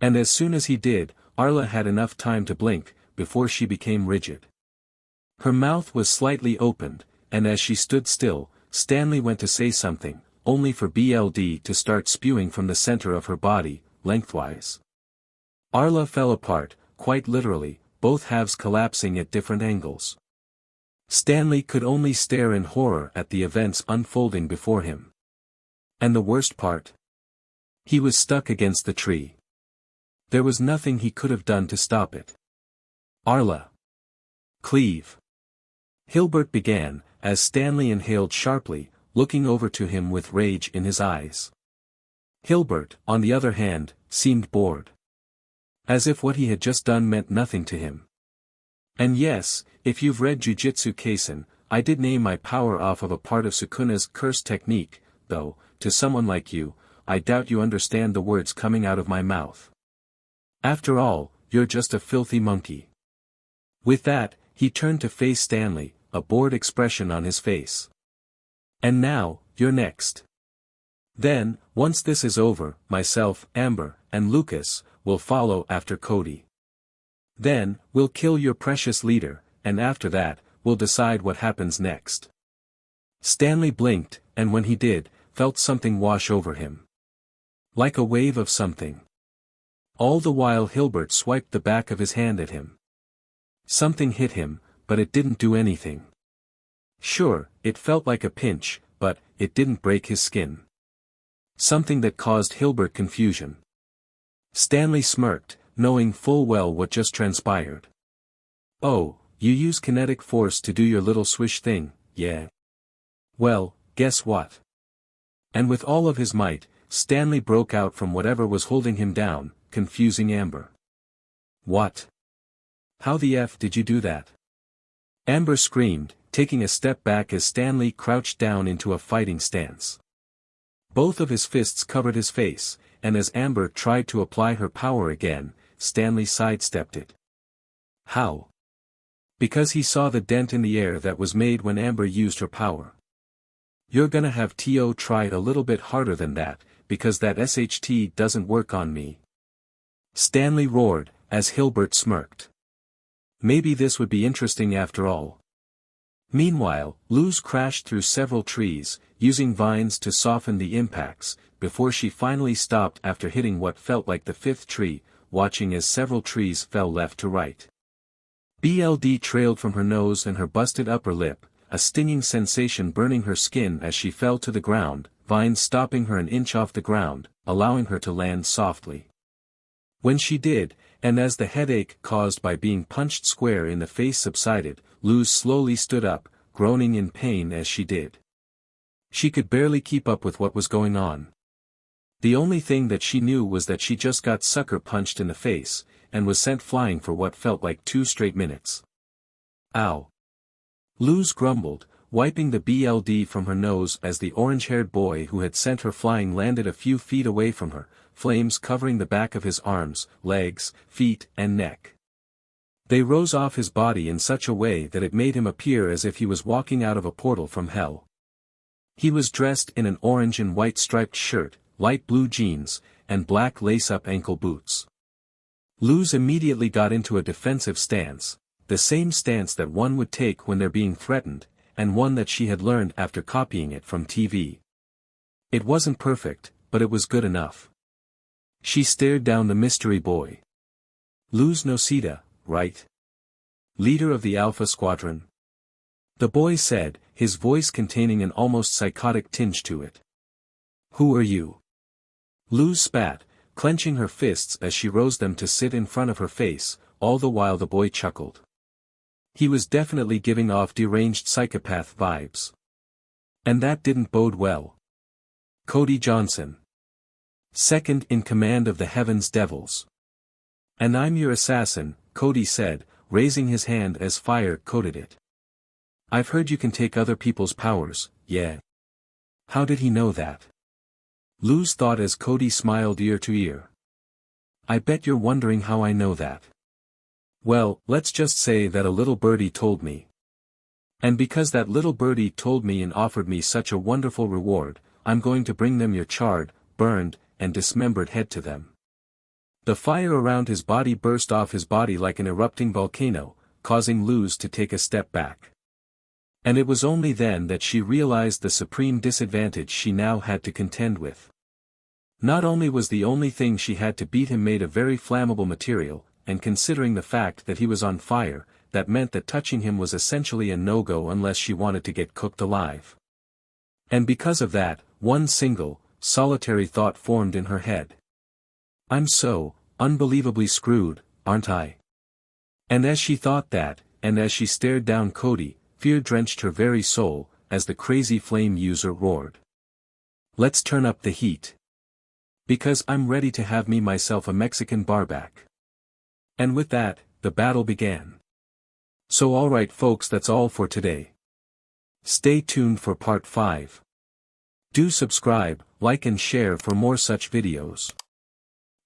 And as soon as he did, Arla had enough time to blink, before she became rigid. Her mouth was slightly opened, and as she stood still, Stanley went to say something, only for BLD to start spewing from the center of her body, lengthwise. Arla fell apart, quite literally, both halves collapsing at different angles. Stanley could only stare in horror at the events unfolding before him. And the worst part? He was stuck against the tree. There was nothing he could have done to stop it. Arla. Cleave. Hilbert began, as Stanley inhaled sharply, looking over to him with rage in his eyes. Hilbert, on the other hand, seemed bored. As if what he had just done meant nothing to him. And yes, if you've read Jujutsu Kaisen, I did name my power off of a part of Sukuna's curse technique, though, to someone like you, I doubt you understand the words coming out of my mouth. After all, you're just a filthy monkey. With that, he turned to face Stanley, a bored expression on his face. And now, you're next. Then, once this is over, myself, Amber, and Lucas, will follow after Cody. Then, we'll kill your precious leader, and after that, we'll decide what happens next. Stanley blinked, and when he did, felt something wash over him. Like a wave of something. All the while Hilbert swiped the back of his hand at him. Something hit him, but it didn't do anything. Sure, it felt like a pinch, but it didn't break his skin. Something that caused Hilbert confusion. Stanley smirked, knowing full well what just transpired. Oh, you use kinetic force to do your little swish thing, yeah? Well, guess what? And with all of his might, Stanley broke out from whatever was holding him down, confusing Amber. What? How the F did you do that? Amber screamed, taking a step back as Stanley crouched down into a fighting stance. Both of his fists covered his face, and as Amber tried to apply her power again, Stanley sidestepped it. How? Because he saw the dent in the air that was made when Amber used her power. You're gonna have to try a little bit harder than that, because that SHT doesn't work on me. Stanley roared, as Hilbert smirked. Maybe this would be interesting after all. Meanwhile, Luz crashed through several trees, using vines to soften the impacts, before she finally stopped after hitting what felt like the fifth tree, watching as several trees fell left to right. BLD trailed from her nose and her busted upper lip, a stinging sensation burning her skin as she fell to the ground, vines stopping her an inch off the ground, allowing her to land softly. When she did, and as the headache caused by being punched square in the face subsided, Luz slowly stood up, groaning in pain as she did. She could barely keep up with what was going on. The only thing that she knew was that she just got sucker punched in the face, and was sent flying for what felt like 2 straight minutes. Ow. Luz grumbled, wiping the BLD from her nose as the orange-haired boy who had sent her flying landed a few feet away from her, flames covering the back of his arms, legs, feet, and neck. They rose off his body in such a way that it made him appear as if he was walking out of a portal from hell. He was dressed in an orange and white striped shirt, light blue jeans, and black lace-up ankle boots. Luz immediately got into a defensive stance, the same stance that one would take when they're being threatened, and one that she had learned after copying it from TV. It wasn't perfect, but it was good enough. She stared down the mystery boy. Luz Nocida, right? Leader of the Alpha Squadron? The boy said, his voice containing an almost psychotic tinge to it. Who are you? Luz spat, clenching her fists as she rose them to sit in front of her face, all the while the boy chuckled. He was definitely giving off deranged psychopath vibes. And that didn't bode well. Cody Johnson. Second in command of the Heavens Devils. And I'm your assassin, Cody said, raising his hand as fire coated it. I've heard you can take other people's powers, yeah. How did he know that? Luz thought as Cody smiled ear to ear. I bet you're wondering how I know that. Well, let's just say that a little birdie told me. And because that little birdie told me and offered me such a wonderful reward, I'm going to bring them your charred, burned, and dismembered head to them. The fire around his body burst off his body like an erupting volcano, causing Luz to take a step back. And it was only then that she realized the supreme disadvantage she now had to contend with. Not only was the only thing she had to beat him made of very flammable material, and considering the fact that he was on fire, that meant that touching him was essentially a no-go unless she wanted to get cooked alive. And because of that, one single, solitary thought formed in her head. I'm so, unbelievably screwed, aren't I? And as she thought that, and as she stared down Cody, fear drenched her very soul, as the crazy flame user roared. Let's turn up the heat. Because I'm ready to have me myself a Mexican barback. And with that, the battle began. So alright folks, that's all for today. Stay tuned for part 5. Do subscribe, like and share for more such videos.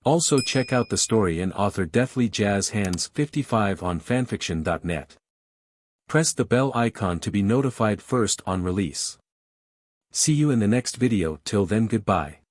Also check out the story and author Deathly Jazz Hands 55 on fanfiction.net. Press the bell icon to be notified first on release. See you in the next video. Till then, goodbye.